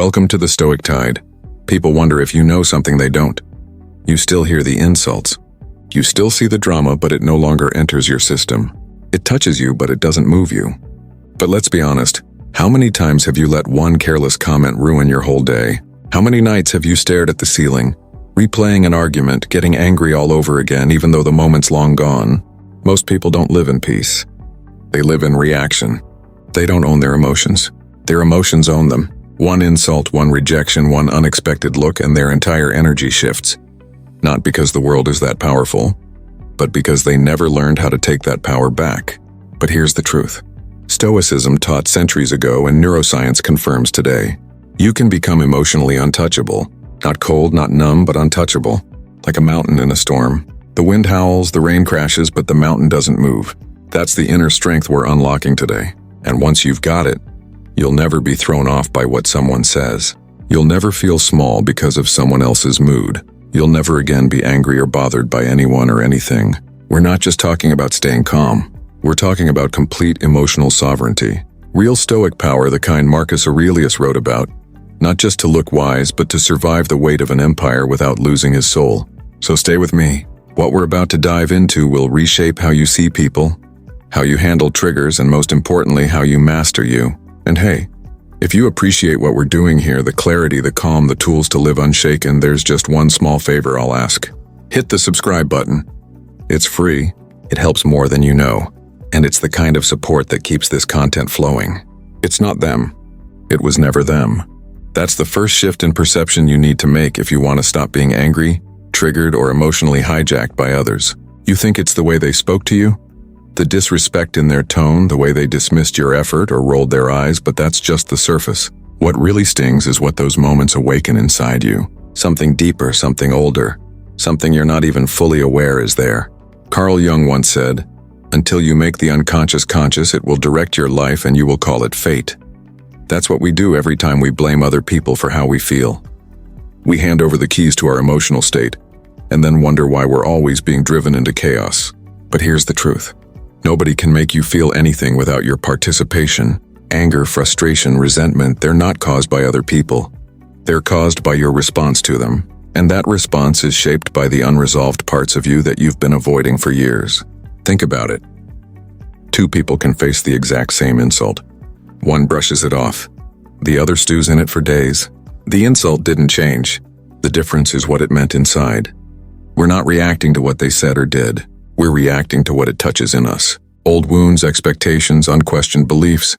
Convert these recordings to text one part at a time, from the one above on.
Welcome to the Stoic tide. People wonder if you know something they don't. You still hear the insults. You still see the drama, but it no longer enters your system. It touches you, but it doesn't move you. But let's be honest, how many times have you let one careless comment ruin your whole day? How many nights have you stared at the ceiling, replaying an argument, getting angry all over again even though the moment's long gone? Most people don't live in peace. They live in reaction. They don't own their emotions. Their emotions own them. One insult, one rejection, one unexpected look, and their entire energy shifts. Not because the world is that powerful, but because they never learned how to take that power back. But here's the truth. Stoicism taught centuries ago and neuroscience confirms today. You can become emotionally untouchable. Not cold, not numb, but untouchable. Like a mountain in a storm. The wind howls, the rain crashes, but the mountain doesn't move. That's the inner strength we're unlocking today. And once you've got it, you'll never be thrown off by what someone says. You'll never feel small because of someone else's mood. You'll never again be angry or bothered by anyone or anything. We're not just talking about staying calm. We're talking about complete emotional sovereignty. Real stoic power, the kind Marcus Aurelius wrote about. Not just to look wise, but to survive the weight of an empire without losing his soul. So stay with me. What we're about to dive into will reshape how you see people, how you handle triggers, and most importantly, how you master you. And hey, if you appreciate what we're doing here, the clarity, the calm, the tools to live unshaken, there's just one small favor I'll ask. Hit the subscribe button. It's free, it helps more than you know, and it's the kind of support that keeps this content flowing. It's not them. It was never them. That's the first shift in perception you need to make if you want to stop being angry, triggered, or emotionally hijacked by others. You think it's the way they spoke to you? The disrespect in their tone, the way they dismissed your effort or rolled their eyes, but that's just the surface. What really stings is what those moments awaken inside you. Something deeper, something older, something you're not even fully aware is there. Carl Jung once said, "Until you make the unconscious conscious, it will direct your life and you will call it fate." That's what we do every time we blame other people for how we feel. We hand over the keys to our emotional state, and then wonder why we're always being driven into chaos. But here's the truth. Nobody can make you feel anything without your participation. Anger, frustration, resentment, they're not caused by other people. They're caused by your response to them. And that response is shaped by the unresolved parts of you that you've been avoiding for years. Think about it. Two people can face the exact same insult. One brushes it off. The other stews in it for days. The insult didn't change. The difference is what it meant inside. We're not reacting to what they said or did. We're reacting to what it touches in us. Old wounds, expectations, unquestioned beliefs.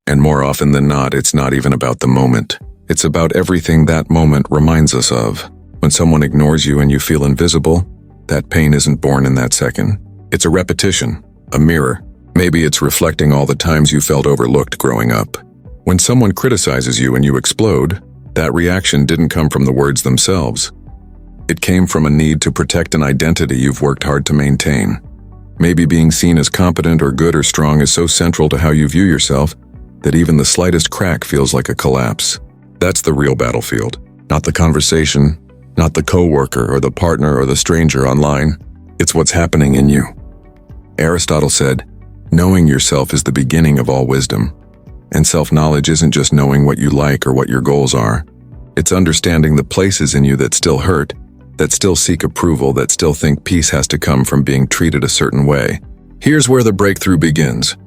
And more often than not, it's not even about the moment. It's about everything that moment reminds us of. When someone ignores you and you feel invisible, that pain isn't born in that second. It's a repetition, a mirror. Maybe it's reflecting all the times you felt overlooked growing up. When someone criticizes you and you explode, that reaction didn't come from the words themselves. It came from a need to protect an identity you've worked hard to maintain. Maybe being seen as competent or good or strong is so central to how you view yourself that even the slightest crack feels like a collapse. That's the real battlefield. Not the conversation, not the coworker or the partner or the stranger online. It's what's happening in you. Aristotle said, "Knowing yourself is the beginning of all wisdom." And self-knowledge isn't just knowing what you like or what your goals are. It's understanding the places in you that still hurt, that still seek approval, that still think peace has to come from being treated a certain way. Here's where the breakthrough begins.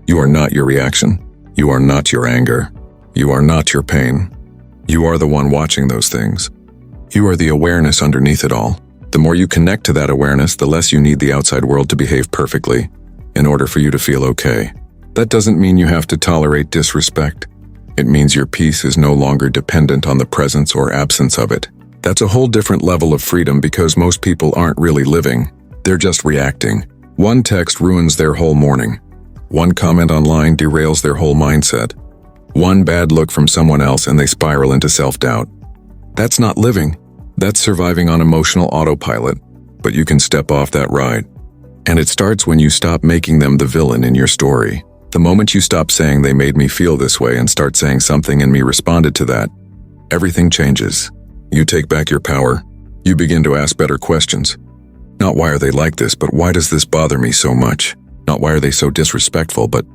You are not your reaction. You are not your anger. You are not your pain. You are the one watching those things. You are the awareness underneath it all. The more you connect to that awareness, the less you need the outside world to behave perfectly in order for you to feel okay. That doesn't mean you have to tolerate disrespect. It means your peace is no longer dependent on the presence or absence of it. That's a whole different level of freedom because most people aren't really living. They're just reacting. One text ruins their whole morning. One comment online derails their whole mindset. One bad look from someone else and they spiral into self-doubt. That's not living. That's surviving on emotional autopilot. But you can step off that ride. And it starts when you stop making them the villain in your story. The moment you stop saying they made me feel this way and start saying something in me responded to that, everything changes. You take back your power. You begin to ask better questions. Not why are they like this, but why does this bother me so much? Not why are they so disrespectful, but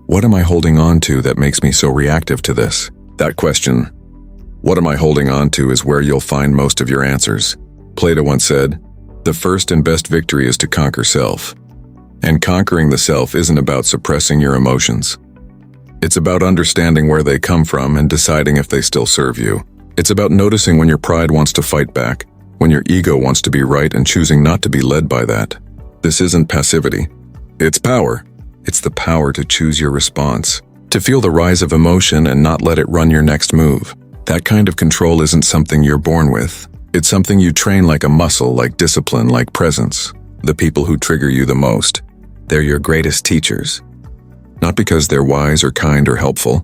what am I holding on to that makes me so reactive to this? That question, What am I holding on to is where you'll find most of your answers. Plato once said, "The first and best victory is to conquer self." And conquering the self isn't about suppressing your emotions. It's about understanding where they come from and deciding if they still serve you. It's about noticing when your pride wants to fight back, when your ego wants to be right, and choosing not to be led by that. This isn't passivity. It's power. It's the power to choose your response, to feel the rise of emotion and not let it run your next move. That kind of control isn't something you're born with. It's something you train like a muscle, like discipline, like presence. The people who trigger you the most, they're your greatest teachers. Not because they're wise or kind or helpful,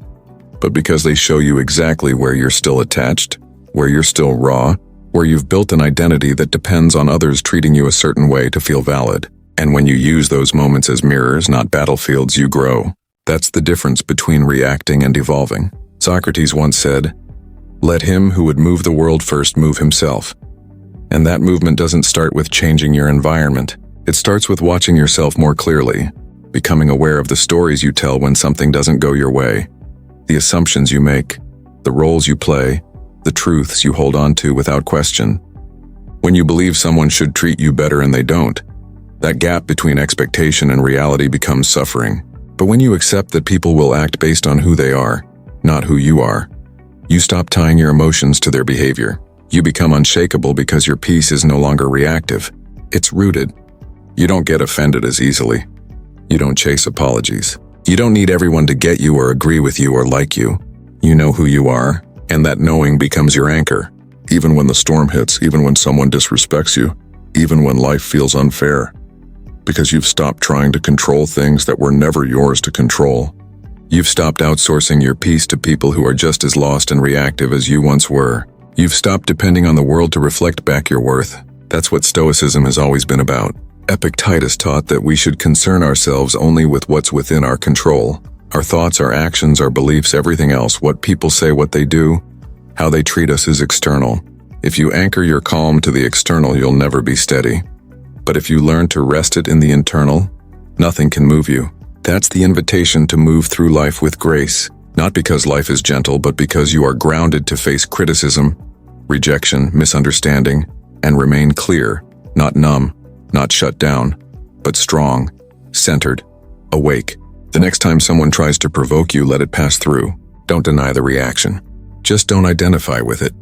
but because they show you exactly where you're still attached, where you're still raw, where you've built an identity that depends on others treating you a certain way to feel valid. And when you use those moments as mirrors, not battlefields, you grow. That's the difference between reacting and evolving. Socrates once said, "Let him who would move the world first move himself." And that movement doesn't start with changing your environment. It starts with watching yourself more clearly, becoming aware of the stories you tell when something doesn't go your way, the assumptions you make, the roles you play, the truths you hold on to without question. When you believe someone should treat you better and they don't, that gap between expectation and reality becomes suffering. But when you accept that people will act based on who they are, not who you are, you stop tying your emotions to their behavior. You become unshakable because your peace is no longer reactive. It's rooted. You don't get offended as easily. You don't chase apologies. You don't need everyone to get you or agree with you or like you. You know who you are, and that knowing becomes your anchor. Even when the storm hits, even when someone disrespects you, even when life feels unfair. Because you've stopped trying to control things that were never yours to control. You've stopped outsourcing your peace to people who are just as lost and reactive as you once were. You've stopped depending on the world to reflect back your worth. That's what Stoicism has always been about. Epictetus taught that we should concern ourselves only with what's within our control. Our thoughts, our actions, our beliefs, everything else, what people say, what they do, how they treat us is external. If you anchor your calm to the external, you'll never be steady. But if you learn to rest it in the internal, nothing can move you. That's the invitation to move through life with grace, not because life is gentle, but because you are grounded to face criticism, rejection, misunderstanding, and remain clear, not numb, not shut down, but strong, centered, awake. The next time someone tries to provoke you, let it pass through. Don't deny the reaction. Just don't identify with it.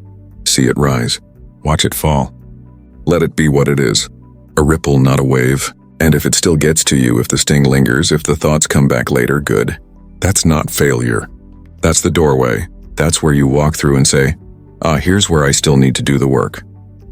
See it rise. Watch it fall. Let it be what it is. A ripple, not a wave. And if it still gets to you, if the sting lingers, if the thoughts come back later, good. That's not failure. That's the doorway. That's where you walk through and say, here's where I still need to do the work.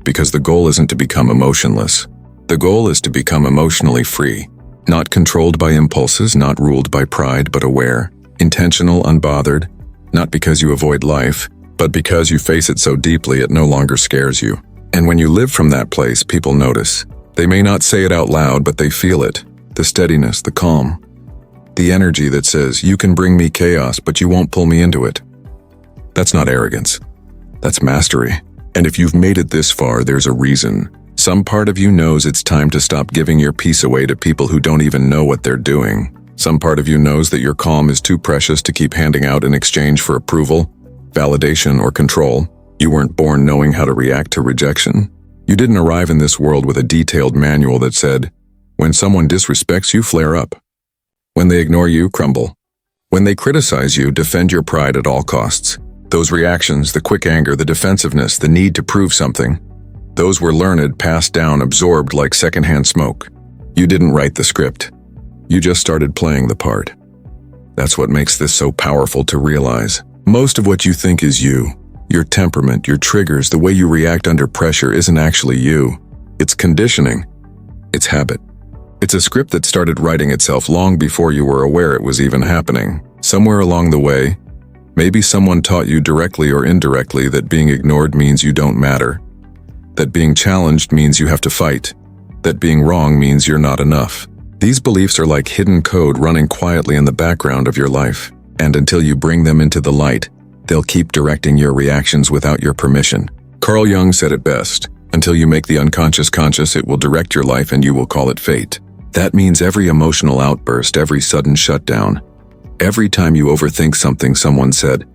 Because the goal isn't to become emotionless. The goal is to become emotionally free. Not controlled by impulses, not ruled by pride, but aware, intentional, unbothered, not because you avoid life, but because you face it so deeply it no longer scares you. And when you live from that place, people notice. They may not say it out loud, but they feel it. The steadiness, the calm. The energy that says, you can bring me chaos, but you won't pull me into it. That's not arrogance. That's mastery. And if you've made it this far, there's a reason. Some part of you knows it's time to stop giving your peace away to people who don't even know what they're doing. Some part of you knows that your calm is too precious to keep handing out in exchange for approval, validation, or control. You weren't born knowing how to react to rejection. You didn't arrive in this world with a detailed manual that said, when someone disrespects you, flare up. When they ignore you, crumble. When they criticize you, defend your pride at all costs. Those reactions, the quick anger, the defensiveness, the need to prove something, those were learned, passed down, absorbed like secondhand smoke. You didn't write the script. You just started playing the part. That's what makes this so powerful to realize. Most of what you think is you. Your temperament, your triggers, the way you react under pressure isn't actually you. It's conditioning. It's habit. It's a script that started writing itself long before you were aware it was even happening. Somewhere along the way, maybe someone taught you directly or indirectly that being ignored means you don't matter, that being challenged means you have to fight, that being wrong means you're not enough. These beliefs are like hidden code running quietly in the background of your life, and until you bring them into the light, they'll keep directing your reactions without your permission. Carl Jung said it best, until you make the unconscious conscious, it will direct your life and you will call it fate. That means every emotional outburst, every sudden shutdown, every time you overthink something someone said,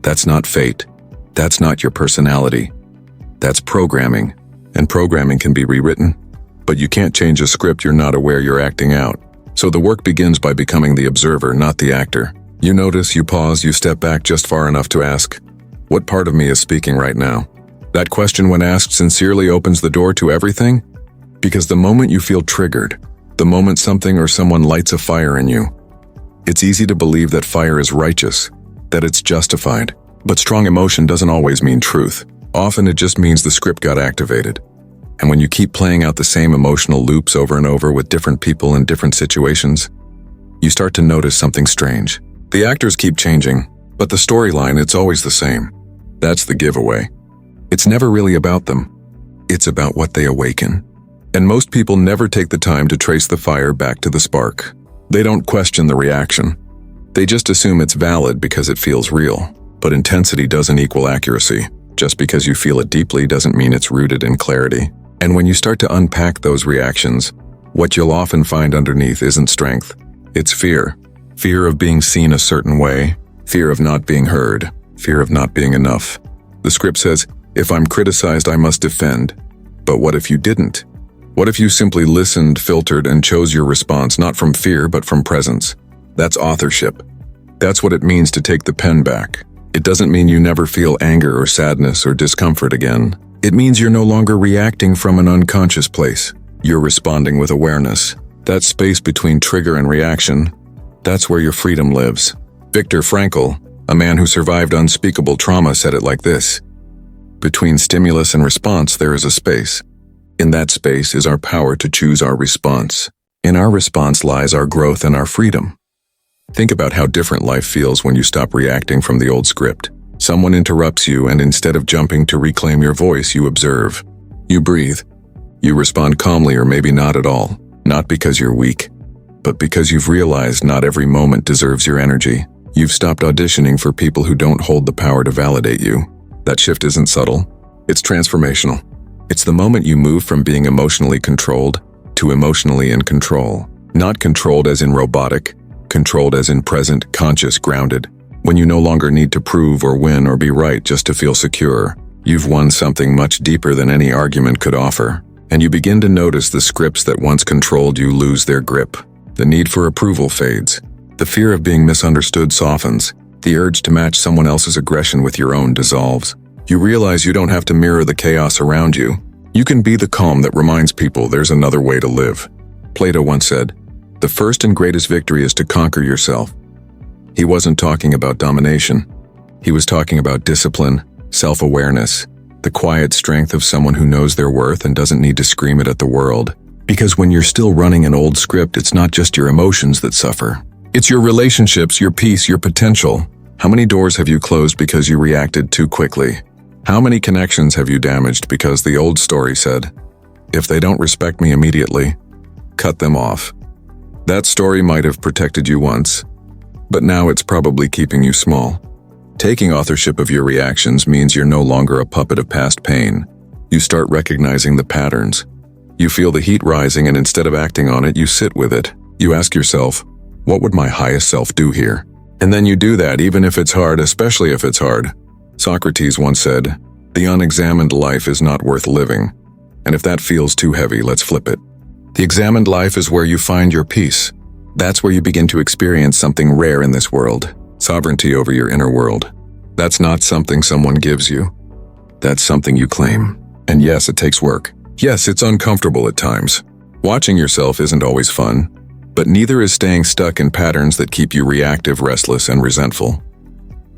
that's not fate, That's not your personality. That's programming. And programming can be rewritten. But you can't change a script you're not aware you're acting out. So the work begins by becoming the observer, not the actor. You notice, you pause, you step back just far enough to ask, what part of me is speaking right now? That question, when asked sincerely, opens the door to everything. Because the moment you feel triggered, the moment something or someone lights a fire in you, it's easy to believe that fire is righteous, that it's justified. But strong emotion doesn't always mean truth. Often it just means the script got activated. And when you keep playing out the same emotional loops over and over with different people in different situations, you start to notice something strange. The actors keep changing, but the storyline, it's always the same. That's the giveaway. It's never really about them. It's about what they awaken. And most people never take the time to trace the fire back to the spark. They don't question the reaction. They just assume it's valid because it feels real. But intensity doesn't equal accuracy. Just because you feel it deeply doesn't mean it's rooted in clarity. And when you start to unpack those reactions, what you'll often find underneath isn't strength. It's fear. Fear of being seen a certain way. Fear of not being heard. Fear of not being enough. The script says, if I'm criticized, I must defend. But what if you didn't? What if you simply listened, filtered, and chose your response not from fear but from presence? That's authorship. That's what it means to take the pen back. It doesn't mean you never feel anger or sadness or discomfort again. It means you're no longer reacting from an unconscious place. You're responding with awareness. That space between trigger and reaction, that's where your freedom lives. Viktor Frankl, a man who survived unspeakable trauma, said it like this: between stimulus and response, there is a space. In that space is our power to choose our response. In our response lies our growth and our freedom. Think about how different life feels when you stop reacting from the old script. Someone interrupts you, and instead of jumping to reclaim your voice, you observe. You breathe. You respond calmly, or maybe not at all. Not because you're weak, but because you've realized not every moment deserves your energy. You've stopped auditioning for people who don't hold the power to validate you. That shift isn't subtle. It's transformational. It's the moment you move from being emotionally controlled to emotionally in control. Not controlled as in robotic, controlled as in present, conscious, grounded. When you no longer need to prove or win or be right just to feel secure. You've won something much deeper than any argument could offer. And you begin to notice the scripts that once controlled you lose their grip. The need for approval fades. The fear of being misunderstood softens. The urge to match someone else's aggression with your own dissolves. You realize you don't have to mirror the chaos around you. You can be the calm that reminds people there's another way to live. Plato once said, "The first and greatest victory is to conquer yourself." He wasn't talking about domination. He was talking about discipline, self-awareness, the quiet strength of someone who knows their worth and doesn't need to scream it at the world. Because when you're still running an old script, it's not just your emotions that suffer. It's your relationships, your peace, your potential. How many doors have you closed because you reacted too quickly? How many connections have you damaged because the old story said, if they don't respect me immediately, cut them off? That story might have protected you once, but now it's probably keeping you small. Taking authorship of your reactions means you're no longer a puppet of past pain. You start recognizing the patterns. You feel the heat rising, and instead of acting on it, you sit with it. You ask yourself, what would my highest self do here? And then you do that, even if it's hard, especially if it's hard. Socrates once said, the unexamined life is not worth living. And if that feels too heavy, let's flip it. The examined life is where you find your peace. That's where you begin to experience something rare in this world. Sovereignty over your inner world. That's not something someone gives you. That's something you claim. And yes, it takes work. Yes, it's uncomfortable at times. Watching yourself isn't always fun, but neither is staying stuck in patterns that keep you reactive, restless, and resentful.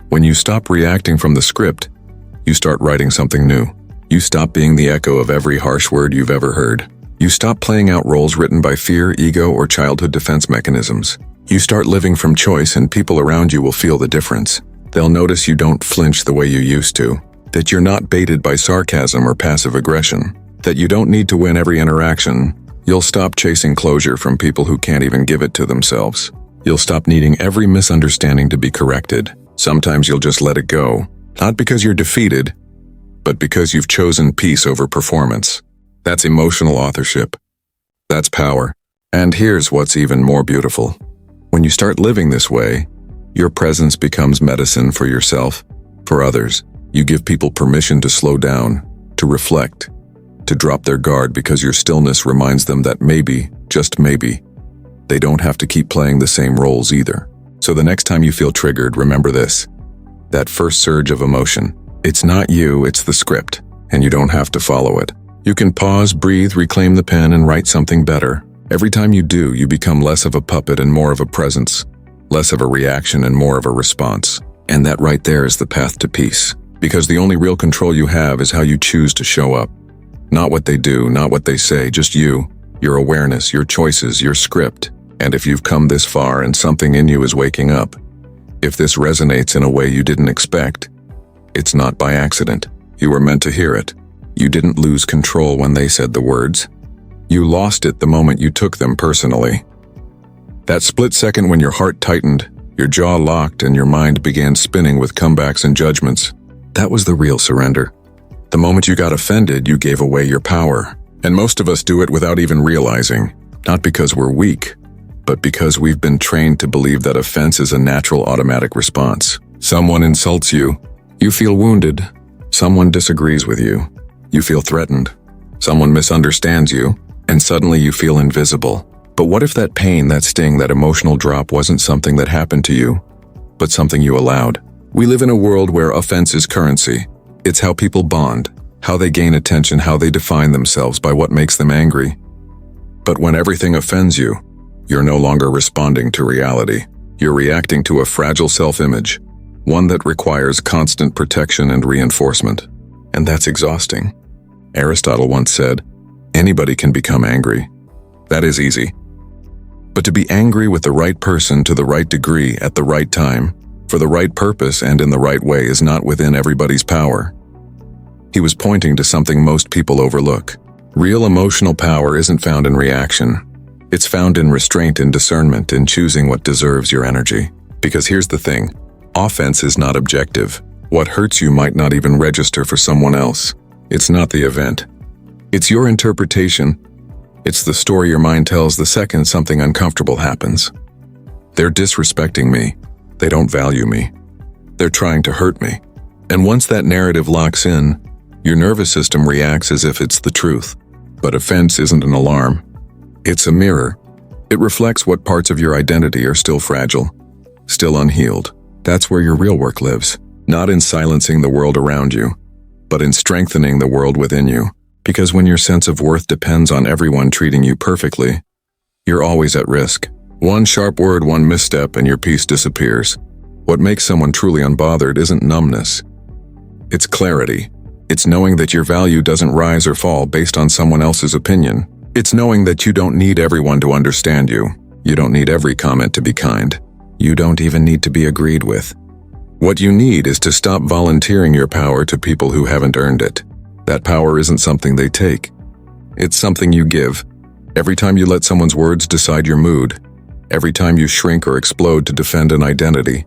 When you stop reacting from the script, you start writing something new. You stop being the echo of every harsh word you've ever heard. You stop playing out roles written by fear, ego, or childhood defense mechanisms. You start living from choice, and people around you will feel the difference. They'll notice you don't flinch the way you used to, that you're not baited by sarcasm or passive aggression, that you don't need to win every interaction. You'll stop chasing closure from people who can't even give it to themselves. You'll stop needing every misunderstanding to be corrected. Sometimes you'll just let it go, not because you're defeated, but because you've chosen peace over performance. That's emotional authorship. That's power. And here's what's even more beautiful. When you start living this way, your presence becomes medicine for yourself, for others. You give people permission to slow down, to reflect, to drop their guard because your stillness reminds them that maybe, just maybe, they don't have to keep playing the same roles either. So the next time you feel triggered, remember this. That first surge of emotion, it's not you, it's the script, and you don't have to follow it. You can pause, breathe, reclaim the pen, and write something better. Every time you do, you become less of a puppet and more of a presence, less of a reaction and more of a response. And that right there is the path to peace. Because the only real control you have is how you choose to show up. Not what they do, not what they say, just you, your awareness, your choices, your script. And if you've come this far and something in you is waking up, if this resonates in a way you didn't expect, it's not by accident. You were meant to hear it. You didn't lose control when they said the words. You lost it the moment you took them personally. That split second when your heart tightened, your jaw locked, and your mind began spinning with comebacks and judgments, that was the real surrender. The moment you got offended, you gave away your power. And most of us do it without even realizing, not because we're weak, but because we've been trained to believe that offense is a natural automatic response. Someone insults you, you feel wounded. Someone disagrees with you, you feel threatened. Someone misunderstands you, and suddenly you feel invisible. But what if that pain, that sting, that emotional drop wasn't something that happened to you, but something you allowed? We live in a world where offense is currency. It's how people bond, how they gain attention, how they define themselves by what makes them angry. But when everything offends you, you're no longer responding to reality. You're reacting to a fragile self-image, one that requires constant protection and reinforcement. And that's exhausting. Aristotle once said, anybody can become angry. That is easy. But to be angry with the right person to the right degree at the right time, for the right purpose and in the right way is not within everybody's power. He was pointing to something most people overlook. Real emotional power isn't found in reaction. It's found in restraint and discernment, in choosing what deserves your energy. Because here's the thing, offense is not objective. What hurts you might not even register for someone else. It's not the event. It's your interpretation. It's the story your mind tells the second something uncomfortable happens. They're disrespecting me. They don't value me. They're trying to hurt me. And once that narrative locks in, your nervous system reacts as if it's the truth. But offense isn't an alarm. It's a mirror. It reflects what parts of your identity are still fragile, still unhealed. That's where your real work lives. Not in silencing the world around you, but in strengthening the world within you. Because when your sense of worth depends on everyone treating you perfectly, you're always at risk. One sharp word, one misstep, and your peace disappears. What makes someone truly unbothered isn't numbness. It's clarity. It's knowing that your value doesn't rise or fall based on someone else's opinion. It's knowing that you don't need everyone to understand you. You don't need every comment to be kind. You don't even need to be agreed with. What you need is to stop volunteering your power to people who haven't earned it. That power isn't something they take. It's something you give. Every time you let someone's words decide your mood, every time you shrink or explode to defend an identity,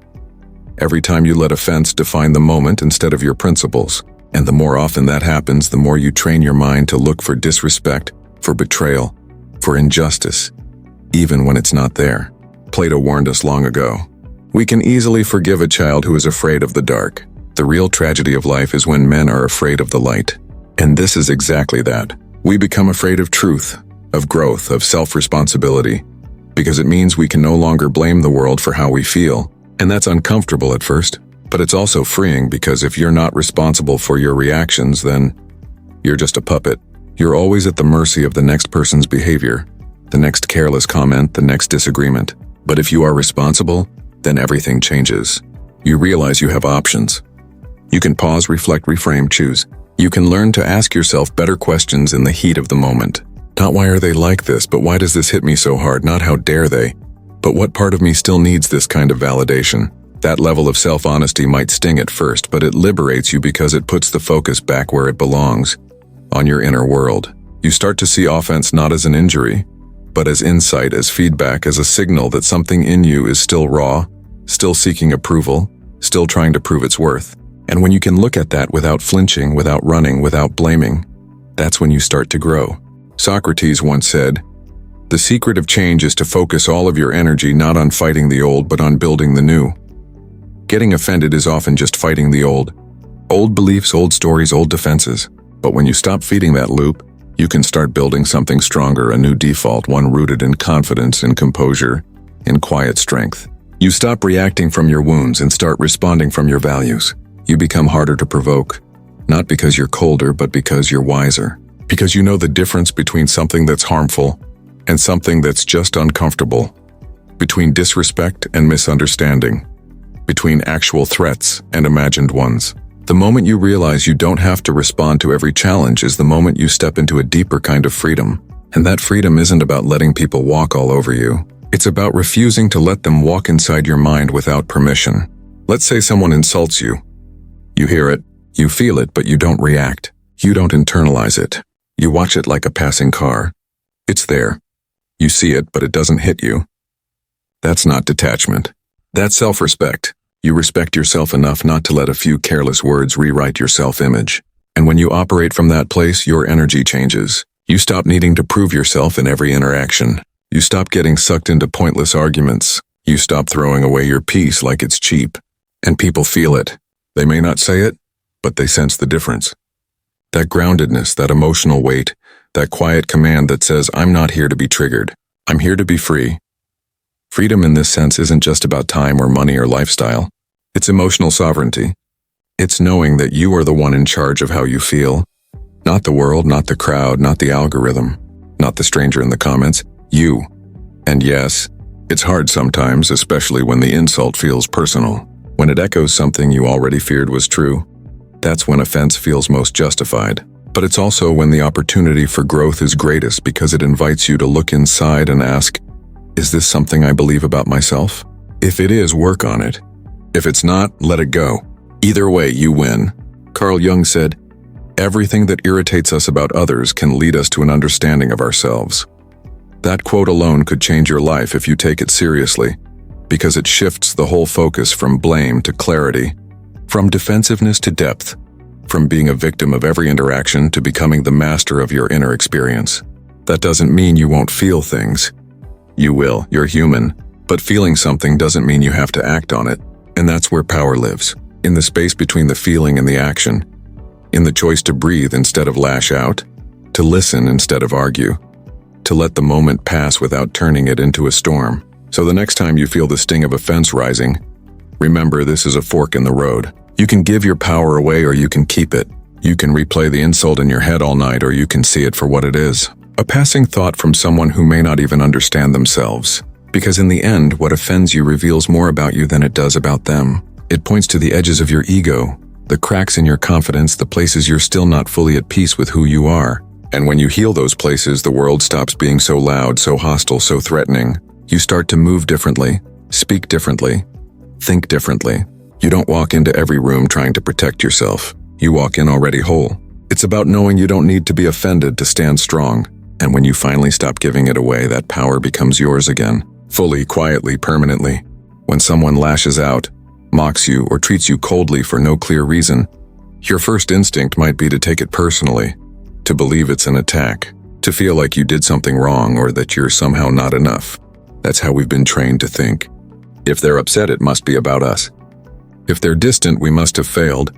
every time you let offense define the moment instead of your principles. And the more often that happens, the more you train your mind to look for disrespect, for betrayal, for injustice, even when it's not there. Plato warned us long ago. We can easily forgive a child who is afraid of the dark. The real tragedy of life is when men are afraid of the light. And this is exactly that. We become afraid of truth, of growth, of self-responsibility, because it means we can no longer blame the world for how we feel. And that's uncomfortable at first, but it's also freeing, because if you're not responsible for your reactions, then you're just a puppet. You're always at the mercy of the next person's behavior, the next careless comment, the next disagreement. But if you are responsible, then everything changes. You realize you have options. You can pause, reflect, reframe, choose. You can learn to ask yourself better questions in the heat of the moment. Not why are they like this, but why does this hit me so hard? Not how dare they, but what part of me still needs this kind of validation? That level of self-honesty might sting at first, but it liberates you because it puts the focus back where it belongs, on your inner world. You start to see offense not as an injury, but as insight, as feedback, as a signal that something in you is still raw, still seeking approval, still trying to prove its worth. And when you can look at that without flinching, without running, without blaming, that's when you start to grow. Socrates once said, "The secret of change is to focus all of your energy not on fighting the old, but on building the new." Getting offended is often just fighting the old. Old beliefs, old stories, old defenses. But when you stop feeding that loop, you can start building something stronger, a new default, one rooted in confidence, in composure, in quiet strength. You stop reacting from your wounds and start responding from your values. You become harder to provoke, not because you're colder, but because you're wiser. Because you know the difference between something that's harmful and something that's just uncomfortable, between disrespect and misunderstanding, between actual threats and imagined ones. The moment you realize you don't have to respond to every challenge is the moment you step into a deeper kind of freedom. And that freedom isn't about letting people walk all over you. It's about refusing to let them walk inside your mind without permission. Let's say someone insults you. You hear it, you feel it, but you don't react. You don't internalize it. You watch it like a passing car. It's there. You see it, but it doesn't hit you. That's not detachment. That's self-respect. You respect yourself enough not to let a few careless words rewrite your self-image. And when you operate from that place, your energy changes. You stop needing to prove yourself in every interaction. You stop getting sucked into pointless arguments. You stop throwing away your peace like it's cheap. And people feel it. They may not say it, but they sense the difference. That groundedness, that emotional weight, that quiet command that says, I'm not here to be triggered. I'm here to be free. Freedom in this sense isn't just about time or money or lifestyle. It's emotional sovereignty. It's knowing that you are the one in charge of how you feel. Not the world, not the crowd, not the algorithm, not the stranger in the comments. You. And yes, it's hard sometimes, especially when the insult feels personal. When it echoes something you already feared was true. That's when offense feels most justified. But it's also when the opportunity for growth is greatest because it invites you to look inside and ask, is this something I believe about myself? If it is, work on it. If it's not, let it go. Either way, you win. Carl Jung said, everything that irritates us about others can lead us to an understanding of ourselves. That quote alone could change your life if you take it seriously, because it shifts the whole focus from blame to clarity, from defensiveness to depth, from being a victim of every interaction to becoming the master of your inner experience. That doesn't mean you won't feel things. You will, you're human, but feeling something doesn't mean you have to act on it. And that's where power lives, in the space between the feeling and the action, in the choice to breathe instead of lash out, to listen instead of argue, to let the moment pass without turning it into a storm. So the next time you feel the sting of offense rising, remember this is a fork in the road. You can give your power away or you can keep it. You can replay the insult in your head all night or you can see it for what it is. A passing thought from someone who may not even understand themselves. Because in the end, what offends you reveals more about you than it does about them. It points to the edges of your ego, the cracks in your confidence, the places you're still not fully at peace with who you are. And when you heal those places, the world stops being so loud, so hostile, so threatening. You start to move differently, speak differently, think differently. You don't walk into every room trying to protect yourself. You walk in already whole. It's about knowing you don't need to be offended to stand strong. And when you finally stop giving it away, that power becomes yours again. Fully, quietly, permanently. When someone lashes out, mocks you, or treats you coldly for no clear reason, your first instinct might be to take it personally, to believe it's an attack, to feel like you did something wrong or that you're somehow not enough. That's how we've been trained to think. If they're upset, it must be about us. If they're distant, we must have failed.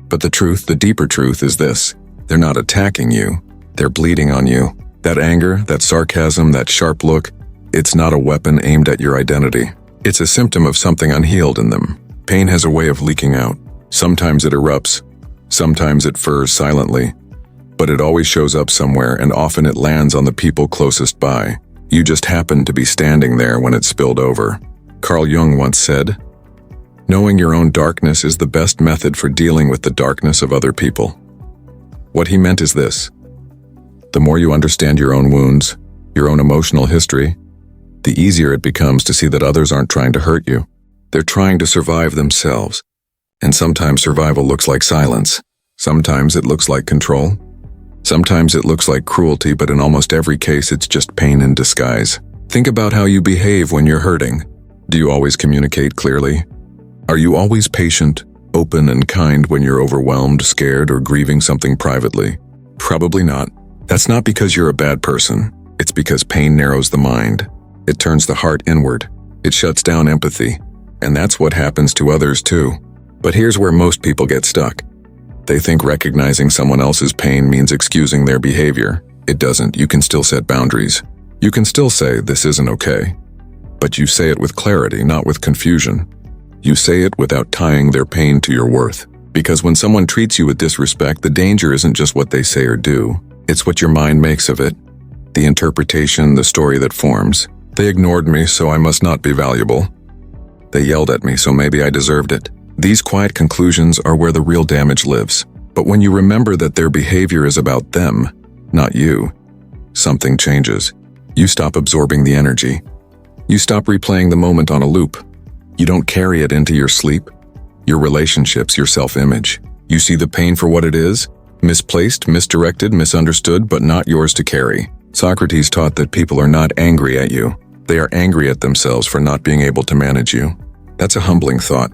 But the truth, the deeper truth is this. They're not attacking you. They're bleeding on you. That anger, that sarcasm, that sharp look, it's not a weapon aimed at your identity. It's a symptom of something unhealed in them. Pain has a way of leaking out. Sometimes it erupts. Sometimes it furs silently. But it always shows up somewhere, and often it lands on the people closest by. You just happen to be standing there when it spilled over. Carl Jung once said, knowing your own darkness is the best method for dealing with the darkness of other people. What he meant is this. The more you understand your own wounds, your own emotional history, the easier it becomes to see that others aren't trying to hurt you. They're trying to survive themselves. And sometimes survival looks like silence. Sometimes it looks like control. Sometimes it looks like cruelty, but in almost every case it's just pain in disguise. Think about how you behave when you're hurting. Do you always communicate clearly? Are you always patient, open, and kind when you're overwhelmed, scared, or grieving something privately? Probably not. That's not because you're a bad person. It's because pain narrows the mind. It turns the heart inward. It shuts down empathy. And that's what happens to others too. But here's where most people get stuck. They think recognizing someone else's pain means excusing their behavior. It doesn't. You can still set boundaries. You can still say, "This isn't okay." But you say it with clarity, not with confusion. You say it without tying their pain to your worth. Because when someone treats you with disrespect, the danger isn't just what they say or do. It's what your mind makes of it. The interpretation, the story that forms. They ignored me, so I must not be valuable. They yelled at me, so maybe I deserved it. These quiet conclusions are where the real damage lives. But when you remember that their behavior is about them, not you, something changes. You stop absorbing the energy. You stop replaying the moment on a loop. You don't carry it into your sleep, your relationships, your self-image. You see the pain for what it is, misplaced, misdirected, misunderstood, but not yours to carry. Socrates taught that people are not angry at you. They are angry at themselves for not being able to manage you. That's a humbling thought.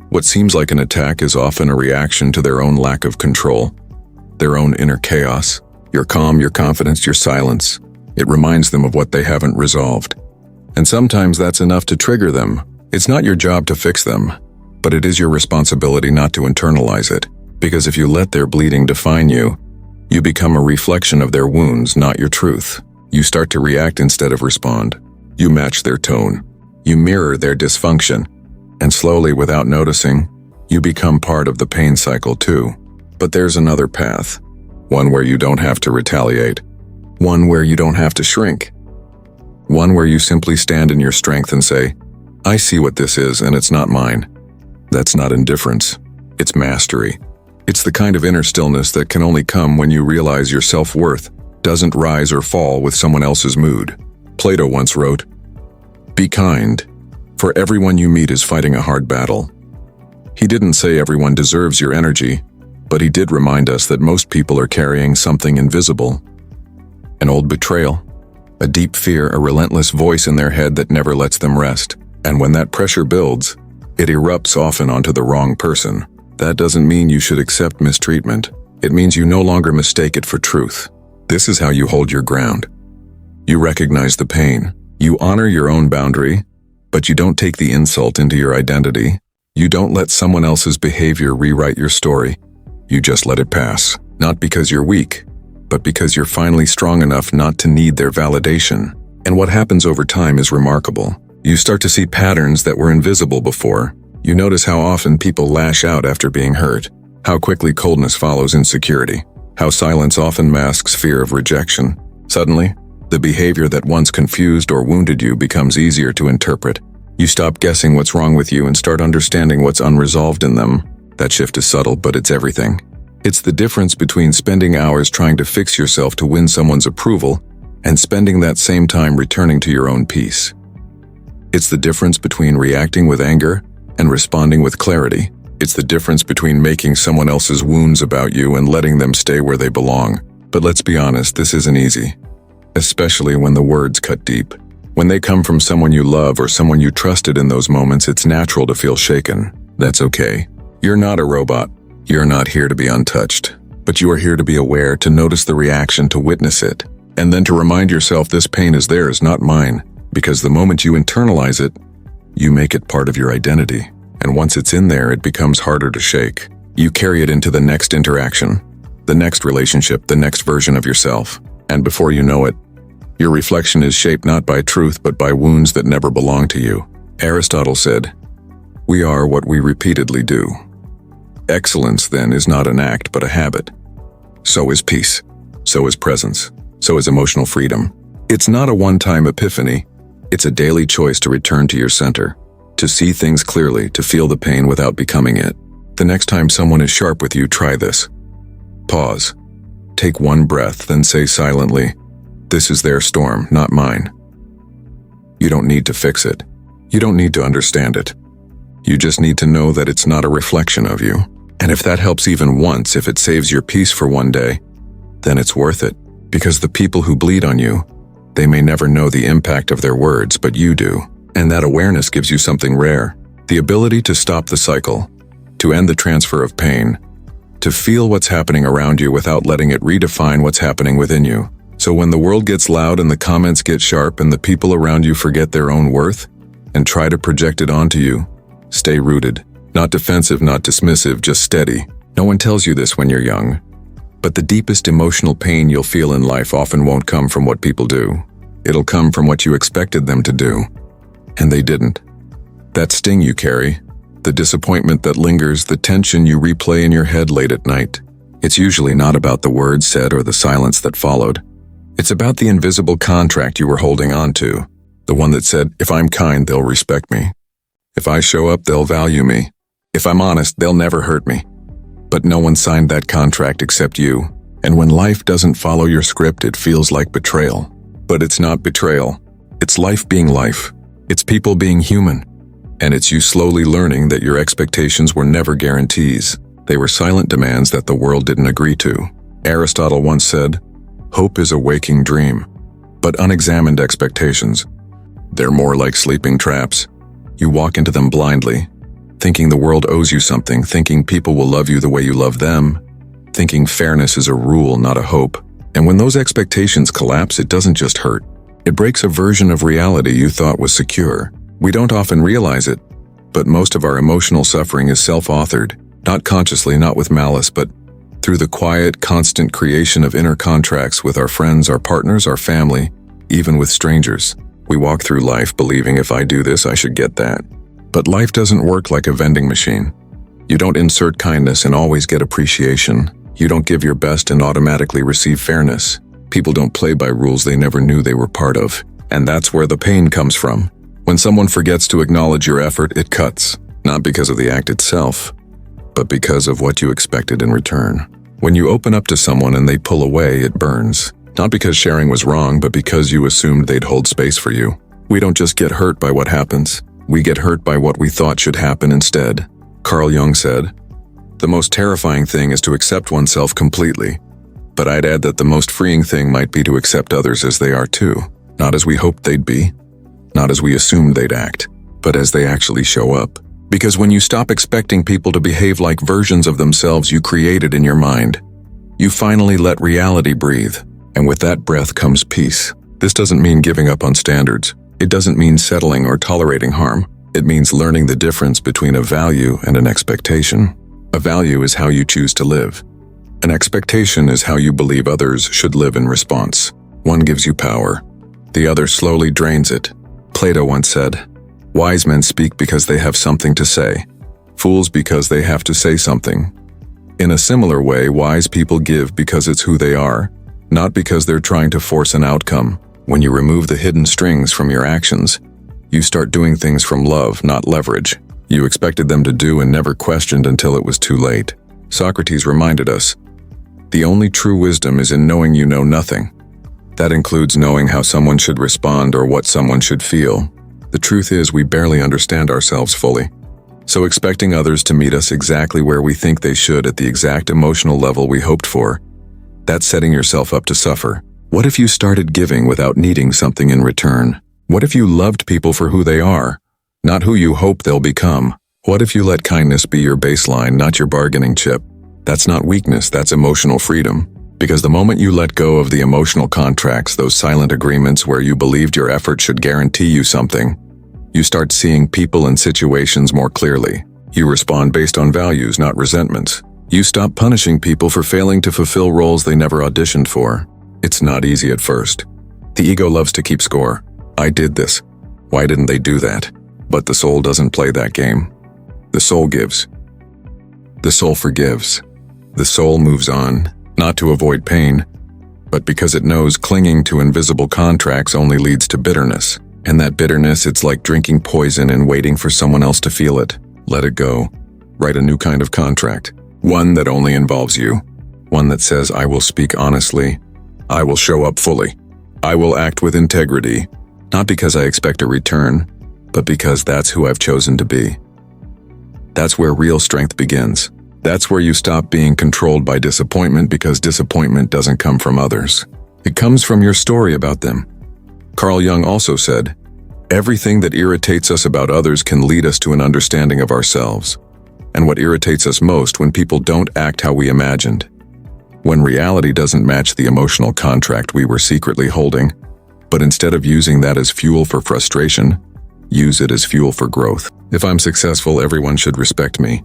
What seems like an attack is often a reaction to their own lack of control, their own inner chaos. Your calm, your confidence, your silence. It reminds them of what they haven't resolved. And sometimes that's enough to trigger them. It's not your job to fix them, but it is your responsibility not to internalize it. Because if you let their bleeding define you, you become a reflection of their wounds, not your truth. You start to react instead of respond. You match their tone. You mirror their dysfunction. And slowly, without noticing, you become part of the pain cycle too. But there's another path. One where you don't have to retaliate. One where you don't have to shrink. One where you simply stand in your strength and say, "I see what this is and it's not mine." That's not indifference. It's mastery. It's the kind of inner stillness that can only come when you realize your self-worth doesn't rise or fall with someone else's mood. Plato once wrote, "Be kind, for everyone you meet is fighting a hard battle." He didn't say everyone deserves your energy, but he did remind us that most people are carrying something invisible. An old betrayal, a deep fear, a relentless voice in their head that never lets them rest. And when that pressure builds, it erupts often onto the wrong person. That doesn't mean you should accept mistreatment. It means you no longer mistake it for truth. This is how you hold your ground. You recognize the pain. You honor your own boundary, but you don't take the insult into your identity. You don't let someone else's behavior rewrite your story. You just let it pass. Not because you're weak, but because you're finally strong enough not to need their validation. And what happens over time is remarkable. You start to see patterns that were invisible before. You notice how often people lash out after being hurt, how quickly coldness follows insecurity, how silence often masks fear of rejection. Suddenly, the behavior that once confused or wounded you becomes easier to interpret. You stop guessing what's wrong with you and start understanding what's unresolved in them. That shift is subtle, but it's everything. It's the difference between spending hours trying to fix yourself to win someone's approval and spending that same time returning to your own peace. It's the difference between reacting with anger and responding with clarity. It's the difference between making someone else's wounds about you and letting them stay where they belong. But let's be honest, this isn't easy. Especially when the words cut deep. When they come from someone you love or someone you trusted in those moments, it's natural to feel shaken. That's okay. You're not a robot. You're not here to be untouched. But you are here to be aware, to notice the reaction, to witness it. And then to remind yourself this pain is theirs, not mine. Because the moment you internalize it, you make it part of your identity. And once it's in there, it becomes harder to shake. You carry it into the next interaction, the next relationship, the next version of yourself. And before you know it, your reflection is shaped not by truth but by wounds that never belonged to you. Aristotle said, "We are what we repeatedly do." Excellence, then, is not an act but a habit. So is peace. So is presence. So is emotional freedom. It's not a one-time epiphany. It's a daily choice to return to your center, to see things clearly, to feel the pain without becoming it. The next time someone is sharp with you, try this. Pause. Take one breath, then say silently, "This is their storm, not mine." You don't need to fix it. You don't need to understand it. You just need to know that it's not a reflection of you. And if that helps even once, if it saves your peace for one day, then it's worth it. Because the people who bleed on you, they may never know the impact of their words, but you do. And that awareness gives you something rare. The ability to stop the cycle, to end the transfer of pain, to feel what's happening around you without letting it redefine what's happening within you. So when the world gets loud and the comments get sharp and the people around you forget their own worth and try to project it onto you, stay rooted. Not defensive, not dismissive, just steady. No one tells you this when you're young, but the deepest emotional pain you'll feel in life often won't come from what people do. It'll come from what you expected them to do, and they didn't. That sting you carry, the disappointment that lingers, the tension you replay in your head late at night, it's usually not about the words said or the silence that followed. It's about the invisible contract you were holding on to, the one that said, if I'm kind, they'll respect me. If I show up, they'll value me. If I'm honest, they'll never hurt me. But no one signed that contract except you, and when life doesn't follow your script, it feels like betrayal. But it's not betrayal. It's life being life. It's people being human. And it's you slowly learning that your expectations were never guarantees. They were silent demands that the world didn't agree to. Aristotle once said, "Hope is a waking dream, but unexamined expectations, they're more like sleeping traps. You walk into them blindly, thinking the world owes you something, thinking people will love you the way you love them, thinking fairness is a rule, not a hope. And when those expectations collapse, it doesn't just hurt. It breaks a version of reality you thought was secure. We don't often realize it, but most of our emotional suffering is self-authored, not consciously, not with malice, but through the quiet, constant creation of inner contracts with our friends, our partners, our family, even with strangers. We walk through life believing if I do this, I should get that. But life doesn't work like a vending machine. You don't insert kindness and always get appreciation. You don't give your best and automatically receive fairness. People don't play by rules they never knew they were part of. And that's where the pain comes from. When someone forgets to acknowledge your effort, it cuts. Not because of the act itself, but because of what you expected in return. When you open up to someone and they pull away, it burns. Not because sharing was wrong, but because you assumed they'd hold space for you. We don't just get hurt by what happens. We get hurt by what we thought should happen instead. Carl Jung said, "The most terrifying thing is to accept oneself completely." But I'd add that the most freeing thing might be to accept others as they are too. Not as we hoped they'd be, not as we assumed they'd act, but as they actually show up. Because when you stop expecting people to behave like versions of themselves you created in your mind, you finally let reality breathe. And with that breath comes peace. This doesn't mean giving up on standards. It doesn't mean settling or tolerating harm. It means learning the difference between a value and an expectation. A value is how you choose to live. An expectation is how you believe others should live in response. One gives you power. The other slowly drains it. Plato once said, "Wise men speak because they have something to say. Fools because they have to say something." In a similar way, wise people give because it's who they are, not because they're trying to force an outcome. When you remove the hidden strings from your actions, you start doing things from love, not leverage. You expected them to do and never questioned until it was too late. Socrates reminded us, "The only true wisdom is in knowing you know nothing." That includes knowing how someone should respond or what someone should feel. The truth is, we barely understand ourselves fully. So expecting others to meet us exactly where we think they should at the exact emotional level we hoped for, that's setting yourself up to suffer. What if you started giving without needing something in return? What if you loved people for who they are, not who you hope they'll become? What if you let kindness be your baseline, not your bargaining chip? That's not weakness, that's emotional freedom. Because the moment you let go of the emotional contracts, those silent agreements where you believed your effort should guarantee you something, you start seeing people and situations more clearly. You respond based on values, not resentments. You stop punishing people for failing to fulfill roles they never auditioned for. It's not easy at first. The ego loves to keep score. I did this. Why didn't they do that? But the soul doesn't play that game. The soul gives. The soul forgives. The soul moves on, not to avoid pain, but because it knows clinging to invisible contracts only leads to bitterness. And that bitterness, it's like drinking poison and waiting for someone else to feel it. Let it go. Write a new kind of contract. One that only involves you. One that says, I will speak honestly. I will show up fully. I will act with integrity. Not because I expect a return, but because that's who I've chosen to be. That's where real strength begins. That's where you stop being controlled by disappointment, because disappointment doesn't come from others. It comes from your story about them. Carl Jung also said, everything that irritates us about others can lead us to an understanding of ourselves. And what irritates us most when people don't act how we imagined. When reality doesn't match the emotional contract we were secretly holding, but instead of using that as fuel for frustration, use it as fuel for growth. If I'm successful, everyone should respect me.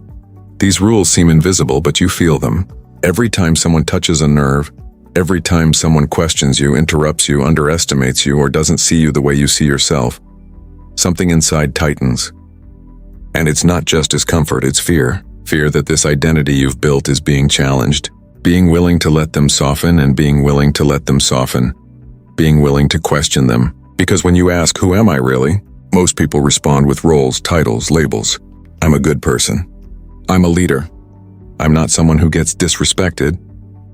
These rules seem invisible, but you feel them. Every time someone touches a nerve, every time someone questions you, interrupts you, underestimates you, or doesn't see you the way you see yourself, something inside tightens. And it's not just discomfort, it's fear. Fear that this identity you've built is being challenged. Being willing to let them soften and being willing to let them soften. Being willing to question them. Because when you ask, who am I really? Most people respond with roles, titles, labels. I'm a good person. I'm a leader. I'm not someone who gets disrespected.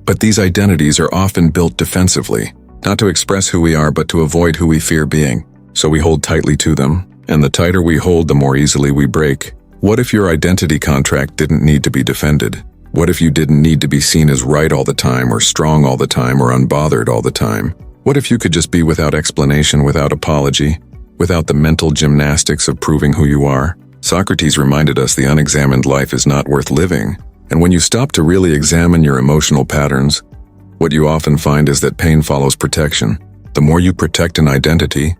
But these identities are often built defensively, not to express who we are, but to avoid who we fear being. So we hold tightly to them, and the tighter we hold, the more easily we break. What if your identity contract didn't need to be defended? What if you didn't need to be seen as right all the time, or strong all the time, or unbothered all the time? What if you could just be without explanation, without apology, without the mental gymnastics of proving who you are? Socrates reminded us the unexamined life is not worth living. And when you stop to really examine your emotional patterns, what you often find is that pain follows protection. The more you protect an identity,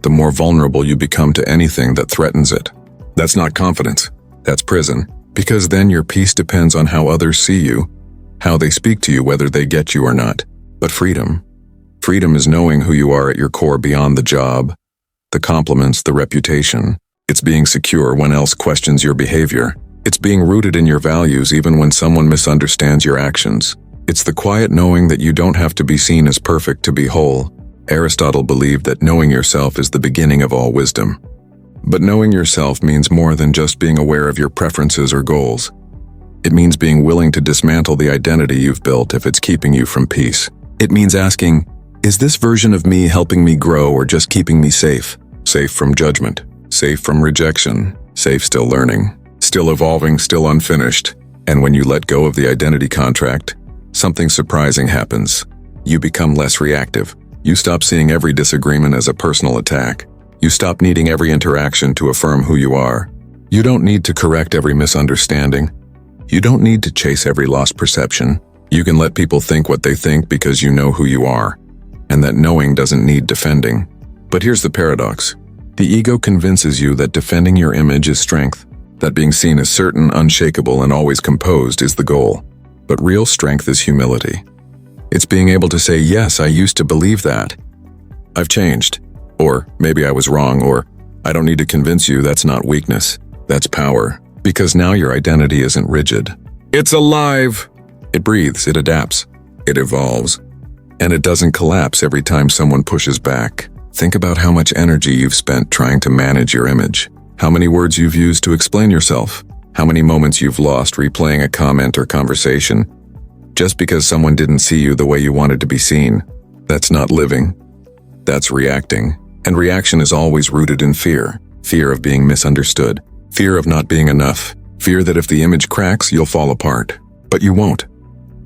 the more vulnerable you become to anything that threatens it. That's not confidence, that's prison. Because then your peace depends on how others see you, how they speak to you, whether they get you or not. But freedom is knowing who you are at your core beyond the job, the compliments, the reputation. It's being secure when else questions your behavior. It's being rooted in your values even when someone misunderstands your actions. It's the quiet knowing that you don't have to be seen as perfect to be whole. Aristotle believed that knowing yourself is the beginning of all wisdom. But knowing yourself means more than just being aware of your preferences or goals. It means being willing to dismantle the identity you've built if it's keeping you from peace. It means asking, is this version of me helping me grow or just keeping me safe? Safe from judgment, safe from rejection, safe still learning, still evolving, still unfinished. And when you let go of the identity contract, something surprising happens. You become less reactive. You stop seeing every disagreement as a personal attack. You stop needing every interaction to affirm who you are. You don't need to correct every misunderstanding. You don't need to chase every lost perception. You can let people think what they think because you know who you are. And that knowing doesn't need defending. But here's the paradox. The ego convinces you that defending your image is strength, that being seen as certain, unshakable, and always composed is the goal. But real strength is humility. It's being able to say, yes, I used to believe that. I've changed. Or maybe I was wrong, or I don't need to convince you. That's not weakness. That's power. Because now your identity isn't rigid. It's alive. It breathes, it adapts, it evolves. And it doesn't collapse every time someone pushes back. Think about how much energy you've spent trying to manage your image. How many words you've used to explain yourself. How many moments you've lost replaying a comment or conversation just because someone didn't see you the way you wanted to be seen. That's not living. That's reacting. And reaction is always rooted in fear. Fear of being misunderstood. Fear of not being enough. Fear that if the image cracks, you'll fall apart. But you won't.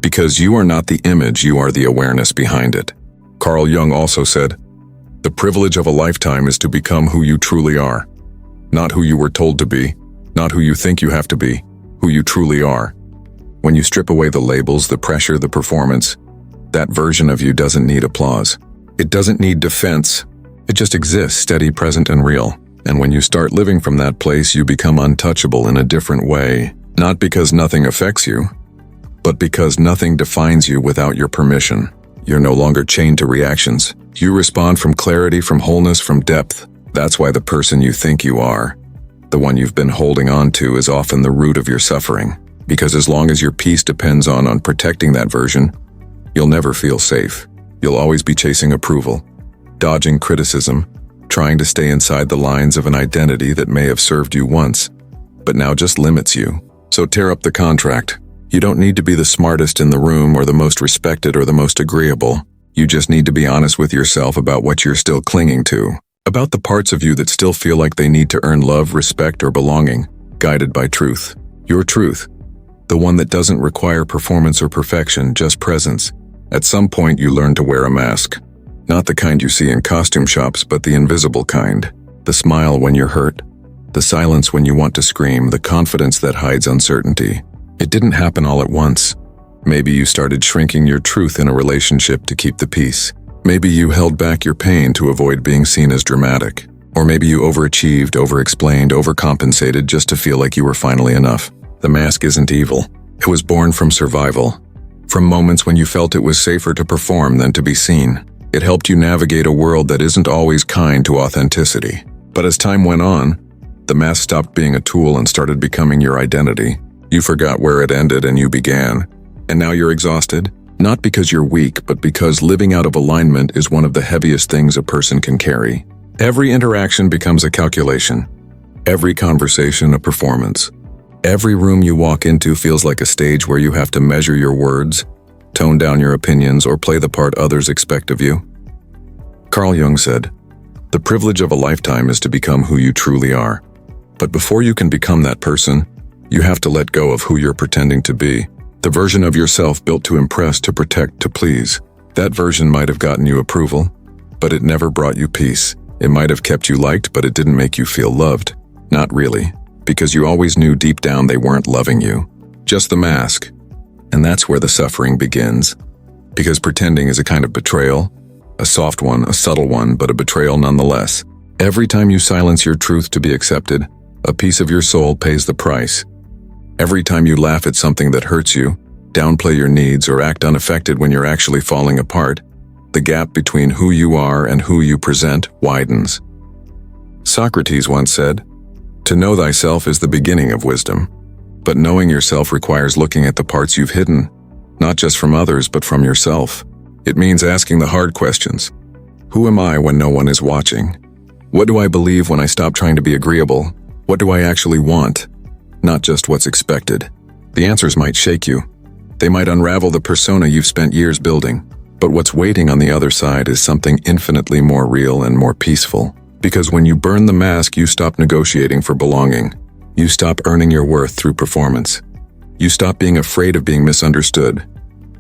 Because you are not the image, you are the awareness behind it. Carl Jung also said, "The privilege of a lifetime is to become who you truly are. Not who you were told to be, not who you think you have to be, who you truly are." When you strip away the labels, the pressure, the performance, that version of you doesn't need applause. It doesn't need defense. It just exists, steady, present, and real. And when you start living from that place, you become untouchable in a different way. Not because nothing affects you, but because nothing defines you without your permission. You're no longer chained to reactions. You respond from clarity, from wholeness, from depth. That's why the person you think you are, the one you've been holding on to, is often the root of your suffering. Because as long as your peace depends on protecting that version, you'll never feel safe. You'll always be chasing approval, dodging criticism, trying to stay inside the lines of an identity that may have served you once, but now just limits you. So tear up the contract. You don't need to be the smartest in the room or the most respected or the most agreeable. You just need to be honest with yourself about what you're still clinging to, about the parts of you that still feel like they need to earn love, respect, or belonging, guided by truth. Your truth. The one that doesn't require performance or perfection, just presence. At some point you learn to wear a mask. Not the kind you see in costume shops, but the invisible kind. The smile when you're hurt. The silence when you want to scream. The confidence that hides uncertainty. It didn't happen all at once. Maybe you started shrinking your truth in a relationship to keep the peace. Maybe you held back your pain to avoid being seen as dramatic. Or maybe you overachieved, overexplained, overcompensated just to feel like you were finally enough. The mask isn't evil. It was born from survival. From moments when you felt it was safer to perform than to be seen. It helped you navigate a world that isn't always kind to authenticity. But as time went on, the mask stopped being a tool and started becoming your identity. You forgot where it ended and you began. And now you're exhausted, not because you're weak, but because living out of alignment is one of the heaviest things a person can carry. Every interaction becomes a calculation. Every conversation a performance. Every room you walk into feels like a stage where you have to measure your words, tone down your opinions, or play the part others expect of you. Carl Jung said, "The privilege of a lifetime is to become who you truly are. But before you can become that person, you have to let go of who you're pretending to be. The version of yourself built to impress, to protect, to please. That version might have gotten you approval, but it never brought you peace. It might have kept you liked, but it didn't make you feel loved. Not really, because you always knew deep down they weren't loving you. Just the mask. And that's where the suffering begins. Because pretending is a kind of betrayal. A soft one, a subtle one, but a betrayal nonetheless. Every time you silence your truth to be accepted, a piece of your soul pays the price. Every time you laugh at something that hurts you, downplay your needs, or act unaffected when you're actually falling apart, the gap between who you are and who you present widens. Socrates once said, "To know thyself is the beginning of wisdom." But knowing yourself requires looking at the parts you've hidden, not just from others, but from yourself. It means asking the hard questions. Who am I when no one is watching? What do I believe when I stop trying to be agreeable? What do I actually want? Not just what's expected. The answers might shake you. They might unravel the persona you've spent years building. But what's waiting on the other side is something infinitely more real and more peaceful. Because when you burn the mask, you stop negotiating for belonging. You stop earning your worth through performance. You stop being afraid of being misunderstood,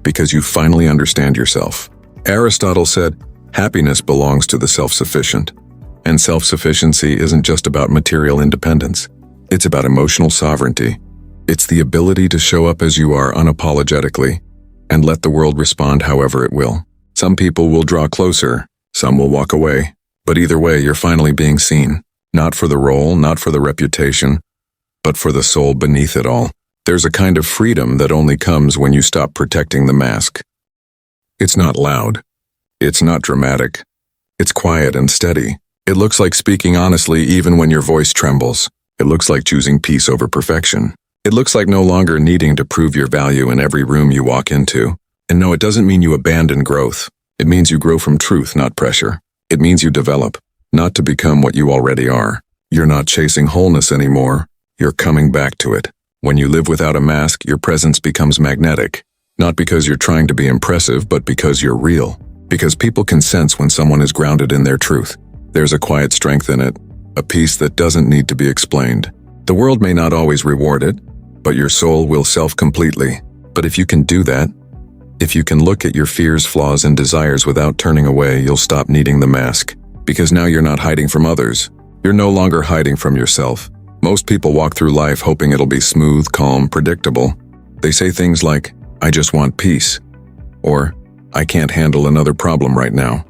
because you finally understand yourself. Aristotle said, "Happiness belongs to the self-sufficient." And self-sufficiency isn't just about material independence. It's about emotional sovereignty. It's the ability to show up as you are unapologetically, and let the world respond however it will. Some people will draw closer, some will walk away. But either way, you're finally being seen. Not for the role, not for the reputation, but for the soul beneath it all. There's a kind of freedom that only comes when you stop protecting the mask. It's not loud. It's not dramatic. It's quiet and steady. It looks like speaking honestly even when your voice trembles. It looks like choosing peace over perfection. It looks like no longer needing to prove your value in every room you walk into. And no, it doesn't mean you abandon growth. It means you grow from truth, not pressure. It means you develop, not to become what you already are. You're not chasing wholeness anymore. You're coming back to it. When you live without a mask, your presence becomes magnetic. Not because you're trying to be impressive, but because you're real. Because people can sense when someone is grounded in their truth. There's a quiet strength in it, a peace that doesn't need to be explained. The world may not always reward it, but your soul will self-completely. But if you can do that, if you can look at your fears, flaws, and desires without turning away, you'll stop needing the mask. Because now you're not hiding from others. You're no longer hiding from yourself. Most people walk through life hoping it'll be smooth, calm, predictable. They say things like, "I just want peace," or "I can't handle another problem right now,"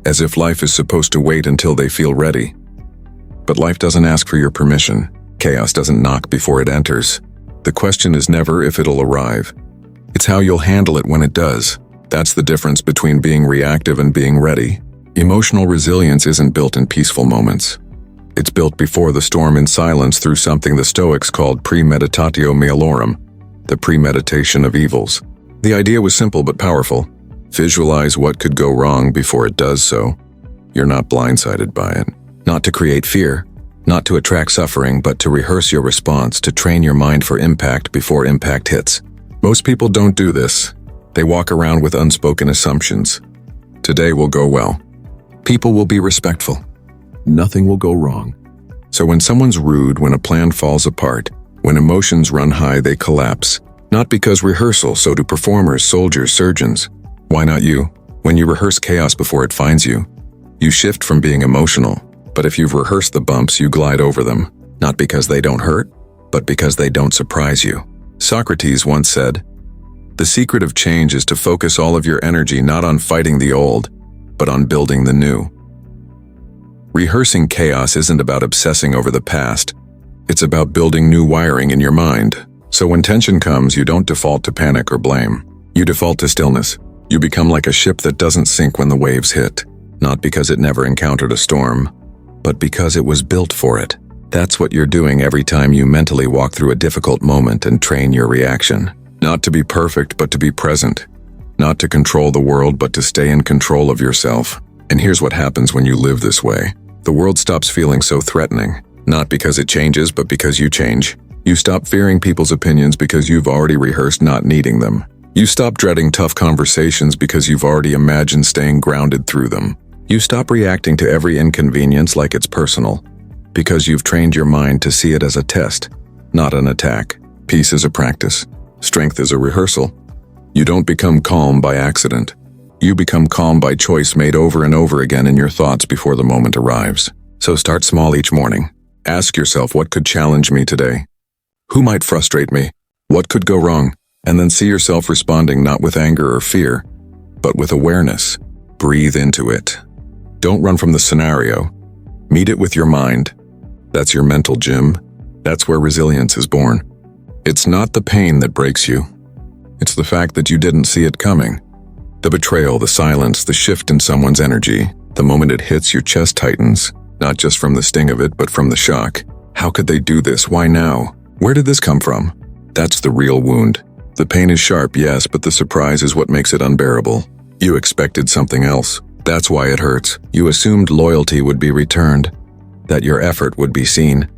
as if life is supposed to wait until they feel ready. But life doesn't ask for your permission. Chaos doesn't knock before it enters. The question is never if it'll arrive. It's how you'll handle it when it does. That's the difference between being reactive and being ready. Emotional resilience isn't built in peaceful moments. It's built before the storm in silence through something the Stoics called premeditatio malorum, the premeditation of evils. The idea was simple but powerful. Visualize what could go wrong before it does so. You're not blindsided by it. Not to create fear, not to attract suffering, but to rehearse your response, to train your mind for impact before impact hits. Most people don't do this. They walk around with unspoken assumptions. Today will go well. People will be respectful. Nothing will go wrong. So when someone's rude, when a plan falls apart, when emotions run high, they collapse. Not because rehearsal, so do performers, soldiers, surgeons. Why not you? When you rehearse chaos before it finds you, you shift from being emotional. But if you've rehearsed the bumps, you glide over them. Not because they don't hurt, but because they don't surprise you. Socrates once said, "The secret of change is to focus all of your energy not on fighting the old, but on building the new." Rehearsing chaos isn't about obsessing over the past. It's about building new wiring in your mind. So when tension comes, you don't default to panic or blame. You default to stillness. You become like a ship that doesn't sink when the waves hit, not because it never encountered a storm, but because it was built for it. That's what you're doing every time you mentally walk through a difficult moment and train your reaction. Not to be perfect, but to be present. Not to control the world, but to stay in control of yourself. And here's what happens when you live this way. The world stops feeling so threatening, not because it changes, but because you change. You stop fearing people's opinions because you've already rehearsed not needing them. You stop dreading tough conversations because you've already imagined staying grounded through them. You stop reacting to every inconvenience like it's personal, because you've trained your mind to see it as a test, not an attack. Peace is a practice. Strength is a rehearsal. You don't become calm by accident. You become calm by choice made over and over again in your thoughts before the moment arrives. So start small each morning. Ask yourself, what could challenge me today? Who might frustrate me? What could go wrong? And then see yourself responding not with anger or fear, but with awareness. Breathe into it. Don't run from the scenario. Meet it with your mind. That's your mental gym. That's where resilience is born. It's not the pain that breaks you. It's the fact that you didn't see it coming. The betrayal, the silence, the shift in someone's energy. The moment it hits, your chest tightens, not just from the sting of it, but from the shock. How could they do this? Why now? Where did this come from? That's the real wound. The pain is sharp, yes, but the surprise is what makes it unbearable. You expected something else. That's why it hurts. You assumed loyalty would be returned, that your effort would be seen,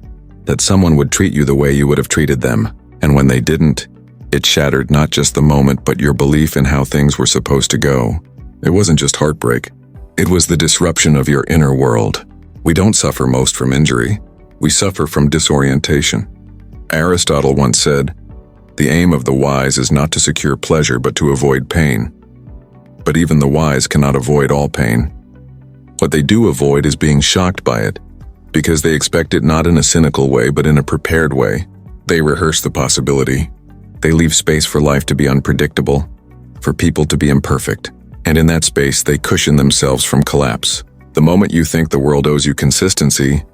that someone would treat you the way you would have treated them. And when they didn't, it shattered not just the moment, but your belief in how things were supposed to go. It wasn't just heartbreak. It was the disruption of your inner world. We don't suffer most from injury. We suffer from disorientation. Aristotle once said, "The aim of the wise is not to secure pleasure, but to avoid pain." But even the wise cannot avoid all pain. What they do avoid is being shocked by it, because they expect it not in a cynical way, but in a prepared way. They rehearse the possibility. They leave space for life to be unpredictable, for people to be imperfect. And in that space, they cushion themselves from collapse. The moment you think the world owes you consistency,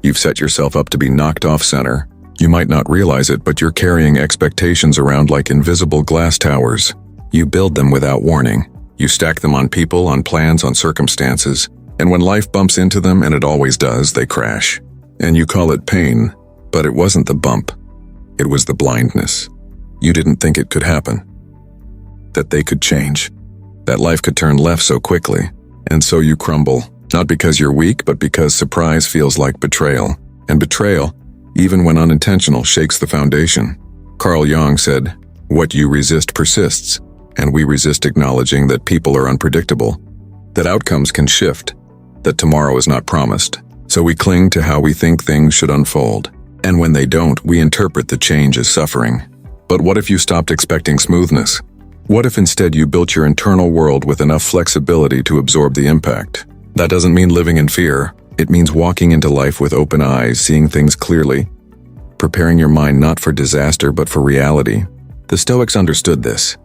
you've set yourself up to be knocked off center. You might not realize it, but you're carrying expectations around like invisible glass towers. You build them without warning. You stack them on people, on plans, on circumstances. And when life bumps into them, and it always does, they crash. And you call it pain, but it wasn't the bump. It was the blindness. You didn't think it could happen. That they could change. That life could turn left so quickly. And so you crumble, not because you're weak, but because surprise feels like betrayal. And betrayal, even when unintentional, shakes the foundation. Carl Jung said, "What you resist persists." And we resist acknowledging that people are unpredictable, that outcomes can shift, that tomorrow is not promised. So we cling to how we think things should unfold. And when they don't, we interpret the change as suffering. But what if you stopped expecting smoothness? What if instead you built your internal world with enough flexibility to absorb the impact? That doesn't mean living in fear. It means walking into life with open eyes, seeing things clearly, preparing your mind not for disaster but for reality. The Stoics understood this.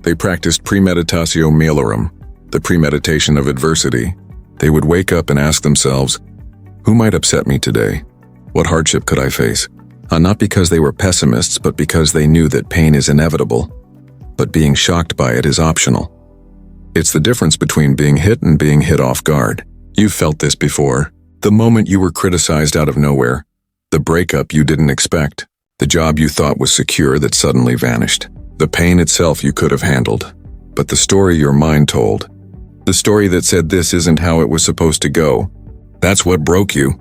They practiced premeditatio malorum, the premeditation of adversity. They would wake up and ask themselves, who might upset me today? What hardship could I face? Not because they were pessimists, but because they knew that pain is inevitable, but being shocked by it is optional. It's the difference between being hit and being hit off guard. You've felt this before. The moment you were criticized out of nowhere, the breakup you didn't expect, the job you thought was secure that suddenly vanished. The pain itself you could have handled, but the story your mind told, the story that said this isn't how it was supposed to go, that's what broke you.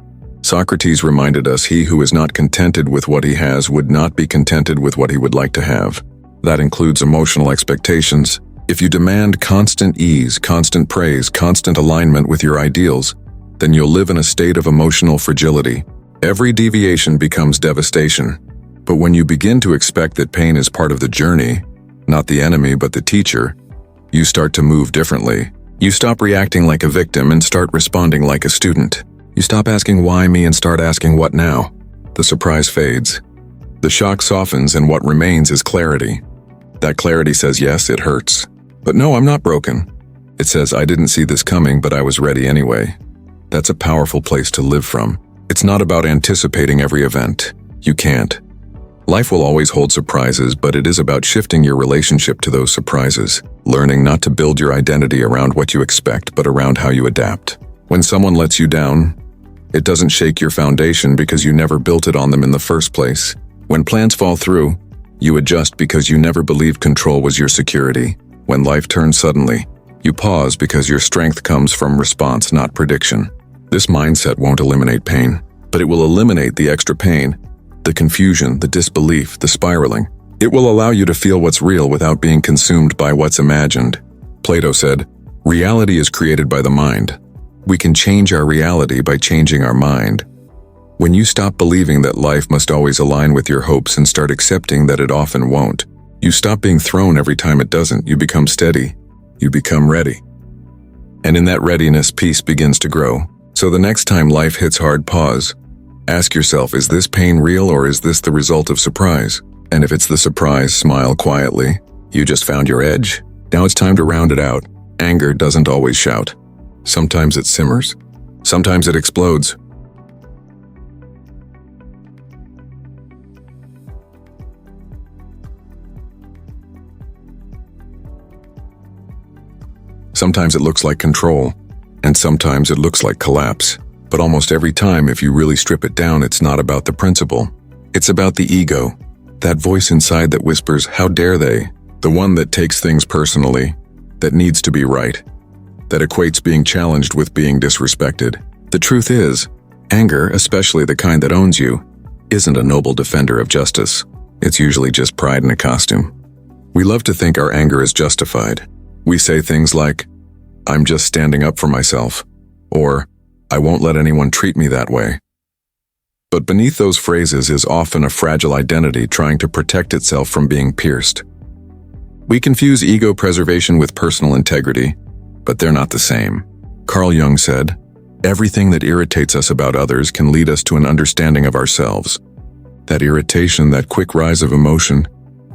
Socrates reminded us he who is not contented with what he has would not be contented with what he would like to have. That includes emotional expectations. If you demand constant ease, constant praise, constant alignment with your ideals, then you'll live in a state of emotional fragility. Every deviation becomes devastation. But when you begin to expect that pain is part of the journey, not the enemy but the teacher, you start to move differently. You stop reacting like a victim and start responding like a student. You stop asking why me and start asking what now. The surprise fades. The shock softens and what remains is clarity. That clarity says, yes, it hurts. But no, I'm not broken. It says, I didn't see this coming, but I was ready anyway. That's a powerful place to live from. It's not about anticipating every event. You can't. Life will always hold surprises, but it is about shifting your relationship to those surprises, learning not to build your identity around what you expect, but around how you adapt. When someone lets you down, it doesn't shake your foundation because you never built it on them in the first place. When plans fall through, you adjust because you never believed control was your security. When life turns suddenly, you pause because your strength comes from response, not prediction. This mindset won't eliminate pain, but it will eliminate the extra pain, the confusion, the disbelief, the spiraling. It will allow you to feel what's real without being consumed by what's imagined. Plato said, "Reality is created by the mind. We can change our reality by changing our mind." When you stop believing that life must always align with your hopes and start accepting that it often won't, you stop being thrown every time it doesn't. You become steady. You become ready. And in that readiness, peace begins to grow. So the next time life hits hard, pause. Ask yourself, is this pain real or is this the result of surprise? And if it's the surprise, smile quietly. You just found your edge. Now it's time to round it out. Anger doesn't always shout. Sometimes it simmers. Sometimes it explodes. Sometimes it looks like control, and sometimes it looks like collapse. But almost every time, if you really strip it down, it's not about the principle. It's about the ego. That voice inside that whispers, "How dare they?" The one that takes things personally, that needs to be right, that equates being challenged with being disrespected. The truth is, anger, especially the kind that owns you, isn't a noble defender of justice. It's usually just pride in a costume. We love to think our anger is justified. We say things like, "I'm just standing up for myself," or "I won't let anyone treat me that way." But beneath those phrases is often a fragile identity trying to protect itself from being pierced. We confuse ego preservation with personal integrity, but they're not the same. Carl Jung said, "Everything that irritates us about others can lead us to an understanding of ourselves." That irritation, that quick rise of emotion,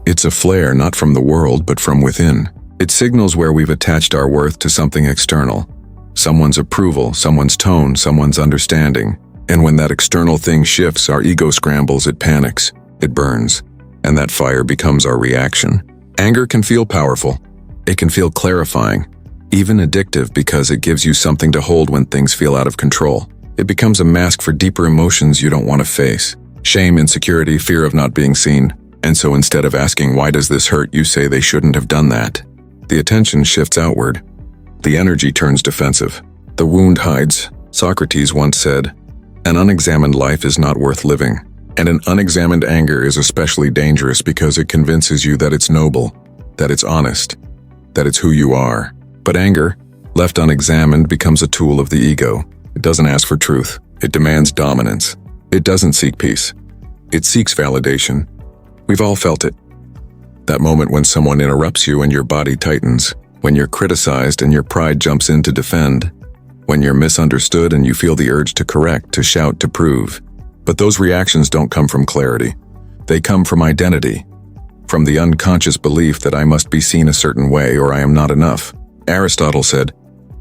it's a flare not from the world but from within. It signals where we've attached our worth to something external. Someone's approval, someone's tone, someone's understanding. And when that external thing shifts, our ego scrambles, it panics, it burns, and that fire becomes our reaction. Anger can feel powerful. It can feel clarifying, even addictive because it gives you something to hold when things feel out of control. It becomes a mask for deeper emotions you don't want to face. Shame, insecurity, fear of not being seen. And so instead of asking, "Why does this hurt?" you say, "They shouldn't have done that." The attention shifts outward. The energy turns defensive. The wound hides. Socrates once said, "An unexamined life is not worth living." And an unexamined anger is especially dangerous because it convinces you that it's noble, that it's honest, that it's who you are. But anger, left unexamined, becomes a tool of the ego. It doesn't ask for truth. It demands dominance. It doesn't seek peace. It seeks validation. We've all felt it. That moment when someone interrupts you and your body tightens, when you're criticized and your pride jumps in to defend, when you're misunderstood and you feel the urge to correct, to shout, to prove. But those reactions don't come from clarity. They come from identity, from the unconscious belief that I must be seen a certain way or I am not enough. Aristotle said,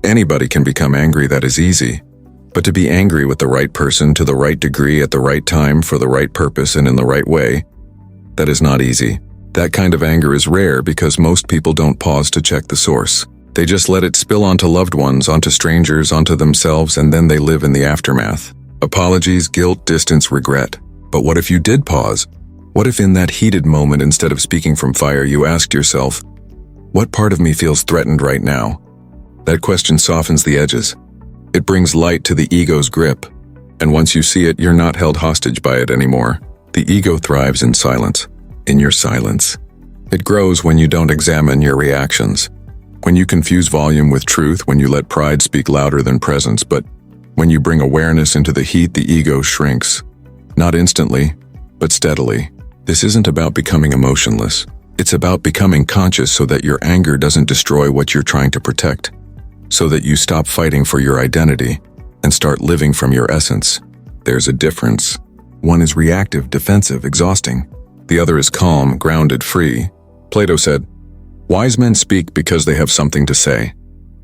"Anybody can become angry, that is easy. But to be angry with the right person, to the right degree, at the right time, for the right purpose and in the right way, that is not easy." That kind of anger is rare because most people don't pause to check the source. They just let it spill onto loved ones, onto strangers, onto themselves, and then they live in the aftermath. Apologies, guilt, distance, regret. But what if you did pause? What if in that heated moment, instead of speaking from fire, you asked yourself, "What part of me feels threatened right now?" That question softens the edges. It brings light to the ego's grip. And once you see it, you're not held hostage by it anymore. The ego thrives in silence. In your silence. It grows when you don't examine your reactions. When you confuse volume with truth, when you let pride speak louder than presence, but when you bring awareness into the heat, the ego shrinks. Not instantly, but steadily. This isn't about becoming emotionless. It's about becoming conscious so that your anger doesn't destroy what you're trying to protect, so that you stop fighting for your identity and start living from your essence. There's a difference. One is reactive, defensive, exhausting. The other is calm, grounded, free. Plato said, "Wise men speak because they have something to say.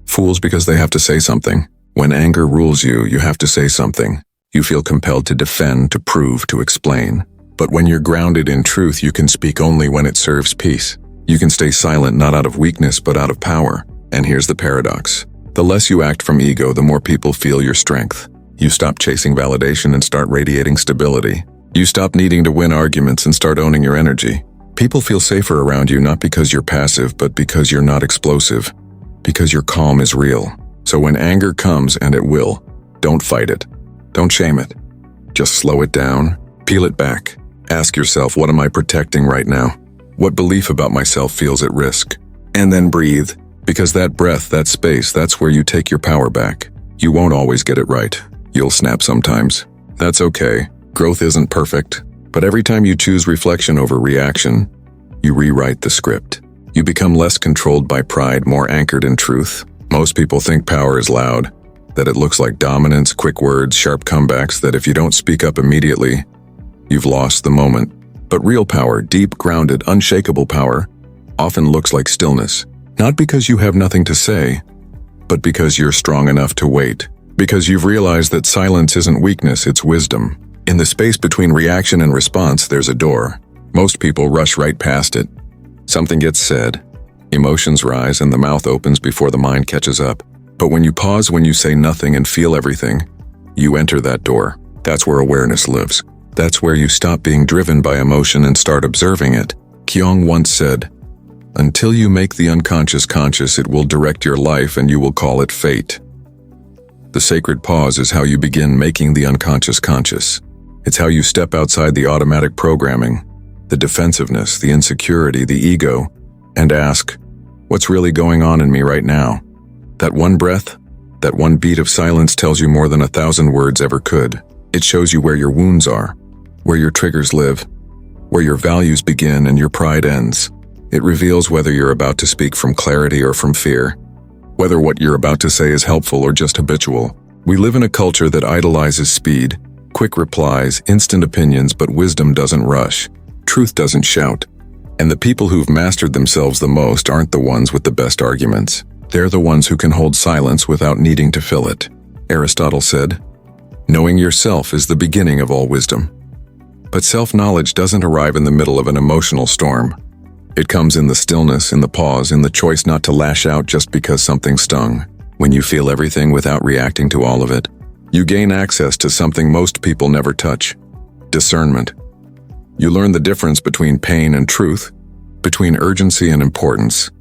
Fools because they have to say something." When anger rules you, you have to say something. You feel compelled to defend, to prove, to explain. But when you're grounded in truth, you can speak only when it serves peace. You can stay silent not out of weakness but out of power. And here's the paradox. The less you act from ego, the more people feel your strength. You stop chasing validation and start radiating stability. You stop needing to win arguments and start owning your energy. People feel safer around you not because you're passive, but because you're not explosive. Because your calm is real. So when anger comes, and it will, don't fight it. Don't shame it. Just slow it down, peel it back. Ask yourself, what am I protecting right now? What belief about myself feels at risk? And then breathe. Because that breath, that space, that's where you take your power back. You won't always get it right. You'll snap sometimes. That's okay. Growth isn't perfect. But every time you choose reflection over reaction, you rewrite the script. You become less controlled by pride, more anchored in truth. Most people think power is loud, that it looks like dominance, quick words, sharp comebacks, that if you don't speak up immediately, you've lost the moment. But real power, deep, grounded, unshakable power, often looks like stillness. Not because you have nothing to say, but because you're strong enough to wait. Because you've realized that silence isn't weakness, it's wisdom. In the space between reaction and response, there's a door. Most people rush right past it. Something gets said, emotions rise, and the mouth opens before the mind catches up. But when you pause, when you say nothing and feel everything, you enter that door. That's where awareness lives. That's where you stop being driven by emotion and start observing it. Kyung once said, "Until you make the unconscious conscious, it will direct your life and you will call it fate." The sacred pause is how you begin making the unconscious conscious. It's how you step outside the automatic programming, the defensiveness, the insecurity, the ego, and ask, what's really going on in me right now? That one breath, that one beat of silence tells you more than 1,000 words ever could. It shows you where your wounds are, where your triggers live, where your values begin and your pride ends. It reveals whether you're about to speak from clarity or from fear, whether what you're about to say is helpful or just habitual. We live in a culture that idolizes speed, quick replies, instant opinions, but wisdom doesn't rush. Truth doesn't shout. And the people who've mastered themselves the most aren't the ones with the best arguments. They're the ones who can hold silence without needing to fill it. Aristotle said, "Knowing yourself is the beginning of all wisdom." But self-knowledge doesn't arrive in the middle of an emotional storm. It comes in the stillness, in the pause, in the choice not to lash out just because something stung. When you feel everything without reacting to all of it, you gain access to something most people never touch: discernment. You learn the difference between pain and truth, between urgency and importance,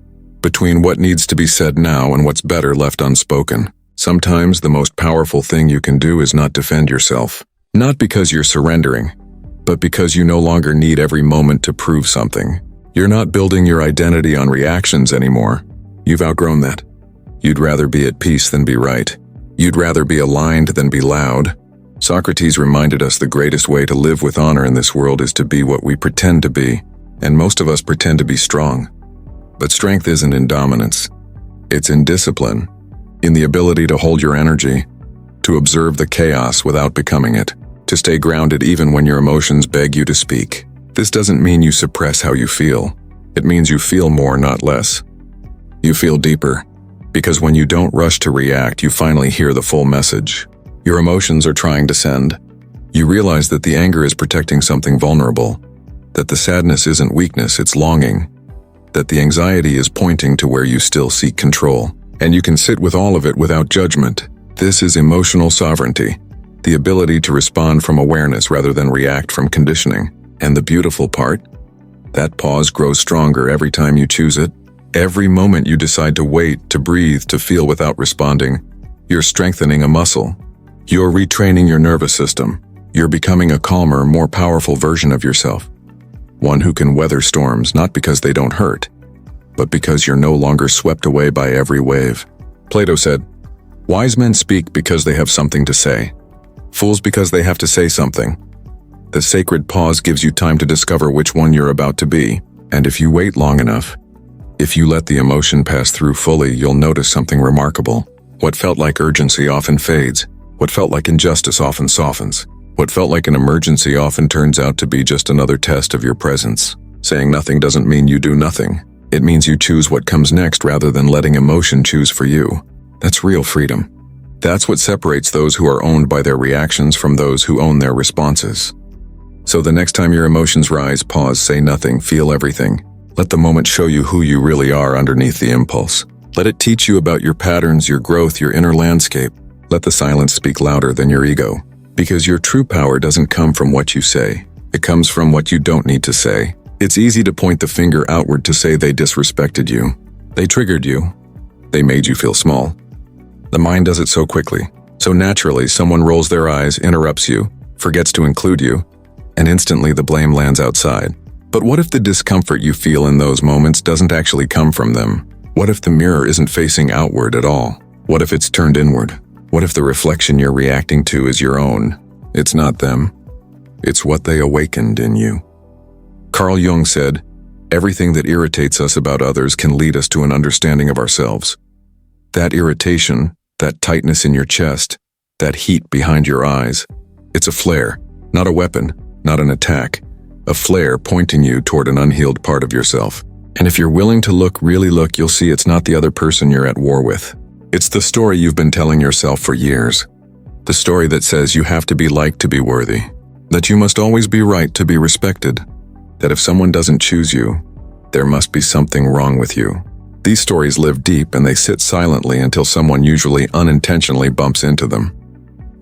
between what needs to be said now and what's better left unspoken. Sometimes the most powerful thing you can do is not defend yourself. Not because you're surrendering, but because you no longer need every moment to prove something. You're not building your identity on reactions anymore. You've outgrown that. You'd rather be at peace than be right. You'd rather be aligned than be loud. Socrates reminded us the greatest way to live with honor in this world is to be what we pretend to be, and most of us pretend to be strong. But strength isn't in dominance. It's in discipline, in the ability to hold your energy, to observe the chaos without becoming it, to stay grounded even when your emotions beg you to speak. This doesn't mean you suppress how you feel. It means you feel more, not less. You feel deeper, because when you don't rush to react, you finally hear the full message. Your emotions are trying to send. You realize that the anger is protecting something vulnerable, that the sadness isn't weakness, it's longing, that the anxiety is pointing to where you still seek control, and you can sit with all of it without judgment. This is emotional sovereignty, the ability to respond from awareness rather than react from conditioning. And the beautiful part? That pause grows stronger every time you choose it. Every moment you decide to wait, to breathe, to feel without responding, you're strengthening a muscle. You're retraining your nervous system. You're becoming a calmer, more powerful version of yourself. One who can weather storms, not because they don't hurt, but because you're no longer swept away by every wave. Plato said, "Wise men speak because they have something to say. Fools because they have to say something." The sacred pause gives you time to discover which one you're about to be. And if you wait long enough, if you let the emotion pass through fully, you'll notice something remarkable. What felt like urgency often fades. What felt like injustice often softens. What felt like an emergency often turns out to be just another test of your presence. Saying nothing doesn't mean you do nothing. It means you choose what comes next rather than letting emotion choose for you. That's real freedom. That's what separates those who are owned by their reactions from those who own their responses. So the next time your emotions rise, pause, say nothing, feel everything. Let the moment show you who you really are underneath the impulse. Let it teach you about your patterns, your growth, your inner landscape. Let the silence speak louder than your ego. Because your true power doesn't come from what you say. It comes from what you don't need to say. It's easy to point the finger outward to say they disrespected you. They triggered you. They made you feel small. The mind does it so quickly. So naturally, someone rolls their eyes, interrupts you, forgets to include you, and instantly the blame lands outside. But what if the discomfort you feel in those moments doesn't actually come from them? What if the mirror isn't facing outward at all? What if it's turned inward? What if the reflection you're reacting to is your own? It's not them. It's what they awakened in you. Carl Jung said, "Everything that irritates us about others can lead us to an understanding of ourselves." That irritation, that tightness in your chest, that heat behind your eyes, it's a flare, not a weapon, not an attack. A flare pointing you toward an unhealed part of yourself. And if you're willing to look, really look, you'll see it's not the other person you're at war with. It's the story you've been telling yourself for years. The story that says you have to be liked to be worthy. That you must always be right to be respected. That if someone doesn't choose you, there must be something wrong with you. These stories live deep and they sit silently until someone usually unintentionally bumps into them.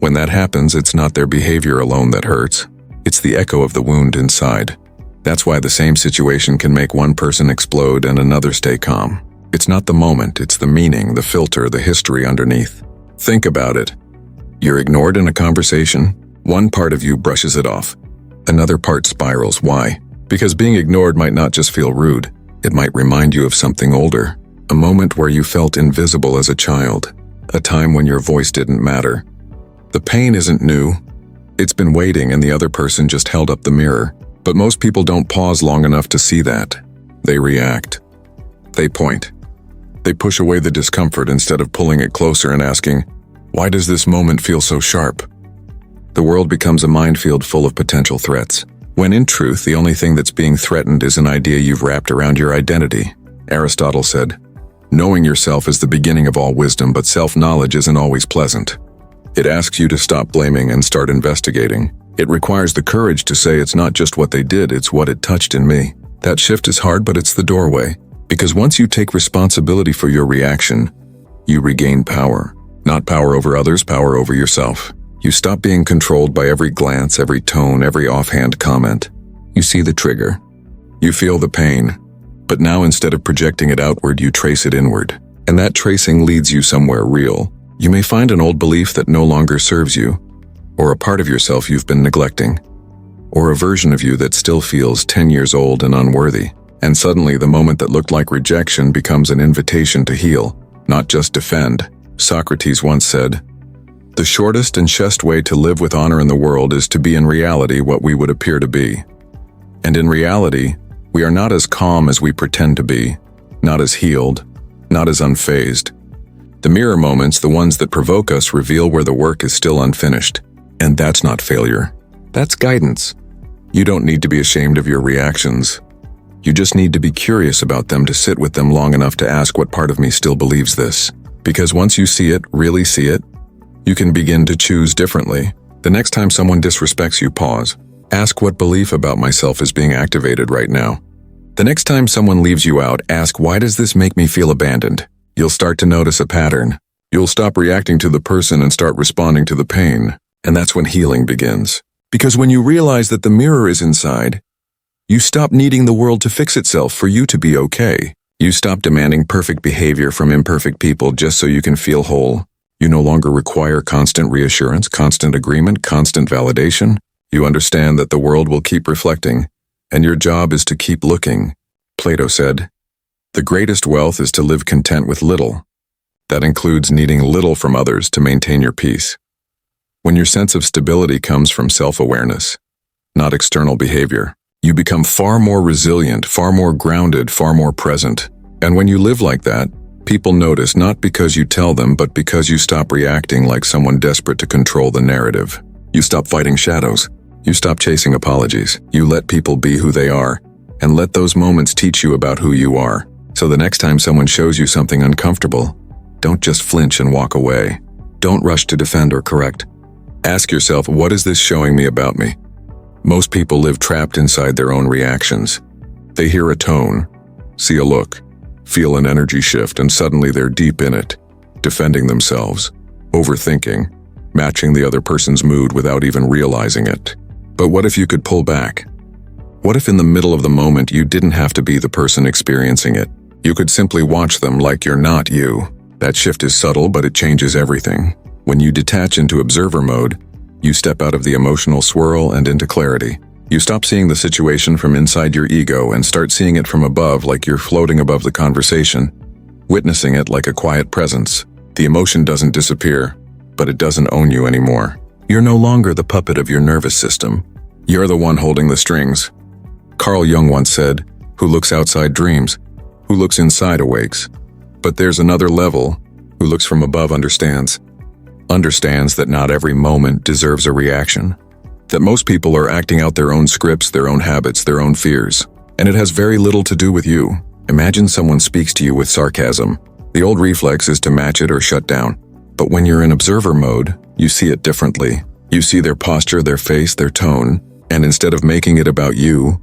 When that happens, it's not their behavior alone that hurts. It's the echo of the wound inside. That's why the same situation can make one person explode and another stay calm. It's not the moment, it's the meaning, the filter, the history underneath. Think about it. You're ignored in a conversation. One part of you brushes it off. Another part spirals. Why? Because being ignored might not just feel rude. It might remind you of something older. A moment where you felt invisible as a child. A time when your voice didn't matter. The pain isn't new. It's been waiting and the other person just held up the mirror. But most people don't pause long enough to see that. They react. They point. They push away the discomfort instead of pulling it closer and asking, "Why does this moment feel so sharp?" The world becomes a minefield full of potential threats. When in truth, the only thing that's being threatened is an idea you've wrapped around your identity. Aristotle said, "Knowing yourself is the beginning of all wisdom, but self-knowledge isn't always pleasant." It asks you to stop blaming and start investigating. It requires the courage to say it's not just what they did, it's what it touched in me. That shift is hard, but it's the doorway. Because once you take responsibility for your reaction, you regain power. Not power over others, power over yourself. You stop being controlled by every glance, every tone, every offhand comment. You see the trigger. You feel the pain. But now instead of projecting it outward, you trace it inward. And that tracing leads you somewhere real. You may find an old belief that no longer serves you, or a part of yourself you've been neglecting, or a version of you that still feels 10 years old and unworthy. And suddenly the moment that looked like rejection becomes an invitation to heal, not just defend. Socrates once said, "The shortest and surest way to live with honor in the world is to be in reality what we would appear to be." And in reality, we are not as calm as we pretend to be, not as healed, not as unfazed. The mirror moments, the ones that provoke us, reveal where the work is still unfinished. And that's not failure. That's guidance. You don't need to be ashamed of your reactions. You just need to be curious about them, to sit with them long enough to ask, what part of me still believes this? Because once you see it, really see it, you can begin to choose differently. The next time someone disrespects you, pause. Ask, what belief about myself is being activated right now? The next time someone leaves you out, ask, why does this make me feel abandoned? You'll start to notice a pattern. You'll stop reacting to the person and start responding to the pain. And that's when healing begins. Because when you realize that the mirror is inside, you stop needing the world to fix itself for you to be okay. You stop demanding perfect behavior from imperfect people just so you can feel whole. You no longer require constant reassurance, constant agreement, constant validation. You understand that the world will keep reflecting, and your job is to keep looking. Plato said, "The greatest wealth is to live content with little." That includes needing little from others to maintain your peace. When your sense of stability comes from self-awareness, not external behavior, you become far more resilient, far more grounded, far more present. And when you live like that, people notice, not because you tell them, but because you stop reacting like someone desperate to control the narrative. You stop fighting shadows. You stop chasing apologies. You let people be who they are, and let those moments teach you about who you are. So the next time someone shows you something uncomfortable, don't just flinch and walk away. Don't rush to defend or correct. Ask yourself, what is this showing me about me? Most people live trapped inside their own reactions. They hear a tone, see a look, feel an energy shift, and suddenly they're deep in it, defending themselves, overthinking, matching the other person's mood without even realizing it. But what if you could pull back? What if in the middle of the moment you didn't have to be the person experiencing it? You could simply watch them like you're not you. That shift is subtle, but it changes everything. When you detach into observer mode, you step out of the emotional swirl and into clarity. You stop seeing the situation from inside your ego and start seeing it from above, like you're floating above the conversation, witnessing it like a quiet presence. The emotion doesn't disappear, but it doesn't own you anymore. You're no longer the puppet of your nervous system. You're the one holding the strings. Carl Jung once said, "Who looks outside dreams, who looks inside awakes." But there's another level. Who looks from above understands that not every moment deserves a reaction, that most people are acting out their own scripts, their own habits, their own fears, and it has very little to do with you. Imagine someone speaks to you with sarcasm. The old reflex is to match it or shut down. But when you're in observer mode, you see it differently. You see their posture, their face, their tone, and instead of making it about you,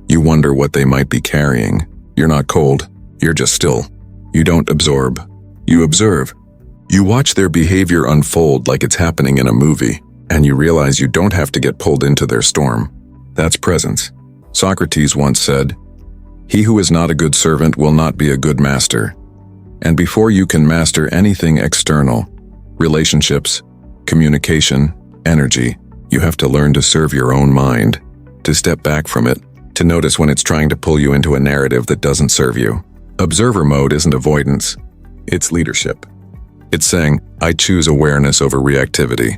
you wonder what they might be carrying. You're not cold, you're just still. You don't absorb, you observe. You watch their behavior unfold like it's happening in a movie, and you realize you don't have to get pulled into their storm. That's presence. Socrates once said, "He who is not a good servant will not be a good master." And before you can master anything external, relationships, communication, energy, you have to learn to serve your own mind, to step back from it, to notice when it's trying to pull you into a narrative that doesn't serve you. Observer mode isn't avoidance, it's leadership. It's saying, I choose awareness over reactivity.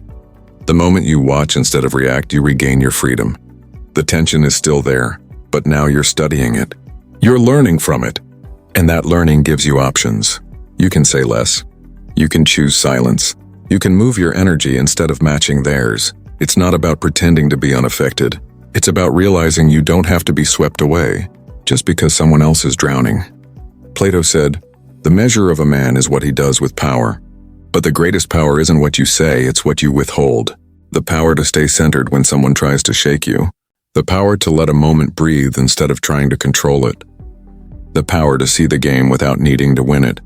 The moment you watch instead of react, you regain your freedom. The tension is still there, but now you're studying it. You're learning from it. And that learning gives you options. You can say less. You can choose silence. You can move your energy instead of matching theirs. It's not about pretending to be unaffected. It's about realizing you don't have to be swept away just because someone else is drowning. Plato said, "The measure of a man is what he does with power." But the greatest power isn't what you say, it's what you withhold. The power to stay centered when someone tries to shake you. The power to let a moment breathe instead of trying to control it. The power to see the game without needing to win it.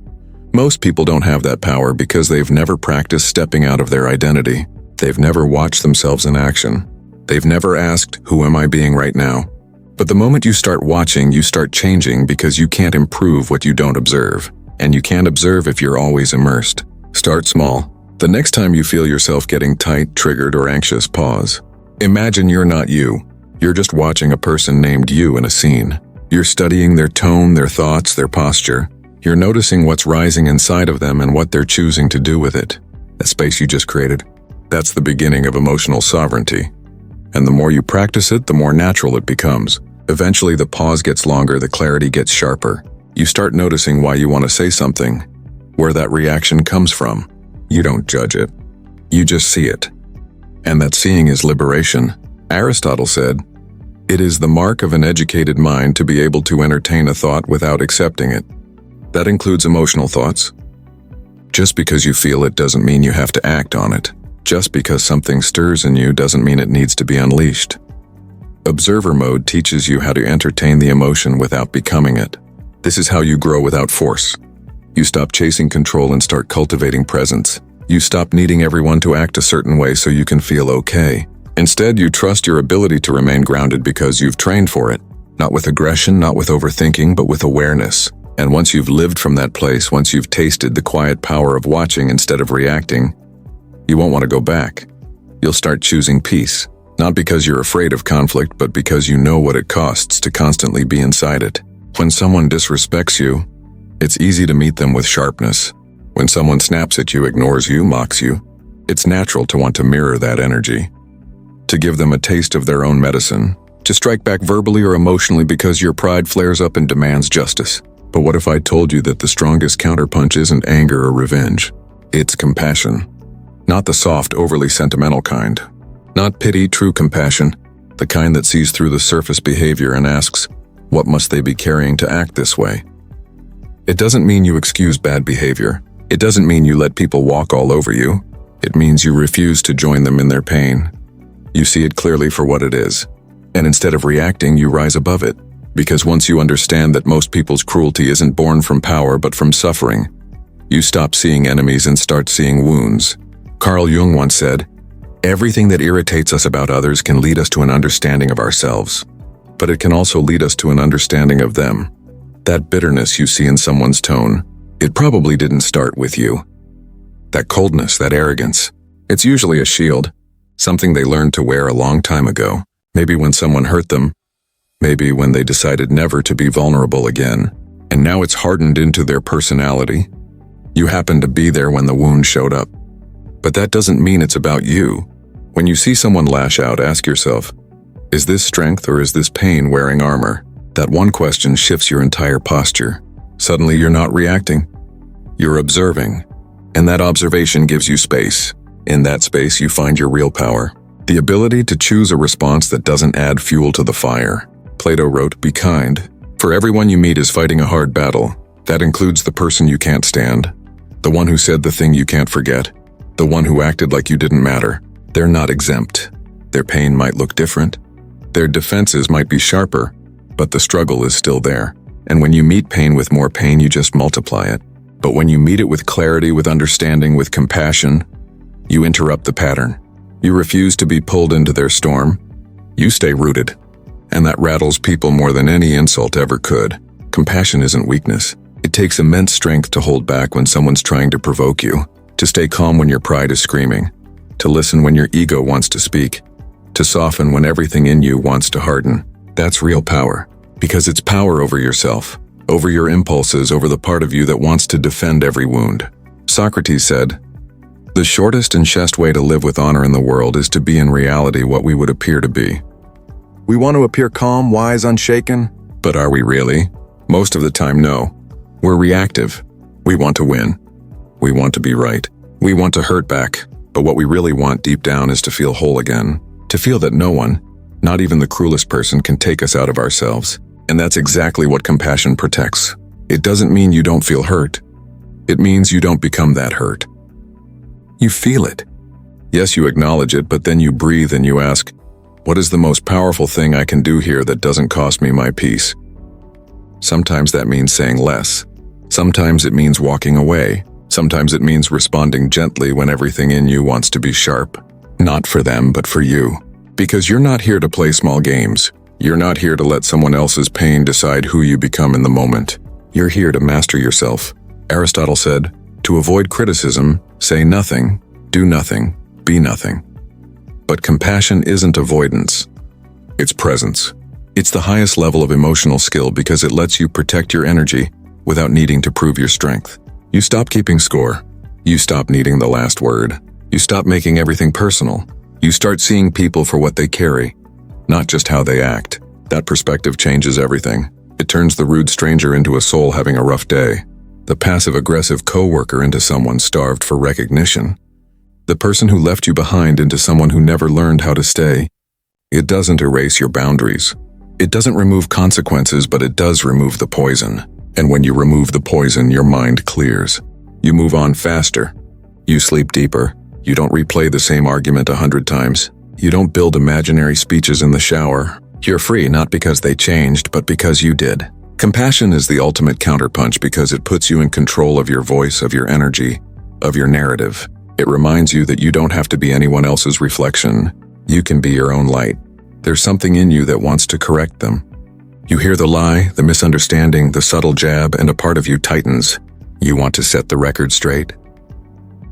Most people don't have that power because they've never practiced stepping out of their identity. They've never watched themselves in action. They've never asked, who am I being right now? But the moment you start watching, you start changing because you can't improve what you don't observe. And you can't observe if you're always immersed. Start small. The next time you feel yourself getting tight, triggered, or anxious, pause. Imagine you're not you. You're just watching a person named you in a scene. You're studying their tone, their thoughts, their posture. You're noticing what's rising inside of them and what they're choosing to do with it. That space you just created. That's the beginning of emotional sovereignty. And the more you practice it, the more natural it becomes. Eventually, the pause gets longer, the clarity gets sharper. You start noticing why you want to say something, where that reaction comes from. You don't judge it. You just see it. And that seeing is liberation. Aristotle said, "It is the mark of an educated mind to be able to entertain a thought without accepting it." That includes emotional thoughts. Just because you feel it doesn't mean you have to act on it. Just because something stirs in you doesn't mean it needs to be unleashed. Observer mode teaches you how to entertain the emotion without becoming it. This is how you grow without force. You stop chasing control and start cultivating presence. You stop needing everyone to act a certain way so you can feel okay. Instead, you trust your ability to remain grounded because you've trained for it. Not with aggression, not with overthinking, but with awareness. And once you've lived from that place, once you've tasted the quiet power of watching instead of reacting, you won't want to go back. You'll start choosing peace. Not because you're afraid of conflict, but because you know what it costs to constantly be inside it. When someone disrespects you, it's easy to meet them with sharpness. When someone snaps at you, ignores you, mocks you, it's natural to want to mirror that energy. To give them a taste of their own medicine. To strike back verbally or emotionally because your pride flares up and demands justice. But what if I told you that the strongest counterpunch isn't anger or revenge? It's compassion. Not the soft, overly sentimental kind. Not pity, true compassion. The kind that sees through the surface behavior and asks, what must they be carrying to act this way? It doesn't mean you excuse bad behavior. It doesn't mean you let people walk all over you. It means you refuse to join them in their pain. You see it clearly for what it is. And instead of reacting, you rise above it. Because once you understand that most people's cruelty isn't born from power but from suffering, you stop seeing enemies and start seeing wounds. Carl Jung once said, "Everything that irritates us about others can lead us to an understanding of ourselves, but it can also lead us to an understanding of them." That bitterness you see in someone's tone, it probably didn't start with you. That coldness, that arrogance, it's usually a shield, something they learned to wear a long time ago, maybe when someone hurt them, maybe when they decided never to be vulnerable again, and now it's hardened into their personality. You happened to be there when the wound showed up. But that doesn't mean it's about you. When you see someone lash out, ask yourself, is this strength or is this pain wearing armor? That one question shifts your entire posture. Suddenly you're not reacting. You're observing. And that observation gives you space. In that space you find your real power. The ability to choose a response that doesn't add fuel to the fire. Plato wrote, "Be kind. For everyone you meet is fighting a hard battle. That includes the person you can't stand. The one who said the thing you can't forget. The one who acted like you didn't matter. They're not exempt. Their pain might look different. Their defenses might be sharper, but the struggle is still there. And when you meet pain with more pain, you just multiply it. But when you meet it with clarity, with understanding, with compassion, you interrupt the pattern. You refuse to be pulled into their storm. You stay rooted. And that rattles people more than any insult ever could. Compassion isn't weakness. It takes immense strength to hold back when someone's trying to provoke you, to stay calm when your pride is screaming, to listen when your ego wants to speak, to soften when everything in you wants to harden. That's real power, because it's power over yourself, over your impulses, over the part of you that wants to defend every wound. Socrates said, "The shortest and best way to live with honor in the world is to be in reality what we would appear to be." We want to appear calm, wise, unshaken, but are we really? Most of the time, no. We're reactive. We want to win. We want to be right. We want to hurt back, but what we really want deep down is to feel whole again, to feel that no one, not even the cruelest person, can take us out of ourselves. And that's exactly what compassion protects. It doesn't mean you don't feel hurt. It means you don't become that hurt. You feel it. Yes, you acknowledge it, but then you breathe and you ask, what is the most powerful thing I can do here that doesn't cost me my peace? Sometimes that means saying less. Sometimes it means walking away. Sometimes it means responding gently when everything in you wants to be sharp. Not for them, but for you. Because you're not here to play small games. You're not here to let someone else's pain decide who you become in the moment. You're here to master yourself. Aristotle said, "To avoid criticism, say nothing, do nothing, be nothing." But compassion isn't avoidance. It's presence. It's the highest level of emotional skill because it lets you protect your energy without needing to prove your strength. You stop keeping score. You stop needing the last word. You stop making everything personal. You start seeing people for what they carry, not just how they act. That perspective changes everything. It turns the rude stranger into a soul having a rough day, the passive-aggressive coworker into someone starved for recognition, the person who left you behind into someone who never learned how to stay. It doesn't erase your boundaries. It doesn't remove consequences, but it does remove the poison. And when you remove the poison, your mind clears. You move on faster. You sleep deeper. You don't replay the same argument 100 times. You don't build imaginary speeches in the shower. You're free not because they changed, but because you did. Compassion is the ultimate counterpunch because it puts you in control of your voice, of your energy, of your narrative. It reminds you that you don't have to be anyone else's reflection. You can be your own light. There's something in you that wants to correct them. You hear the lie, the misunderstanding, the subtle jab, and a part of you tightens. You want to set the record straight.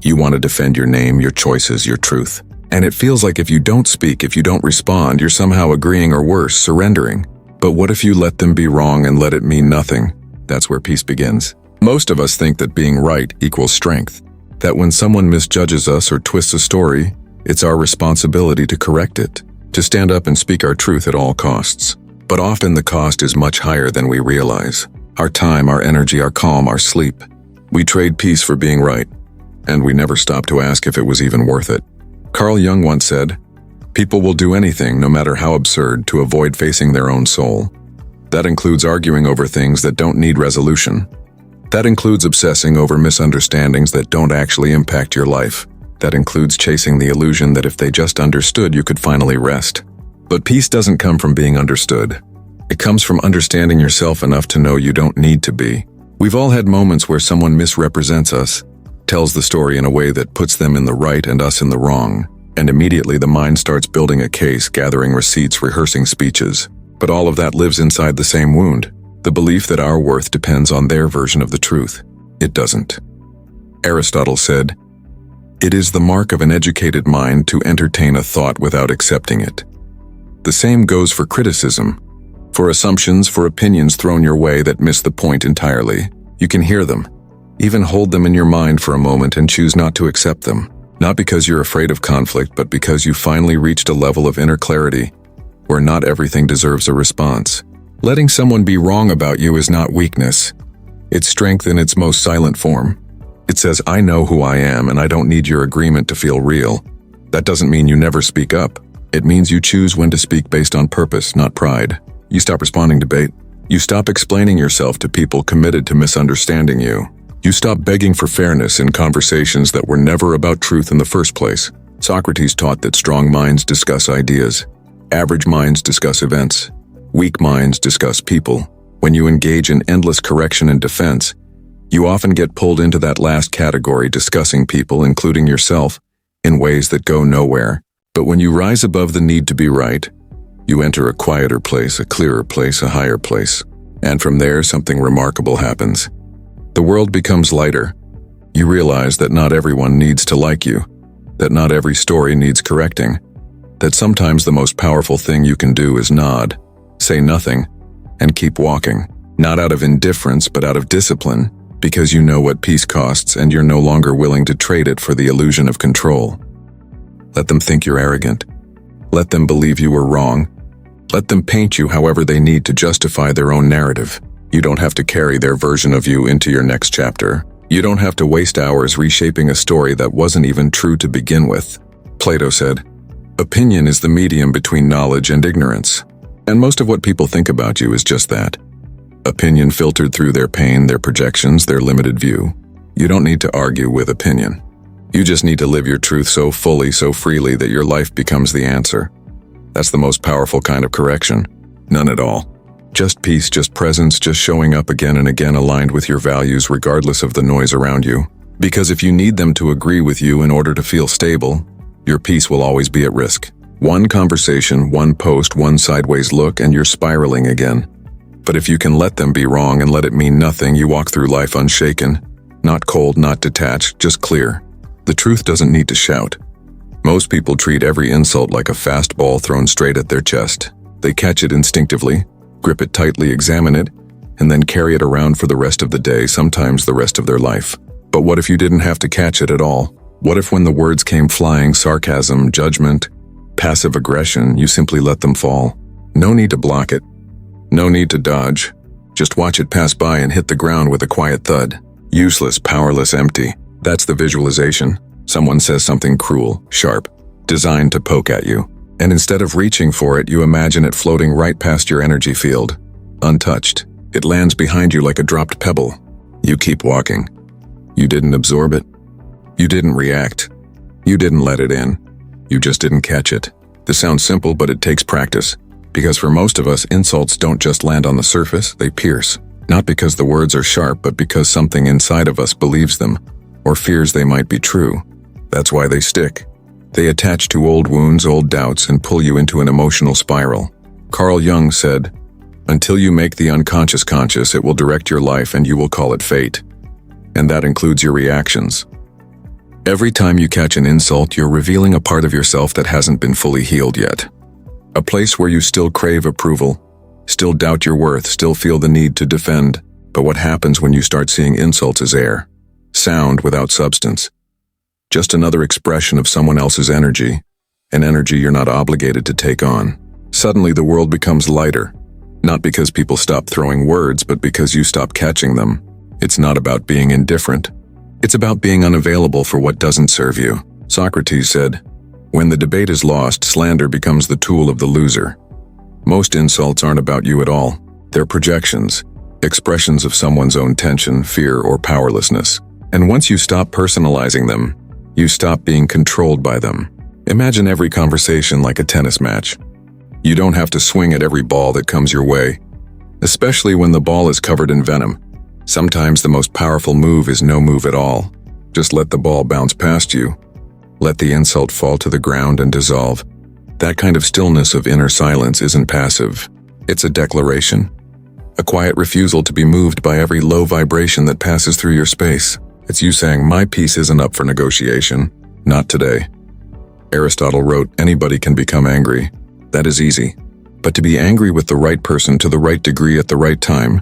You want to defend your name, your choices, your truth. And it feels like if you don't speak, if you don't respond, you're somehow agreeing or worse, surrendering. But what if you let them be wrong and let it mean nothing? That's where peace begins. Most of us think that being right equals strength. That when someone misjudges us or twists a story, it's our responsibility to correct it, to stand up and speak our truth at all costs. But often the cost is much higher than we realize. Our time, our energy, our calm, our sleep. We trade peace for being right, and we never stop to ask if it was even worth it. Carl Jung once said, "People will do anything, no matter how absurd, to avoid facing their own soul." That includes arguing over things that don't need resolution. That includes obsessing over misunderstandings that don't actually impact your life. That includes chasing the illusion that if they just understood, you could finally rest. But peace doesn't come from being understood. It comes from understanding yourself enough to know you don't need to be. We've all had moments where someone misrepresents us, tells the story in a way that puts them in the right and us in the wrong, and immediately the mind starts building a case, gathering receipts, rehearsing speeches. But all of that lives inside the same wound, the belief that our worth depends on their version of the truth. It doesn't. Aristotle said, "It is the mark of an educated mind to entertain a thought without accepting it." The same goes for criticism, for assumptions, for opinions thrown your way that miss the point entirely. You can hear them, even hold them in your mind for a moment and choose not to accept them, not because you're afraid of conflict, but because you finally reached a level of inner clarity where not everything deserves a response. Letting someone be wrong about you is not weakness. It's strength in its most silent form. It says, "I know who I am and I don't need your agreement to feel real." That doesn't mean you never speak up. It means you choose when to speak based on purpose, not pride. You stop responding to bait. You stop explaining yourself to people committed to misunderstanding you. You stop begging for fairness in conversations that were never about truth in the first place. Socrates taught that strong minds discuss ideas. Average minds discuss events. Weak minds discuss people. When you engage in endless correction and defense, you often get pulled into that last category, discussing people, including yourself, in ways that go nowhere. But when you rise above the need to be right, you enter a quieter place, a clearer place, a higher place. And from there, something remarkable happens. The world becomes lighter. You realize that not everyone needs to like you, that not every story needs correcting, that sometimes the most powerful thing you can do is nod, say nothing, and keep walking. Not out of indifference, but out of discipline, because you know what peace costs and you're no longer willing to trade it for the illusion of control. Let them think you're arrogant. Let them believe you were wrong. Let them paint you however they need to justify their own narrative. You don't have to carry their version of you into your next chapter. You don't have to waste hours reshaping a story that wasn't even true to begin with. Plato said, "Opinion is the medium between knowledge and ignorance." And most of what people think about you is just that. Opinion filtered through their pain, their projections, their limited view. You don't need to argue with opinion. You just need to live your truth so fully, so freely that your life becomes the answer. That's the most powerful kind of correction. None at all. Just peace, just presence, just showing up again and again aligned with your values regardless of the noise around you. Because if you need them to agree with you in order to feel stable, your peace will always be at risk. One conversation, one post, one sideways look, and you're spiraling again. But if you can let them be wrong and let it mean nothing, you walk through life unshaken. Not cold, not detached, just clear. The truth doesn't need to shout. Most people treat every insult like a fastball thrown straight at their chest. They catch it instinctively, grip it tightly, examine it, and then carry it around for the rest of the day, sometimes the rest of their life. But what if you didn't have to catch it at all? What if when the words came flying, sarcasm, judgment, passive aggression, you simply let them fall? No need to block it. No need to dodge. Just watch it pass by and hit the ground with a quiet thud. Useless, powerless, empty. That's the visualization. Someone says something cruel, sharp, designed to poke at you. And instead of reaching for it, you imagine it floating right past your energy field, untouched. It lands behind you like a dropped pebble. You keep walking. You didn't absorb it. You didn't react. You didn't let it in. You just didn't catch it. This sounds simple, but it takes practice. Because for most of us, insults don't just land on the surface, they pierce. Not because the words are sharp, but because something inside of us believes them, or fears they might be true. That's why they stick. They attach to old wounds, old doubts, and pull you into an emotional spiral. Carl Jung said, "Until you make the unconscious conscious, it will direct your life and you will call it fate." And that includes your reactions. Every time you catch an insult, you're revealing a part of yourself that hasn't been fully healed yet. A place where you still crave approval, still doubt your worth, still feel the need to defend. But what happens when you start seeing insults as air? Sound without substance. Just another expression of someone else's energy, an energy you're not obligated to take on. Suddenly the world becomes lighter, not because people stop throwing words, but because you stop catching them. It's not about being indifferent. It's about being unavailable for what doesn't serve you. Socrates said, "When the debate is lost, slander becomes the tool of the loser." Most insults aren't about you at all. They're projections, expressions of someone's own tension, fear, or powerlessness. And once you stop personalizing them, you stop being controlled by them. Imagine every conversation like a tennis match. You don't have to swing at every ball that comes your way, especially when the ball is covered in venom. Sometimes the most powerful move is no move at all. Just let the ball bounce past you. Let the insult fall to the ground and dissolve. That kind of stillness of inner silence isn't passive. It's a declaration. A quiet refusal to be moved by every low vibration that passes through your space. It's you saying, my peace isn't up for negotiation. Not today. Aristotle wrote, anybody can become angry. That is easy. But to be angry with the right person to the right degree at the right time,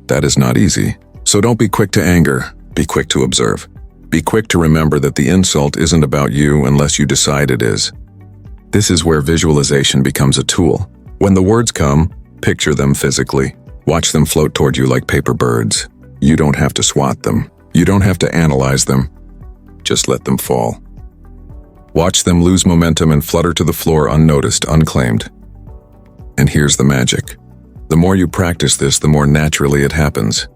that is not easy. So don't be quick to anger. Be quick to observe. Be quick to remember that the insult isn't about you unless you decide it is. This is where visualization becomes a tool. When the words come, picture them physically. Watch them float toward you like paper birds. You don't have to swat them. You don't have to analyze them. Just let them fall. Watch them lose momentum and flutter to the floor unnoticed, unclaimed. And here's the magic. The more you practice this, the more naturally it happens.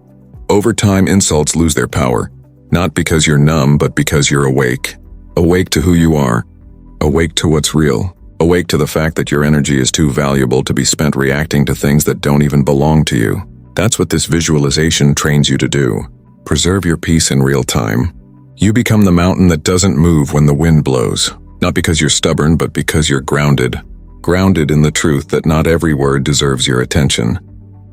Over time, insults lose their power. Not because you're numb, but because you're awake. Awake to who you are. Awake to what's real. Awake to the fact that your energy is too valuable to be spent reacting to things that don't even belong to you. That's what this visualization trains you to do. Preserve your peace in real time. You become the mountain that doesn't move when the wind blows. Not because you're stubborn, but because you're grounded. Grounded in the truth that not every word deserves your attention.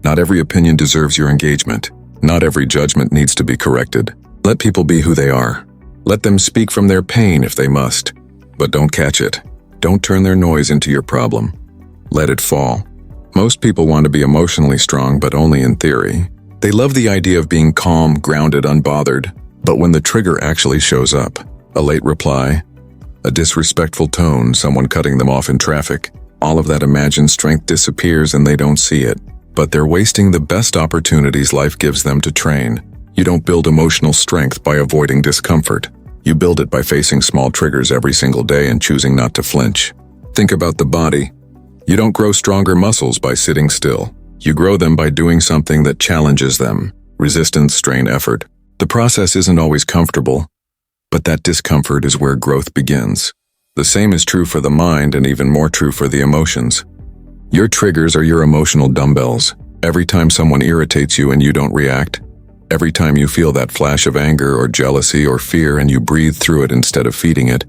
Not every opinion deserves your engagement. Not every judgment needs to be corrected. Let people be who they are. Let them speak from their pain if they must. But don't catch it. Don't turn their noise into your problem. Let it fall. Most people want to be emotionally strong, but only in theory. They love the idea of being calm, grounded, unbothered. But when the trigger actually shows up, a late reply, a disrespectful tone, someone cutting them off in traffic, all of that imagined strength disappears and they don't see it. But they're wasting the best opportunities life gives them to train. You don't build emotional strength by avoiding discomfort. You build it by facing small triggers every single day and choosing not to flinch. Think about the body. You don't grow stronger muscles by sitting still. You grow them by doing something that challenges them. Resistance, strain, effort. The process isn't always comfortable, but that discomfort is where growth begins. The same is true for the mind and even more true for the emotions. Your triggers are your emotional dumbbells. Every time someone irritates you and you don't react, every time you feel that flash of anger or jealousy or fear and you breathe through it instead of feeding it,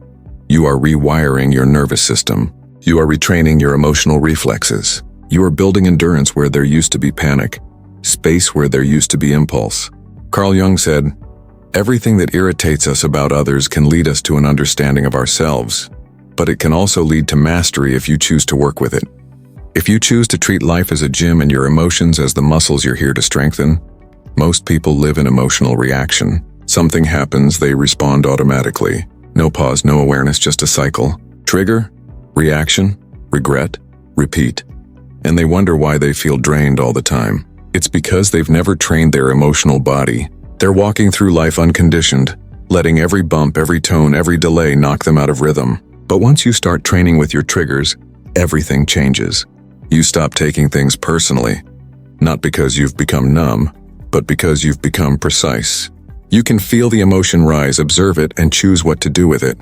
you are rewiring your nervous system. You are retraining your emotional reflexes. You are building endurance where there used to be panic, space where there used to be impulse. Carl Jung said, everything that irritates us about others can lead us to an understanding of ourselves, but it can also lead to mastery if you choose to work with it. If you choose to treat life as a gym and your emotions as the muscles you're here to strengthen, most people live in emotional reaction. Something happens, they respond automatically. No pause, no awareness, just a cycle. Trigger, reaction, regret, repeat. And they wonder why they feel drained all the time. It's because they've never trained their emotional body. They're walking through life unconditioned, letting every bump, every tone, every delay knock them out of rhythm. But once you start training with your triggers, everything changes. You stop taking things personally, not because you've become numb, but because you've become precise. You can feel the emotion rise, observe it, and choose what to do with it.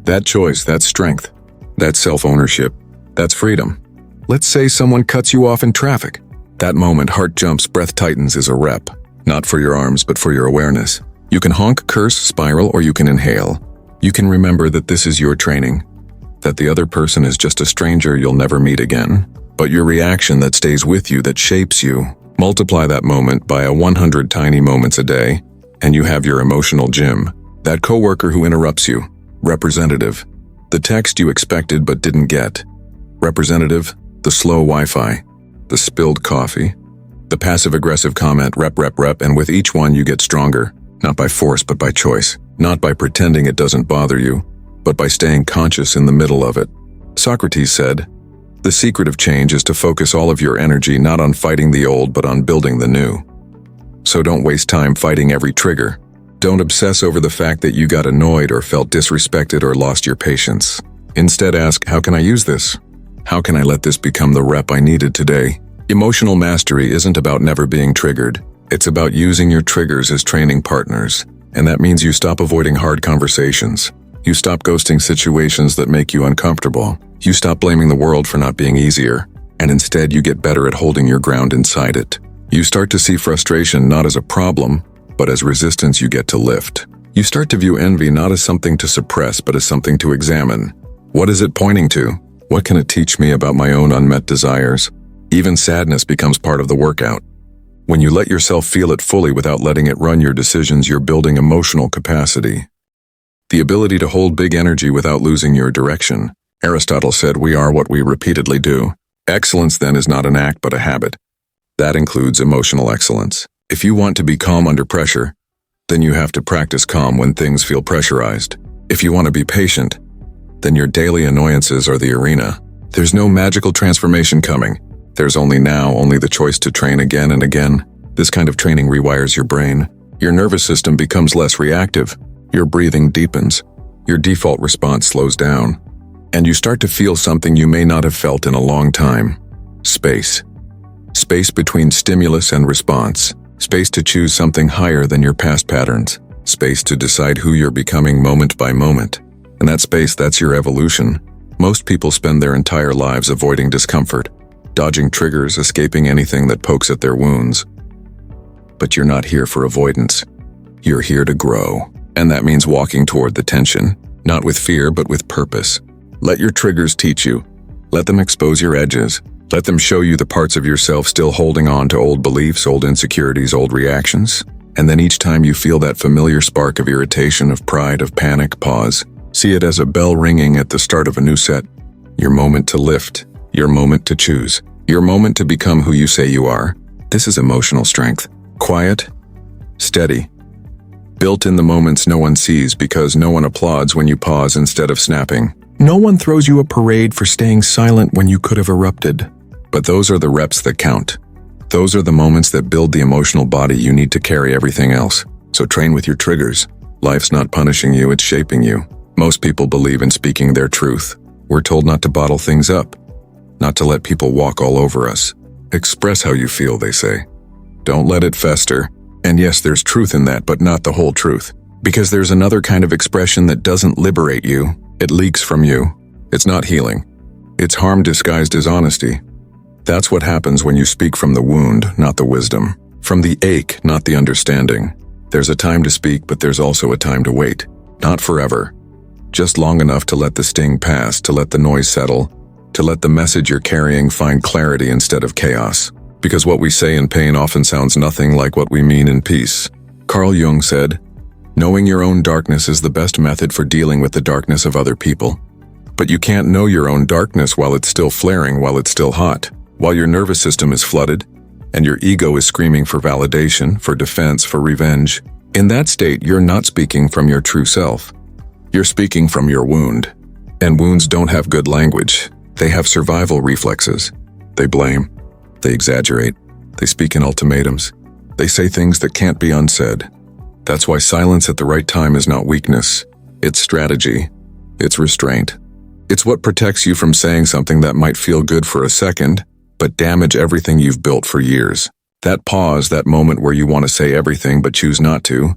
That choice, that's strength. That's self-ownership. That's freedom. Let's say someone cuts you off in traffic. That moment, heart jumps, breath tightens is a rep. Not for your arms, but for your awareness. You can honk, curse, spiral, or you can inhale. You can remember that this is your training, that the other person is just a stranger you'll never meet again. But your reaction that stays with you, that shapes you, multiply that moment by 100 tiny moments a day, and you have your emotional gym. That coworker who interrupts you. Representative. The text you expected but didn't get. Representative. The slow Wi-Fi. The spilled coffee. The passive-aggressive comment, rep, and with each one you get stronger. Not by force, but by choice. Not by pretending it doesn't bother you, but by staying conscious in the middle of it. Socrates said, the secret of change is to focus all of your energy not on fighting the old, but on building the new. So don't waste time fighting every trigger. Don't obsess over the fact that you got annoyed or felt disrespected or lost your patience. Instead ask, how can I use this? How can I let this become the rep I needed today? Emotional mastery isn't about never being triggered. It's about using your triggers as training partners. And that means you stop avoiding hard conversations. You stop ghosting situations that make you uncomfortable. You stop blaming the world for not being easier, and instead you get better at holding your ground inside it. You start to see frustration not as a problem, but as resistance you get to lift. You start to view envy not as something to suppress, but as something to examine. What is it pointing to? What can it teach me about my own unmet desires? Even sadness becomes part of the workout. When you let yourself feel it fully without letting it run your decisions, you're building emotional capacity. The ability to hold big energy without losing your direction. Aristotle said we are what we repeatedly do. Excellence then is not an act but a habit. That includes emotional excellence. If you want to be calm under pressure, then you have to practice calm when things feel pressurized. If you want to be patient, then your daily annoyances are the arena. There's no magical transformation coming. There's only the choice to train again and again. This kind of training rewires your brain. Your nervous system becomes less reactive. Your breathing deepens. Your default response slows down. And you start to feel something you may not have felt in a long time. Space. Space between stimulus and response. Space to choose something higher than your past patterns. Space to decide who you're becoming moment by moment. And that space, that's your evolution. Most people spend their entire lives avoiding discomfort, dodging triggers, escaping anything that pokes at their wounds. But you're not here for avoidance. You're here to grow. And that means walking toward the tension, not with fear, but with purpose. Let your triggers teach you. Let them expose your edges. Let them show you the parts of yourself still holding on to old beliefs, old insecurities, old reactions. And then each time you feel that familiar spark of irritation, of pride, of panic, pause. See it as a bell ringing at the start of a new set. Your moment to lift. Your moment to choose. Your moment to become who you say you are. This is emotional strength. Quiet, steady. Built in the moments no one sees because no one applauds when you pause instead of snapping. No one throws you a parade for staying silent when you could have erupted. But those are the reps that count. Those are the moments that build the emotional body you need to carry everything else. So train with your triggers. Life's not punishing you, it's shaping you. Most people believe in speaking their truth. We're told not to bottle things up, not to let people walk all over us. Express how you feel, they say. Don't let it fester. And yes, there's truth in that, but not the whole truth. Because there's another kind of expression that doesn't liberate you. It leaks from you. It's not healing. It's harm disguised as honesty. That's what happens when you speak from the wound, not the wisdom. From the ache, not the understanding. There's a time to speak, but there's also a time to wait. Not forever. Just long enough to let the sting pass, to let the noise settle, to let the message you're carrying find clarity instead of chaos. Because what we say in pain often sounds nothing like what we mean in peace. Carl Jung said, "Knowing your own darkness is the best method for dealing with the darkness of other people." But you can't know your own darkness while it's still flaring, while it's still hot, while your nervous system is flooded, and your ego is screaming for validation, for defense, for revenge. In that state, you're not speaking from your true self. You're speaking from your wound. And wounds don't have good language. They have survival reflexes. They blame. They exaggerate. They speak in ultimatums. They say things that can't be unsaid. That's why silence at the right time is not weakness. It's strategy. It's restraint. It's what protects you from saying something that might feel good for a second, but damage everything you've built for years. That pause, that moment where you want to say everything but choose not to,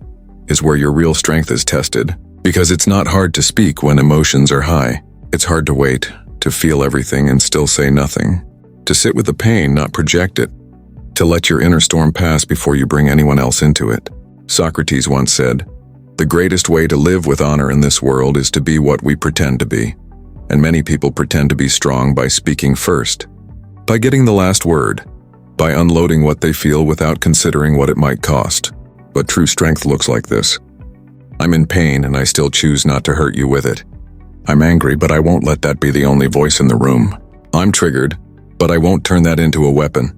is where your real strength is tested. Because it's not hard to speak when emotions are high. It's hard to wait, to feel everything and still say nothing. To sit with the pain, not project it. To let your inner storm pass before you bring anyone else into it. Socrates once said, "The greatest way to live with honor in this world is to be what we pretend to be." And many people pretend to be strong by speaking first. By getting the last word. By unloading what they feel without considering what it might cost. But true strength looks like this. I'm in pain and I still choose not to hurt you with it. I'm angry, but I won't let that be the only voice in the room. I'm triggered, but I won't turn that into a weapon.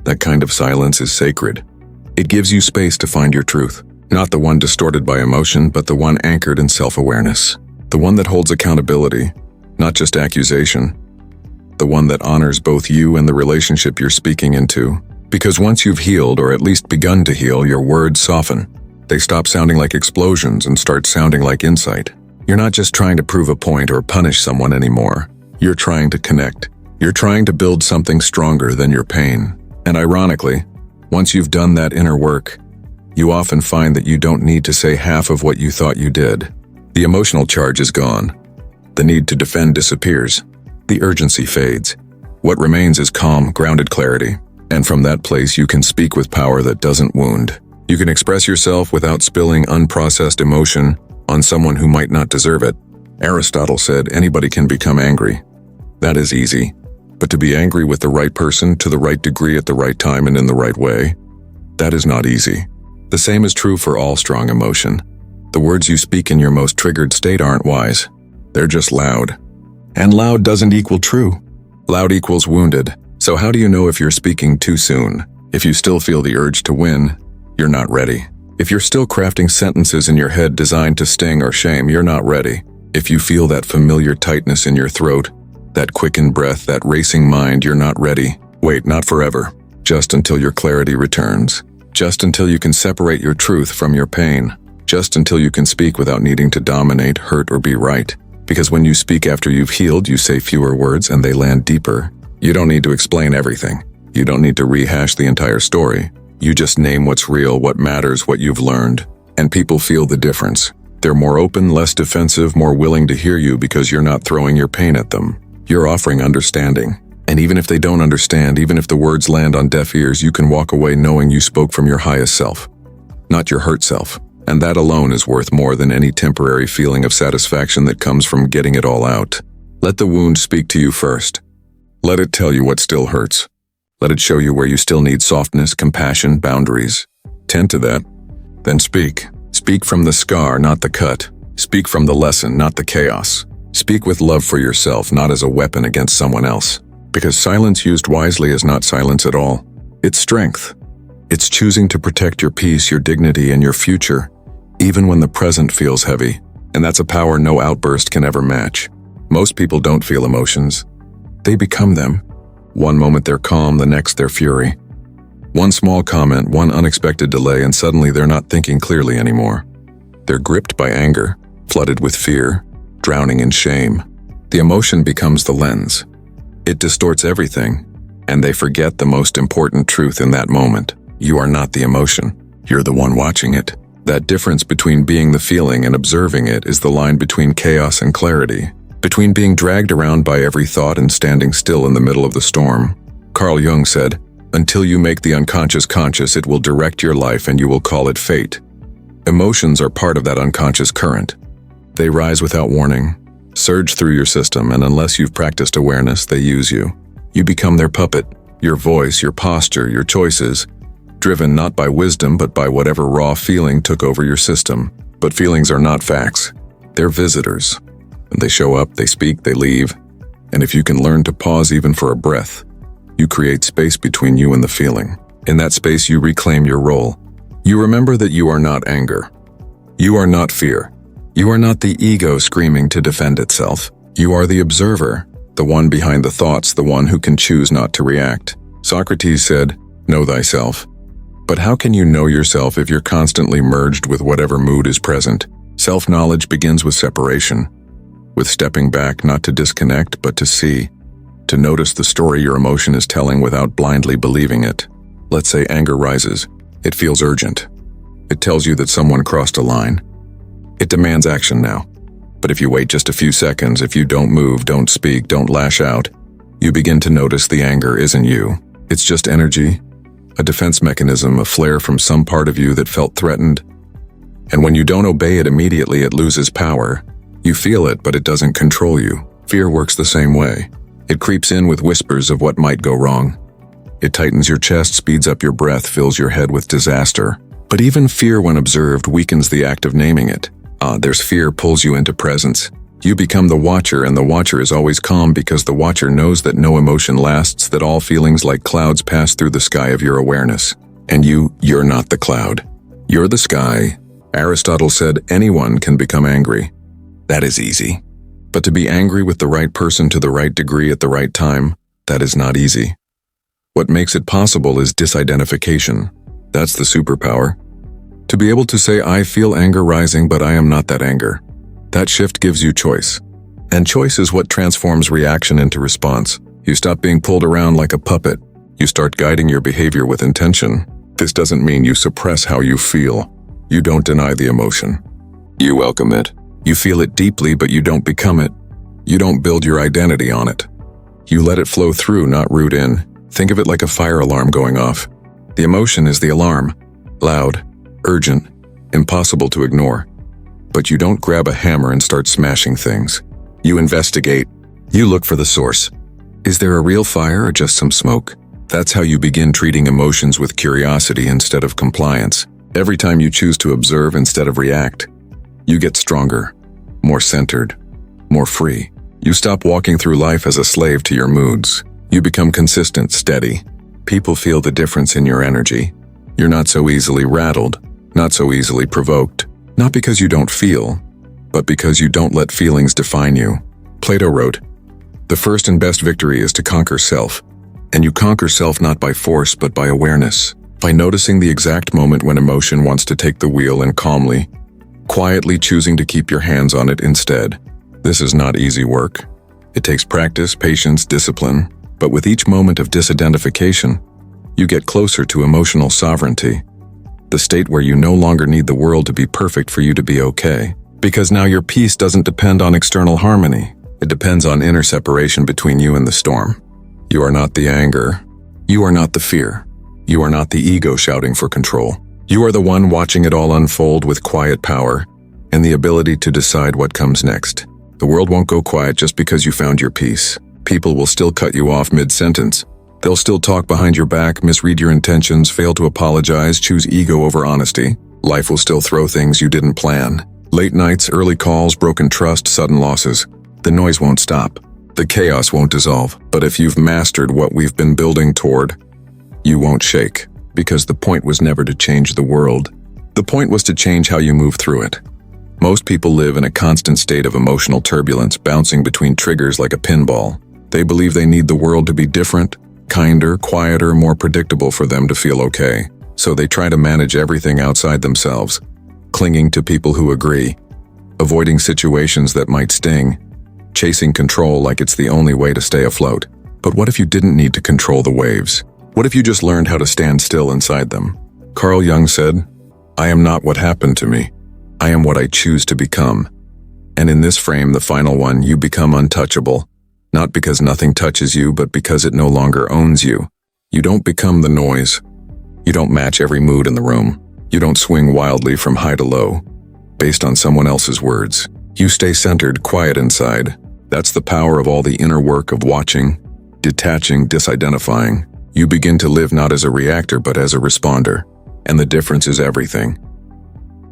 That kind of silence is sacred. It gives you space to find your truth. Not the one distorted by emotion, but the one anchored in self-awareness. The one that holds accountability, not just accusation. The one that honors both you and the relationship you're speaking into. Because once you've healed, or at least begun to heal, your words soften. They stop sounding like explosions and start sounding like insight. You're not just trying to prove a point or punish someone anymore. You're trying to connect. You're trying to build something stronger than your pain. And ironically, once you've done that inner work, you often find that you don't need to say half of what you thought you did. The emotional charge is gone. The need to defend disappears. The urgency fades. What remains is calm, grounded clarity. And from that place you can speak with power that doesn't wound. You can express yourself without spilling unprocessed emotion on someone who might not deserve it. Aristotle said anybody can become angry. That is easy. But to be angry with the right person to the right degree at the right time and in the right way, that is not easy. The same is true for all strong emotion. The words you speak in your most triggered state aren't wise. They're just loud. And loud doesn't equal true. Loud equals wounded. So how do you know if you're speaking too soon? If you still feel the urge to win, you're not ready. If you're still crafting sentences in your head designed to sting or shame, you're not ready. If you feel that familiar tightness in your throat, that quickened breath, that racing mind, you're not ready. Wait, not forever. Just until your clarity returns. Just until you can separate your truth from your pain. Just until you can speak without needing to dominate, hurt, or be right. Because when you speak after you've healed, you say fewer words and they land deeper. You don't need to explain everything. You don't need to rehash the entire story. You just name what's real, what matters, what you've learned. And people feel the difference. They're more open, less defensive, more willing to hear you because you're not throwing your pain at them. You're offering understanding. And even if they don't understand, even if the words land on deaf ears, you can walk away knowing you spoke from your highest self, not your hurt self. And that alone is worth more than any temporary feeling of satisfaction that comes from getting it all out. Let the wound speak to you first. Let it tell you what still hurts. Let it show you where you still need softness, compassion, boundaries. Tend to that. Then speak. Speak from the scar, not the cut. Speak from the lesson, not the chaos. Speak with love for yourself, not as a weapon against someone else. Because silence used wisely is not silence at all. It's strength. It's choosing to protect your peace, your dignity, and your future, even when the present feels heavy. And that's a power no outburst can ever match. Most people don't feel emotions. They become them. One moment they're calm, the next they're fury. One small comment, one unexpected delay, and suddenly they're not thinking clearly anymore. They're gripped by anger, flooded with fear, drowning in shame. The emotion becomes the lens. It distorts everything, and they forget the most important truth in that moment. You are not the emotion. You're the one watching it. That difference between being the feeling and observing it is the line between chaos and clarity. Between being dragged around by every thought and standing still in the middle of the storm. Carl Jung said, "Until you make the unconscious conscious, it will direct your life and you will call it fate." Emotions are part of that unconscious current. They rise without warning, surge through your system, and unless you've practiced awareness, they use you. You become their puppet, your voice, your posture, your choices, driven not by wisdom but by whatever raw feeling took over your system. But feelings are not facts. They're visitors. And they show up, they speak, they leave. And if you can learn to pause even for a breath, you create space between you and the feeling. In that space, you reclaim your role. You remember that you are not anger. You are not fear. You are not the ego screaming to defend itself. You are the observer, the one behind the thoughts, the one who can choose not to react. Socrates said, "Know thyself." But how can you know yourself if you're constantly merged with whatever mood is present? Self-knowledge begins with separation. With stepping back, not to disconnect, but to see, to notice the story your emotion is telling without blindly believing it. Let's say anger rises. It feels urgent. It tells you that someone crossed a line. It demands action now. But if you wait just a few seconds, if you don't move, don't speak, don't lash out, you begin to notice the anger isn't you. It's just energy, a defense mechanism, a flare from some part of you that felt threatened. And when you don't obey it immediately, it loses power. You feel it, but it doesn't control you. Fear works the same way. It creeps in with whispers of what might go wrong. It tightens your chest, speeds up your breath, fills your head with disaster. But even fear, when observed, weakens the act of naming it. There's fear pulls you into presence. You become the watcher, and the watcher is always calm because the watcher knows that no emotion lasts, that all feelings like clouds pass through the sky of your awareness. And you're not the cloud. You're the sky. Aristotle said anyone can become angry. That is easy. But to be angry with the right person to the right degree at the right time, that is not easy. What makes it possible is disidentification. That's the superpower. To be able to say, I feel anger rising, but I am not that anger. That shift gives you choice. And choice is what transforms reaction into response. You stop being pulled around like a puppet. You start guiding your behavior with intention. This doesn't mean you suppress how you feel. You don't deny the emotion. You welcome it. You feel it deeply, but you don't become it. You don't build your identity on it. You let it flow through, not root in. Think of it like a fire alarm going off. The emotion is the alarm. Loud, urgent, impossible to ignore. But you don't grab a hammer and start smashing things. You investigate. You look for the source. Is there a real fire or just some smoke? That's how you begin treating emotions with curiosity instead of compliance. Every time you choose to observe instead of react, you get stronger, more centered, more free. You stop walking through life as a slave to your moods. You become consistent, steady. People feel the difference in your energy. You're not so easily rattled, not so easily provoked. Not because you don't feel, but because you don't let feelings define you. Plato wrote, "The first and best victory is to conquer self. And you conquer self not by force, but by awareness. By noticing the exact moment when emotion wants to take the wheel and calmly, quietly choosing to keep your hands on it instead. This is not easy work. It takes practice, patience, discipline, but with each moment of disidentification, you get closer to emotional sovereignty. The state where you no longer need the world to be perfect for you to be okay. Because now your peace doesn't depend on external harmony. It depends on inner separation between you and the storm. You are not the anger. You are not the fear. You are not the ego shouting for control. You are the one watching it all unfold with quiet power and the ability to decide what comes next. The world won't go quiet just because you found your peace. People will still cut you off mid-sentence. They'll still talk behind your back, misread your intentions, fail to apologize, choose ego over honesty. Life will still throw things you didn't plan. Late nights, early calls, broken trust, sudden losses. The noise won't stop. The chaos won't dissolve. But if you've mastered what we've been building toward, you won't shake. Because the point was never to change the world. The point was to change how you move through it. Most people live in a constant state of emotional turbulence, bouncing between triggers like a pinball. They believe they need the world to be different, kinder, quieter, more predictable for them to feel okay. So they try to manage everything outside themselves, clinging to people who agree, avoiding situations that might sting, chasing control like it's the only way to stay afloat. But what if you didn't need to control the waves? What if you just learned how to stand still inside them? Carl Jung said, "I am not what happened to me. I am what I choose to become." And in this frame, the final one, you become untouchable. Not because nothing touches you, but because it no longer owns you. You don't become the noise. You don't match every mood in the room. You don't swing wildly from high to low, based on someone else's words. You stay centered, quiet inside. That's the power of all the inner work of watching, detaching, disidentifying. You begin to live not as a reactor, but as a responder. And the difference is everything.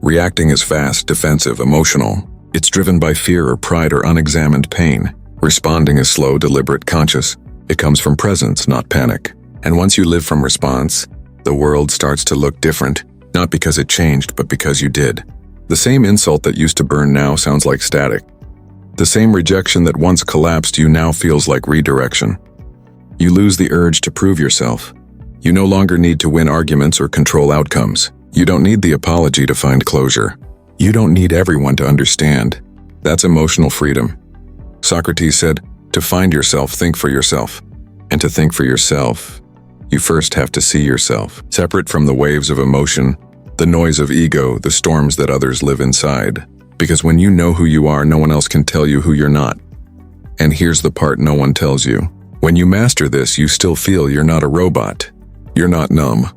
Reacting is fast, defensive, emotional. It's driven by fear or pride or unexamined pain. Responding is slow, deliberate, conscious. It comes from presence, not panic. And once you live from response, the world starts to look different, not because it changed, but because you did. The same insult that used to burn now sounds like static. The same rejection that once collapsed you now feels like redirection. You lose the urge to prove yourself. You no longer need to win arguments or control outcomes. You don't need the apology to find closure. You don't need everyone to understand. That's emotional freedom. Socrates said, "To find yourself, think for yourself. And to think for yourself, you first have to see yourself, separate from the waves of emotion, the noise of ego, the storms that others live inside. Because when you know who you are, no one else can tell you who you're not. And here's the part no one tells you. When you master this, you still feel you're not a robot. You're not numb.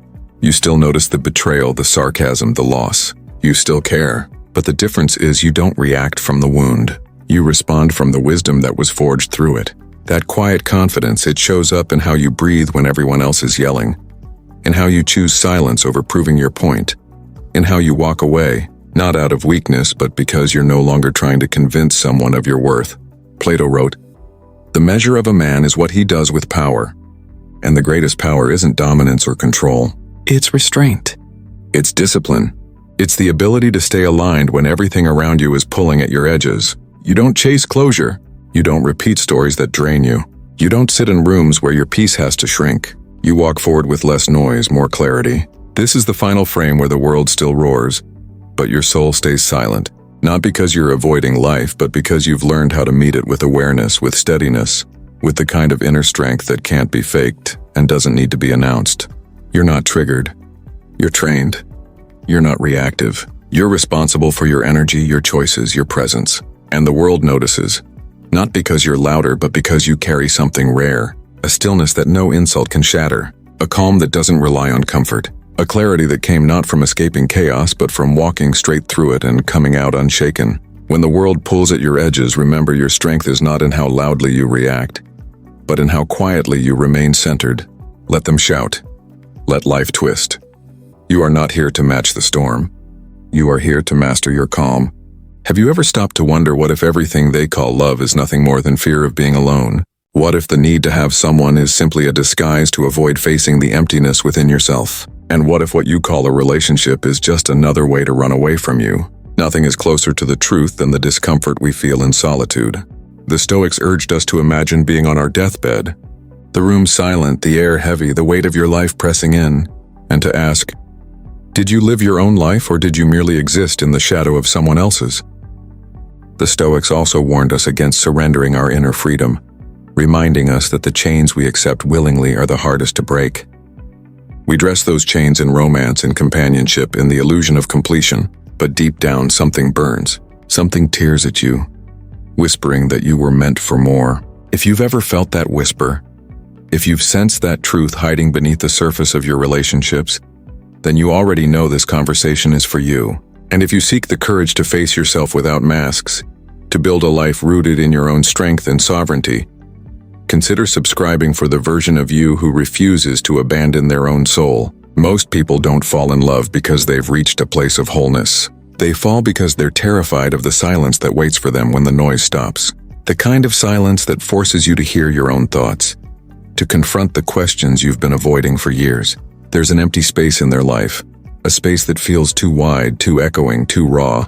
You still notice the betrayal, the sarcasm, the loss. You still care. But the difference is you don't react from the wound. You respond from the wisdom that was forged through it. That quiet confidence, it shows up in how you breathe when everyone else is yelling, in how you choose silence over proving your point, in how you walk away, not out of weakness, but because you're no longer trying to convince someone of your worth. Plato wrote, "The measure of a man is what he does with power. And the greatest power isn't dominance or control. It's restraint. It's discipline. It's the ability to stay aligned when everything around you is pulling at your edges. You don't chase closure. You don't repeat stories that drain you. You don't sit in rooms where your peace has to shrink. You walk forward with less noise, more clarity. This is the final frame where the world still roars, but your soul stays silent. Not because you're avoiding life, but because you've learned how to meet it with awareness, with steadiness, with the kind of inner strength that can't be faked and doesn't need to be announced. You're not triggered. You're trained. You're not reactive. You're responsible for your energy, your choices, your presence. And the world notices. Not because you're louder, but because you carry something rare, a stillness that no insult can shatter, a calm that doesn't rely on comfort, a clarity that came not from escaping chaos, but from walking straight through it and coming out unshaken. When the world pulls at your edges, remember your strength is not in how loudly you react, but in how quietly you remain centered. Let them shout. Let life twist. You are not here to match the storm. You are here to master your calm. Have you ever stopped to wonder, what if everything they call love is nothing more than fear of being alone? What if the need to have someone is simply a disguise to avoid facing the emptiness within yourself? And what if what you call a relationship is just another way to run away from you? Nothing is closer to the truth than the discomfort we feel in solitude. The Stoics urged us to imagine being on our deathbed, the room silent, the air heavy, the weight of your life pressing in, and to ask, did you live your own life, or did you merely exist in the shadow of someone else's? The Stoics also warned us against surrendering our inner freedom, reminding us that the chains we accept willingly are the hardest to break. We dress those chains in romance and companionship, in the illusion of completion, but deep down something burns, something tears at you, whispering that you were meant for more. If you've ever felt that whisper, if you've sensed that truth hiding beneath the surface of your relationships, then you already know this conversation is for you. And if you seek the courage to face yourself without masks, to build a life rooted in your own strength and sovereignty, consider subscribing for the version of you who refuses to abandon their own soul. Most people don't fall in love because they've reached a place of wholeness. They fall because they're terrified of the silence that waits for them when the noise stops. The kind of silence that forces you to hear your own thoughts, to confront the questions you've been avoiding for years. There's an empty space in their life, a space that feels too wide, too echoing, too raw.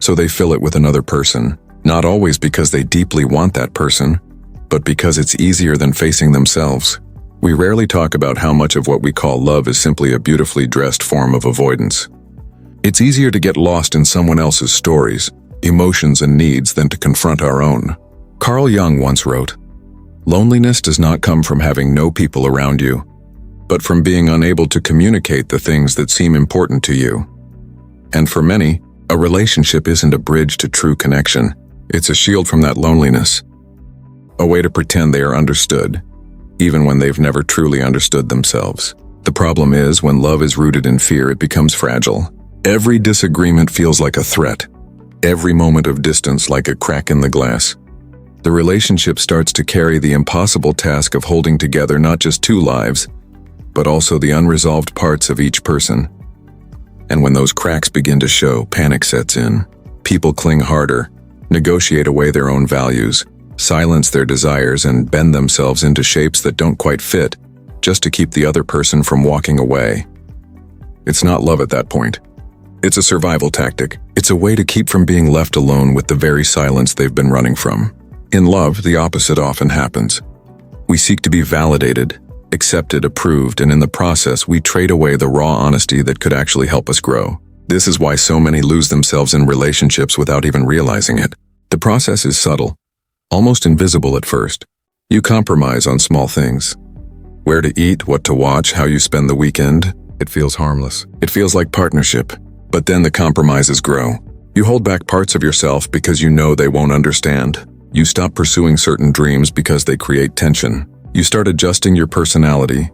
So they fill it with another person, not always because they deeply want that person, but because it's easier than facing themselves. We rarely talk about how much of what we call love is simply a beautifully dressed form of avoidance. It's easier to get lost in someone else's stories, emotions, and needs than to confront our own. Carl Jung once wrote, "Loneliness does not come from having no people around you, but from being unable to communicate the things that seem important to you." And for many, a relationship isn't a bridge to true connection. It's a shield from that loneliness, a way to pretend they are understood, even when they've never truly understood themselves. The problem is, when love is rooted in fear, it becomes fragile. Every disagreement feels like a threat, every moment of distance like a crack in the glass. The relationship starts to carry the impossible task of holding together not just two lives, but also the unresolved parts of each person. And when those cracks begin to show, panic sets in. People cling harder, negotiate away their own values, silence their desires, and bend themselves into shapes that don't quite fit, just to keep the other person from walking away. It's not love at that point. It's a survival tactic. It's a way to keep from being left alone with the very silence they've been running from. In love, the opposite often happens. We seek to be validated, accepted, approved, and in the process, we trade away the raw honesty that could actually help us grow. This is why so many lose themselves in relationships without even realizing it. The process is subtle, almost invisible at first. You compromise on small things. Where to eat, what to watch, how you spend the weekend. It feels harmless. It feels like partnership. But then the compromises grow. You hold back parts of yourself because you know they won't understand. You stop pursuing certain dreams because they create tension. You start adjusting your personality,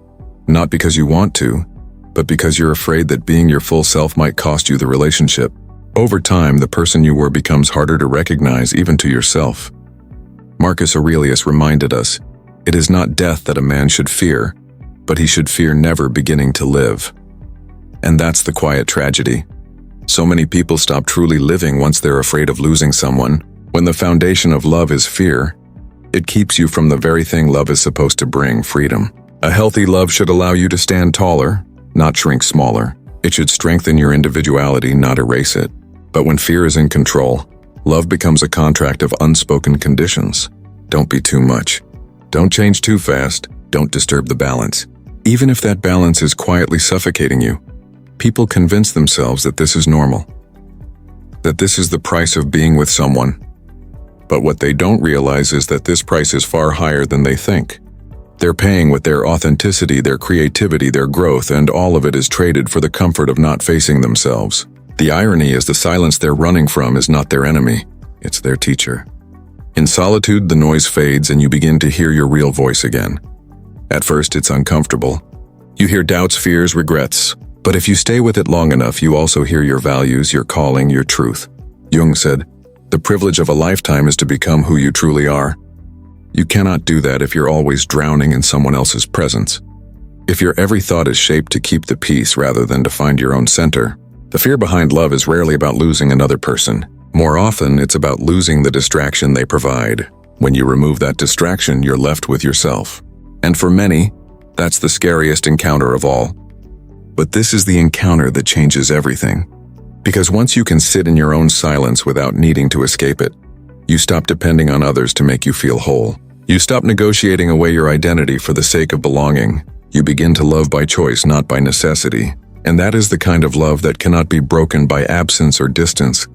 not because you want to, but because you're afraid that being your full self might cost you the relationship. Over time, the person you were becomes harder to recognize even to yourself. Marcus Aurelius reminded us, "It is not death that a man should fear, but he should fear never beginning to live." And that's the quiet tragedy. So many people stop truly living once they're afraid of losing someone. When the foundation of love is fear, it keeps you from the very thing love is supposed to bring, freedom. A healthy love should allow you to stand taller, not shrink smaller. It should strengthen your individuality, not erase it. But when fear is in control, love becomes a contract of unspoken conditions. Don't be too much. Don't change too fast. Don't disturb the balance. Even if that balance is quietly suffocating you, people convince themselves that this is normal, that this is the price of being with someone. But what they don't realize is that this price is far higher than they think. They're paying with their authenticity, their creativity, their growth, and all of it is traded for the comfort of not facing themselves. The irony is the silence they're running from is not their enemy, it's their teacher. In solitude, the noise fades and you begin to hear your real voice again. At first, it's uncomfortable. You hear doubts, fears, regrets. But if you stay with it long enough, you also hear your values, your calling, your truth. Jung said, "The privilege of a lifetime is to become who you truly are." You cannot do that if you're always drowning in someone else's presence. If your every thought is shaped to keep the peace rather than to find your own center. The fear behind love is rarely about losing another person. More often, it's about losing the distraction they provide. When you remove that distraction, you're left with yourself. And for many, that's the scariest encounter of all. But this is the encounter that changes everything. Because once you can sit in your own silence without needing to escape it, you stop depending on others to make you feel whole. You stop negotiating away your identity for the sake of belonging. You begin to love by choice, not by necessity. And that is the kind of love that cannot be broken by absence or distance,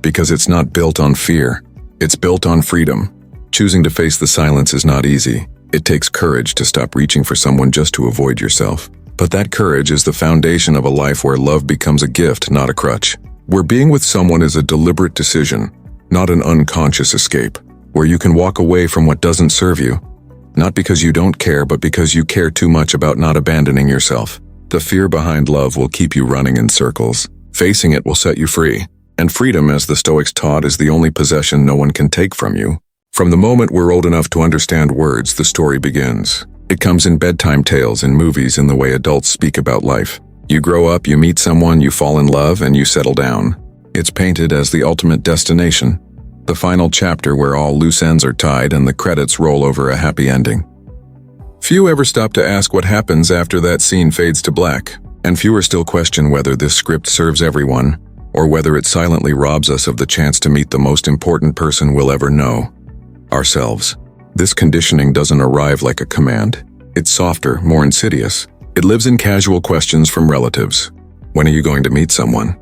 because it's not built on fear. It's built on freedom. Choosing to face the silence is not easy. It takes courage to stop reaching for someone just to avoid yourself. But that courage is the foundation of a life where love becomes a gift, not a crutch. Where being with someone is a deliberate decision, not an unconscious escape. Where you can walk away from what doesn't serve you, not because you don't care, but because you care too much about not abandoning yourself. The fear behind love will keep you running in circles. Facing it will set you free. And freedom, as the Stoics taught, is the only possession no one can take from you. From the moment we're old enough to understand words, the story begins. It comes in bedtime tales, in movies, in the way adults speak about life. You grow up, you meet someone, you fall in love, and you settle down. It's painted as the ultimate destination, the final chapter where all loose ends are tied and the credits roll over a happy ending. Few ever stop to ask what happens after that scene fades to black, and fewer still question whether this script serves everyone, or whether it silently robs us of the chance to meet the most important person we'll ever know, ourselves. This conditioning doesn't arrive like a command. It's softer, more insidious. It lives in casual questions from relatives. When are you going to meet someone?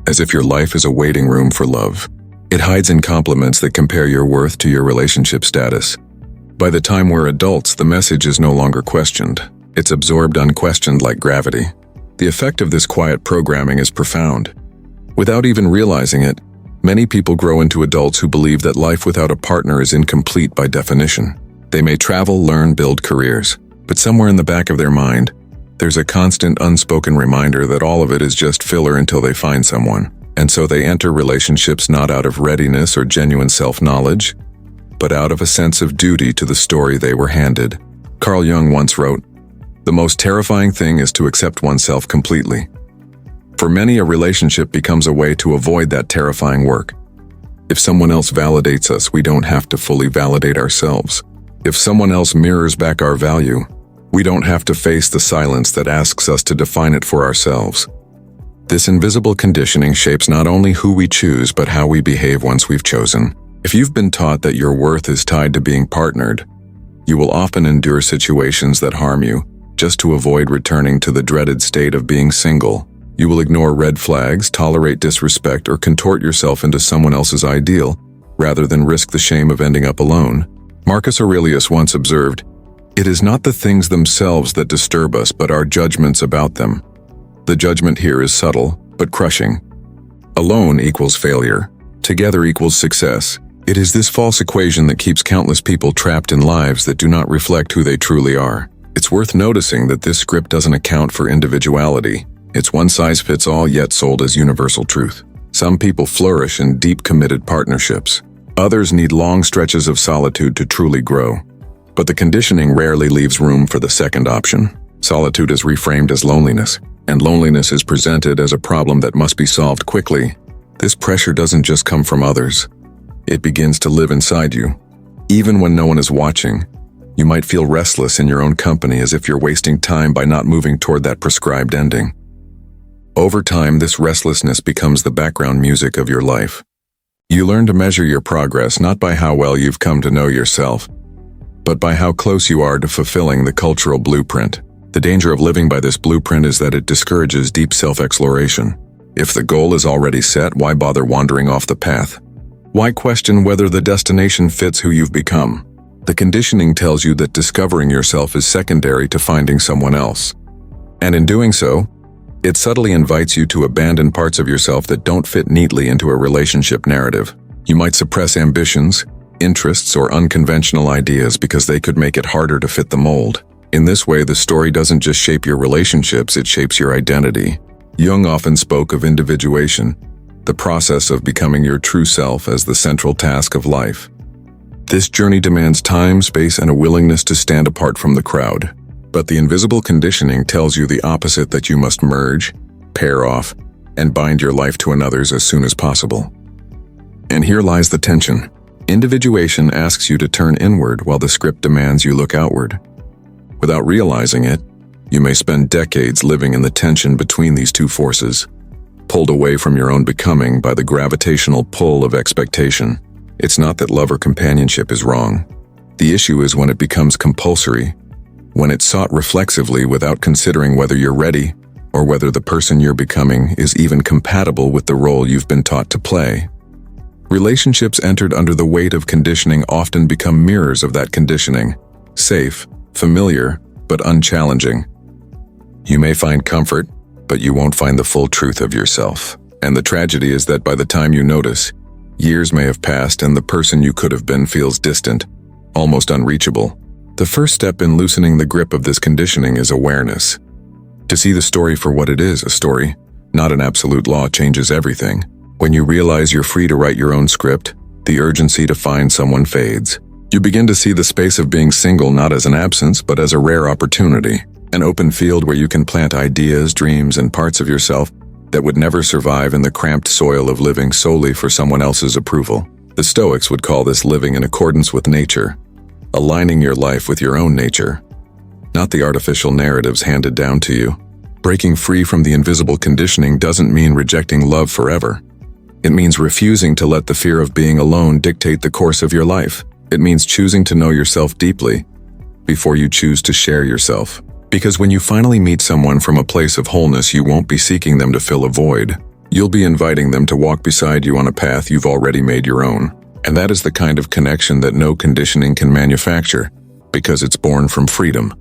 As if your life is a waiting room for love. It hides in compliments that compare your worth to your relationship status. By the time we're adults, the message is no longer questioned. It's absorbed unquestioned like gravity. The effect of this quiet programming is profound. Without even realizing it, many people grow into adults who believe that life without a partner is incomplete by definition. They may travel, learn, build careers, but somewhere in the back of their mind, there's a constant unspoken reminder that all of it is just filler until they find someone. And so they enter relationships not out of readiness or genuine self-knowledge, but out of a sense of duty to the story they were handed. Carl Jung once wrote, "The most terrifying thing is to accept oneself completely." For many, a relationship becomes a way to avoid that terrifying work. If someone else validates us, we don't have to fully validate ourselves. If someone else mirrors back our value, we don't have to face the silence that asks us to define it for ourselves. This invisible conditioning shapes not only who we choose, but how we behave once we've chosen. If you've been taught that your worth is tied to being partnered, you will often endure situations that harm you, just to avoid returning to the dreaded state of being single. You will ignore red flags, tolerate disrespect, or contort yourself into someone else's ideal, rather than risk the shame of ending up alone. Marcus Aurelius once observed, "It is not the things themselves that disturb us, but our judgments about them." The judgment here is subtle, but crushing. Alone equals failure. Together equals success. It is this false equation that keeps countless people trapped in lives that do not reflect who they truly are. It's worth noticing that this script doesn't account for individuality. It's one-size-fits-all, yet sold as universal truth. Some people flourish in deep, committed partnerships. Others need long stretches of solitude to truly grow. But the conditioning rarely leaves room for the second option. Solitude is reframed as loneliness, and loneliness is presented as a problem that must be solved quickly. This pressure doesn't just come from others. It begins to live inside you. Even when no one is watching, you might feel restless in your own company, as if you're wasting time by not moving toward that prescribed ending. Over time, this restlessness becomes the background music of your life. You learn to measure your progress not by how well you've come to know yourself, but by how close you are to fulfilling the cultural blueprint. The danger of living by this blueprint is that it discourages deep self-exploration. If the goal is already set, why bother wandering off the path? Why question whether the destination fits who you've become? The conditioning tells you that discovering yourself is secondary to finding someone else. And in doing so, it subtly invites you to abandon parts of yourself that don't fit neatly into a relationship narrative. You might suppress ambitions, interests, or unconventional ideas because they could make it harder to fit the mold. In this way, the story doesn't just shape your relationships, it shapes your identity. Jung often spoke of individuation, the process of becoming your true self, as the central task of life. This journey demands time, space, and a willingness to stand apart from the crowd. But the invisible conditioning tells you the opposite, that you must merge, pair off, and bind your life to another's as soon as possible. And here lies the tension. Individuation asks you to turn inward while the script demands you look outward. Without realizing it, you may spend decades living in the tension between these two forces, pulled away from your own becoming by the gravitational pull of expectation. It's not that love or companionship is wrong. The issue is when it becomes compulsory, when it's sought reflexively without considering whether you're ready or whether the person you're becoming is even compatible with the role you've been taught to play. Relationships entered under the weight of conditioning often become mirrors of that conditioning, safe, familiar, but unchallenging. You may find comfort, but you won't find the full truth of yourself. And the tragedy is that by the time you notice, years may have passed and the person you could have been feels distant, almost unreachable. The first step in loosening the grip of this conditioning is awareness. To see the story for what it is, a story, not an absolute law, changes everything. When you realize you're free to write your own script, the urgency to find someone fades. You begin to see the space of being single not as an absence, but as a rare opportunity, an open field where you can plant ideas, dreams, and parts of yourself that would never survive in the cramped soil of living solely for someone else's approval. The Stoics would call this living in accordance with nature, aligning your life with your own nature, not the artificial narratives handed down to you. Breaking free from the invisible conditioning doesn't mean rejecting love forever. It means refusing to let the fear of being alone dictate the course of your life. It means choosing to know yourself deeply before you choose to share yourself. Because when you finally meet someone from a place of wholeness, you won't be seeking them to fill a void. You'll be inviting them to walk beside you on a path you've already made your own. And that is the kind of connection that no conditioning can manufacture, because it's born from freedom,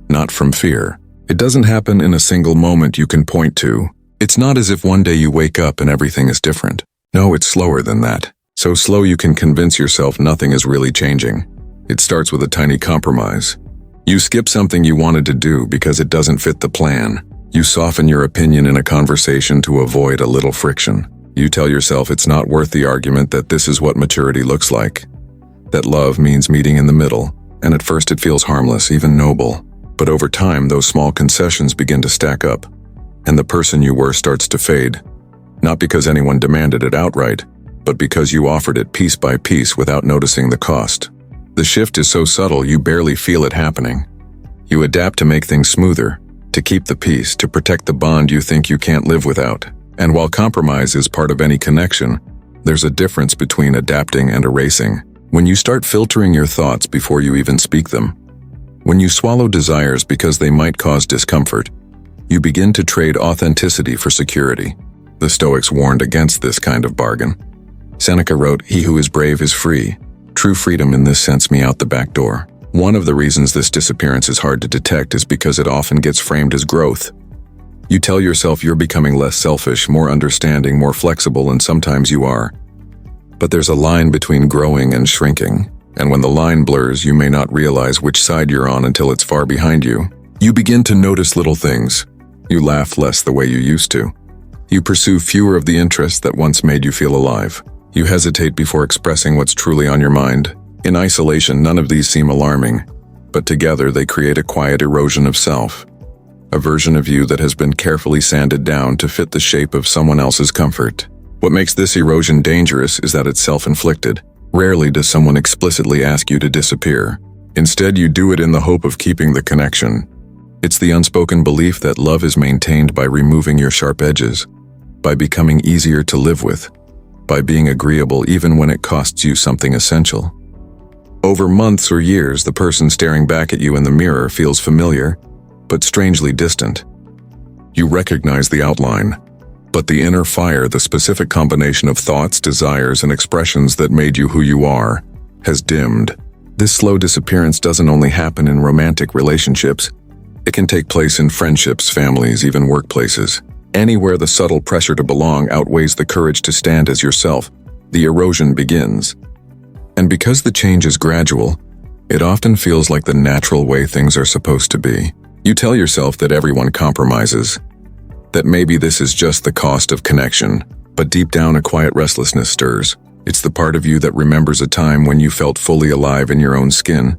not from fear. It doesn't happen in a single moment you can point to. It's not as if one day you wake up and everything is different. No, it's slower than that. So slow you can convince yourself nothing is really changing. It starts with a tiny compromise. You skip something you wanted to do because it doesn't fit the plan. You soften your opinion in a conversation to avoid a little friction. You tell yourself it's not worth the argument, that this is what maturity looks like. That love means meeting in the middle, and at first it feels harmless, even noble. But over time, those small concessions begin to stack up, and the person you were starts to fade. Not because anyone demanded it outright, but because you offered it piece by piece without noticing the cost. The shift is so subtle you barely feel it happening. You adapt to make things smoother, to keep the peace, to protect the bond you think you can't live without. And while compromise is part of any connection, there's a difference between adapting and erasing. When you start filtering your thoughts before you even speak them, when you swallow desires because they might cause discomfort, you begin to trade authenticity for security. The Stoics warned against this kind of bargain. Seneca wrote, "He who is brave is free. True freedom in this sense me out the back door." One of the reasons this disappearance is hard to detect is because it often gets framed as growth. You tell yourself you're becoming less selfish, more understanding, more flexible, and sometimes you are. But there's a line between growing and shrinking, and when the line blurs, you may not realize which side you're on until it's far behind you. You begin to notice little things. You laugh less the way you used to. You pursue fewer of the interests that once made you feel alive. You hesitate before expressing what's truly on your mind. In isolation, none of these seem alarming, but together they create a quiet erosion of self. A version of you that has been carefully sanded down to fit the shape of someone else's comfort. What makes this erosion dangerous is that it's self-inflicted. Rarely does someone explicitly ask you to disappear. Instead, you do it in the hope of keeping the connection. It's the unspoken belief that love is maintained by removing your sharp edges, by becoming easier to live with, by being agreeable even when it costs you something essential. Over months or years, the person staring back at you in the mirror feels familiar, but strangely distant. You recognize the outline, but the inner fire, the specific combination of thoughts, desires, and expressions that made you who you are, has dimmed. This slow disappearance doesn't only happen in romantic relationships. It can take place in friendships, families, even workplaces. Anywhere the subtle pressure to belong outweighs the courage to stand as yourself, the erosion begins. And because the change is gradual, it often feels like the natural way things are supposed to be. You tell yourself that everyone compromises, that maybe this is just the cost of connection, but deep down a quiet restlessness stirs. It's the part of you that remembers a time when you felt fully alive in your own skin,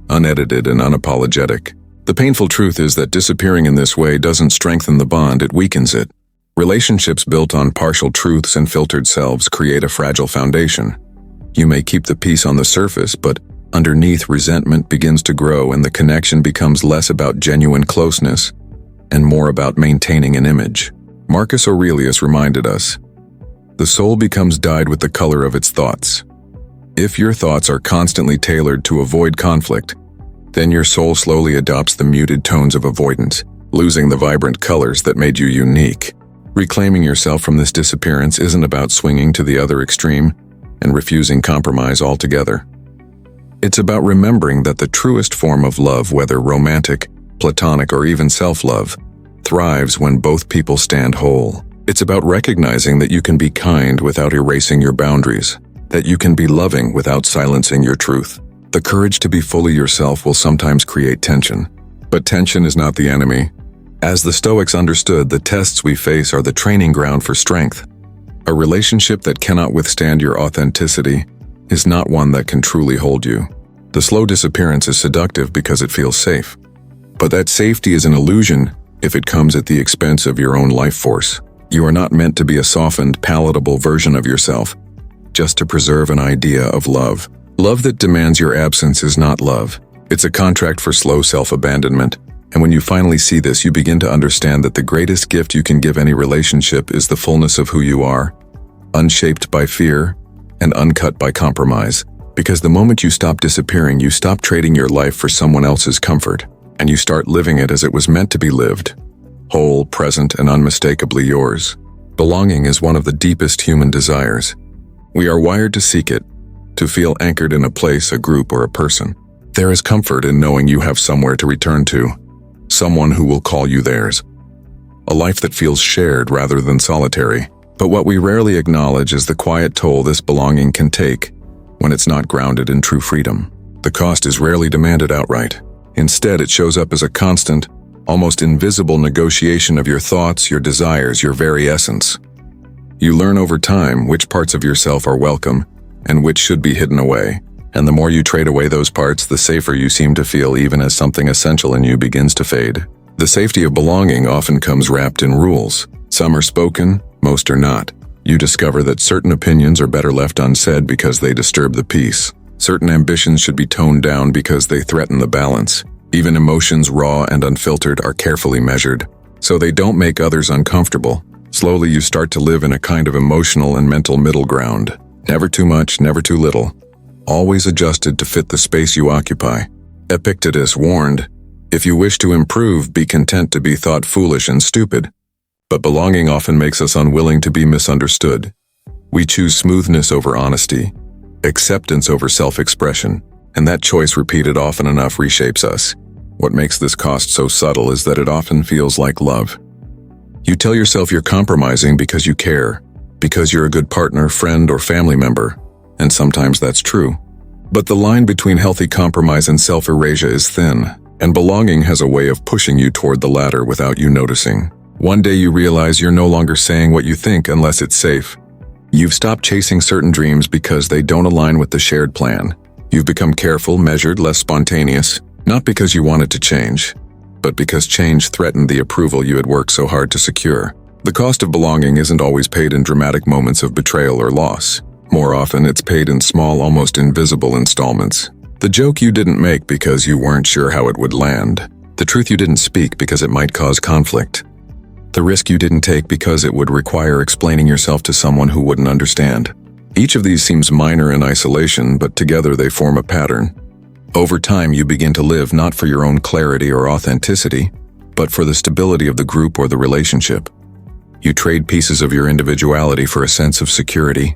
unedited and unapologetic. The painful truth is that disappearing in this way doesn't strengthen the bond, it weakens it. Relationships built on partial truths and filtered selves create a fragile foundation. You may keep the peace on the surface, but underneath, resentment begins to grow and the connection becomes less about genuine closeness and more about maintaining an image. Marcus Aurelius reminded us, "The soul becomes dyed with the color of its thoughts." If your thoughts are constantly tailored to avoid conflict, then your soul slowly adopts the muted tones of avoidance, losing the vibrant colors that made you unique. Reclaiming yourself from this disappearance isn't about swinging to the other extreme and refusing compromise altogether. It's about remembering that the truest form of love, whether romantic, platonic, or even self-love, thrives when both people stand whole. It's about recognizing that you can be kind without erasing your boundaries, that you can be loving without silencing your truth. The courage to be fully yourself will sometimes create tension, but tension is not the enemy. As the Stoics understood, the tests we face are the training ground for strength. A relationship that cannot withstand your authenticity is not one that can truly hold you. The slow disappearance is seductive because it feels safe. But that safety is an illusion if it comes at the expense of your own life force. You are not meant to be a softened, palatable version of yourself, just to preserve an idea of love. Love that demands your absence is not love. It's a contract for slow self-abandonment. And when you finally see this, you begin to understand that the greatest gift you can give any relationship is the fullness of who you are, unshaped by fear and uncut by compromise. Because the moment you stop disappearing, you stop trading your life for someone else's comfort, and you start living it as it was meant to be lived, whole, present, and unmistakably yours. Belonging is one of the deepest human desires. We are wired to seek it, to feel anchored in a place, a group, or a person. There is comfort in knowing you have somewhere to return to, someone who will call you theirs. A life that feels shared rather than solitary. But what we rarely acknowledge is the quiet toll this belonging can take when it's not grounded in true freedom. The cost is rarely demanded outright. Instead, it shows up as a constant, almost invisible negotiation of your thoughts, your desires, your very essence. You learn over time which parts of yourself are welcome and which should be hidden away. And the more you trade away those parts, the safer you seem to feel, even as something essential in you begins to fade. The safety of belonging often comes wrapped in rules. Some are spoken, most are not. You discover that certain opinions are better left unsaid because they disturb the peace. Certain ambitions should be toned down because they threaten the balance. Even emotions, raw and unfiltered, are carefully measured, so they don't make others uncomfortable. Slowly you start to live in a kind of emotional and mental middle ground. Never too much, never too little. Always adjusted to fit the space you occupy. Epictetus warned, "If you wish to improve, be content to be thought foolish and stupid." But belonging often makes us unwilling to be misunderstood. We choose smoothness over honesty, acceptance over self-expression, and that choice, repeated often enough, reshapes us. What makes this cost so subtle is that it often feels like love. You tell yourself you're compromising because you care, because you're a good partner, friend, or family member, and sometimes that's true. But the line between healthy compromise and self-erasure is thin, and belonging has a way of pushing you toward the latter without you noticing. One day you realize you're no longer saying what you think unless it's safe. You've stopped chasing certain dreams because they don't align with the shared plan. You've become careful, measured, less spontaneous, not because you wanted to change, but because change threatened the approval you had worked so hard to secure. The cost of belonging isn't always paid in dramatic moments of betrayal or loss. More often, it's paid in small, almost invisible installments. The joke you didn't make because you weren't sure how it would land. The truth you didn't speak because it might cause conflict. The risk you didn't take because it would require explaining yourself to someone who wouldn't understand. Each of these seems minor in isolation, but together they form a pattern. Over time, you begin to live not for your own clarity or authenticity, but for the stability of the group or the relationship. You trade pieces of your individuality for a sense of security,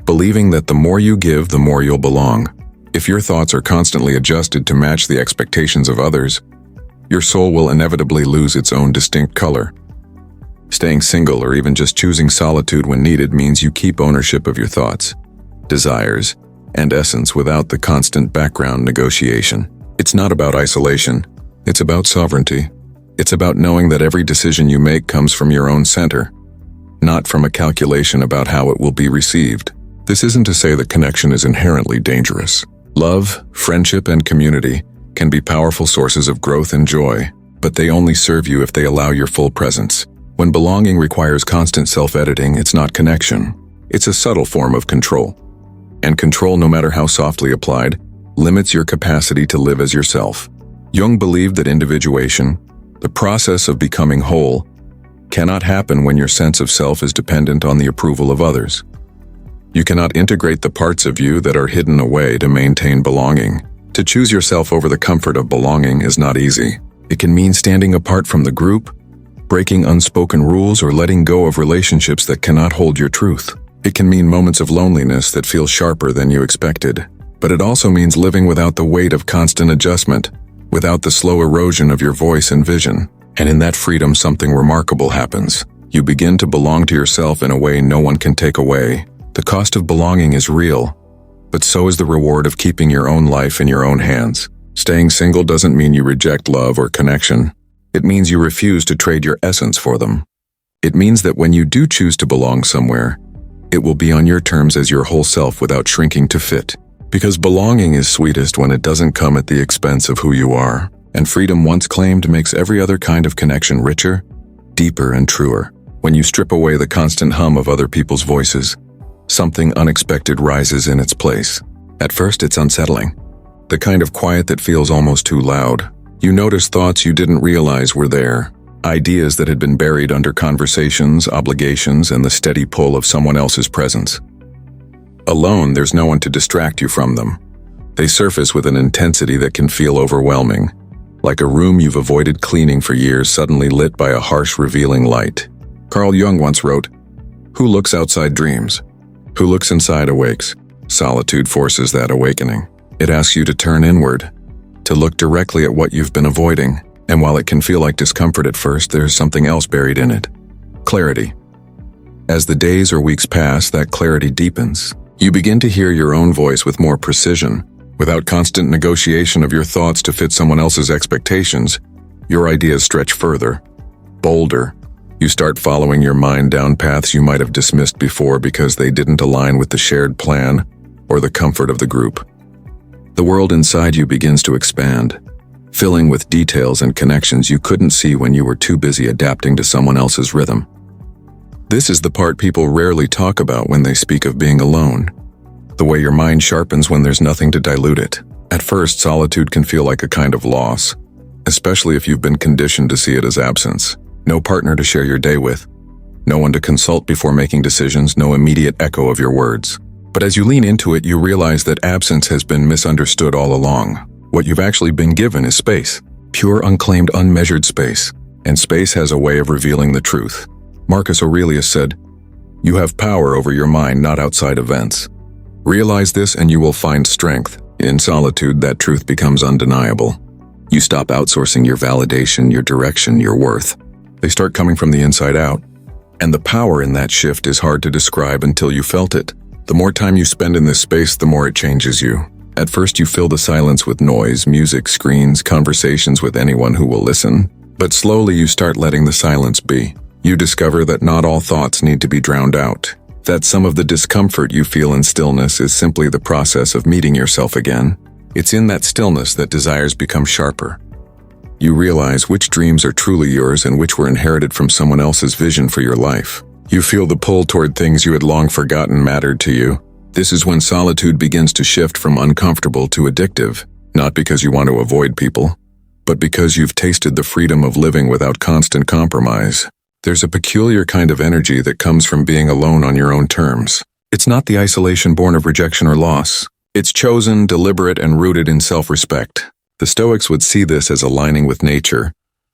believing that the more you give, the more you'll belong. If your thoughts are constantly adjusted to match the expectations of others, your soul will inevitably lose its own distinct color. Staying single or even just choosing solitude when needed means you keep ownership of your thoughts, desires, and essence without the constant background negotiation. It's not about isolation. It's about sovereignty. It's about knowing that every decision you make comes from your own center, not from a calculation about how it will be received. This isn't to say that connection is inherently dangerous. Love, friendship, and community can be powerful sources of growth and joy, but they only serve you if they allow your full presence. When belonging requires constant self-editing, it's not connection. It's a subtle form of control. And control, no matter how softly applied, limits your capacity to live as yourself. Jung believed that individuation, the process of becoming whole, cannot happen when your sense of self is dependent on the approval of others. You cannot integrate the parts of you that are hidden away to maintain belonging. To choose yourself over the comfort of belonging is not easy. It can mean standing apart from the group, breaking unspoken rules, or letting go of relationships that cannot hold your truth. It can mean moments of loneliness that feel sharper than you expected. But it also means living without the weight of constant adjustment, without the slow erosion of your voice and vision. And in that freedom, something remarkable happens. You begin to belong to yourself in a way no one can take away. The cost of belonging is real, but so is the reward of keeping your own life in your own hands. Staying single doesn't mean you reject love or connection. It means you refuse to trade your essence for them. It means that when you do choose to belong somewhere, it will be on your terms as your whole self without shrinking to fit. Because belonging is sweetest when it doesn't come at the expense of who you are. And freedom, once claimed, makes every other kind of connection richer, deeper, and truer. When you strip away the constant hum of other people's voices, something unexpected rises in its place. At first, it's unsettling. The kind of quiet that feels almost too loud. You notice thoughts you didn't realize were there. Ideas that had been buried under conversations, obligations, and the steady pull of someone else's presence. Alone, there's no one to distract you from them. They surface with an intensity that can feel overwhelming, like a room you've avoided cleaning for years suddenly lit by a harsh, revealing light. Carl Jung once wrote, "Who looks outside dreams? Who looks inside awakes." Solitude forces that awakening. It asks you to turn inward, to look directly at what you've been avoiding. And while it can feel like discomfort at first, there's something else buried in it. Clarity. As the days or weeks pass, that clarity deepens. You begin to hear your own voice with more precision. Without constant negotiation of your thoughts to fit someone else's expectations, your ideas stretch further, bolder. You start following your mind down paths you might have dismissed before because they didn't align with the shared plan or the comfort of the group. The world inside you begins to expand, filling with details and connections you couldn't see when you were too busy adapting to someone else's rhythm. This is the part people rarely talk about when they speak of being alone. The way your mind sharpens when there's nothing to dilute it. At first, solitude can feel like a kind of loss, especially if you've been conditioned to see it as absence. No partner to share your day with, no one to consult before making decisions, no immediate echo of your words. But as you lean into it, you realize that absence has been misunderstood all along. What you've actually been given is space. Pure, unclaimed, unmeasured space. And space has a way of revealing the truth. Marcus Aurelius said, "You have power over your mind, not outside events." Realize this and you will find strength. In solitude, that truth becomes undeniable. You stop outsourcing your validation, your direction, your worth. They start coming from the inside out. And the power in that shift is hard to describe until you felt it. The more time you spend in this space, the more it changes you. At first, you fill the silence with noise, music, screens, conversations with anyone who will listen. But slowly you start letting the silence be. You discover that not all thoughts need to be drowned out. That some of the discomfort you feel in stillness is simply the process of meeting yourself again. It's in that stillness that desires become sharper. You realize which dreams are truly yours and which were inherited from someone else's vision for your life. You feel the pull toward things you had long forgotten mattered to you. This is when solitude begins to shift from uncomfortable to addictive, not because you want to avoid people, but because you've tasted the freedom of living without constant compromise. There's a peculiar kind of energy that comes from being alone on your own terms. It's not the isolation born of rejection or loss. It's chosen, deliberate, and rooted in self-respect. The Stoics would see this as aligning with nature,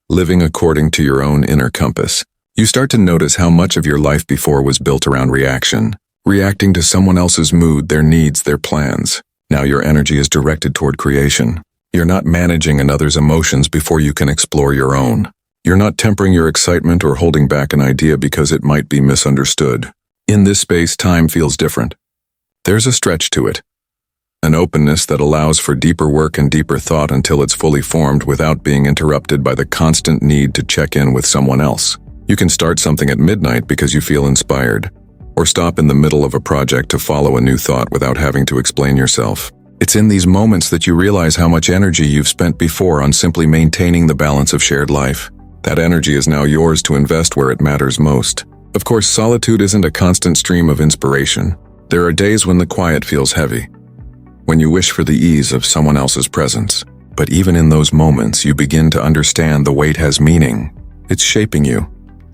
living according to your own inner compass. You start to notice how much of your life before was built around reaction, reacting to someone else's mood, their needs, their plans. Now your energy is directed toward creation. You're not managing another's emotions before you can explore your own. You're not tempering your excitement or holding back an idea because it might be misunderstood. In this space, time feels different. There's a stretch to it. an openness that allows for deeper work and deeper thought until it's fully formed without being interrupted by the constant need to check in with someone else. You can start something at midnight because you feel inspired, or stop in the middle of a project to follow a new thought without having to explain yourself. It's in these moments that you realize how much energy you've spent before on simply maintaining the balance of shared life. That energy is now yours to invest where it matters most. Of course, solitude isn't a constant stream of inspiration. There are days when the quiet feels heavy, when you wish for the ease of someone else's presence. But even in those moments, you begin to understand the weight has meaning. It's shaping you,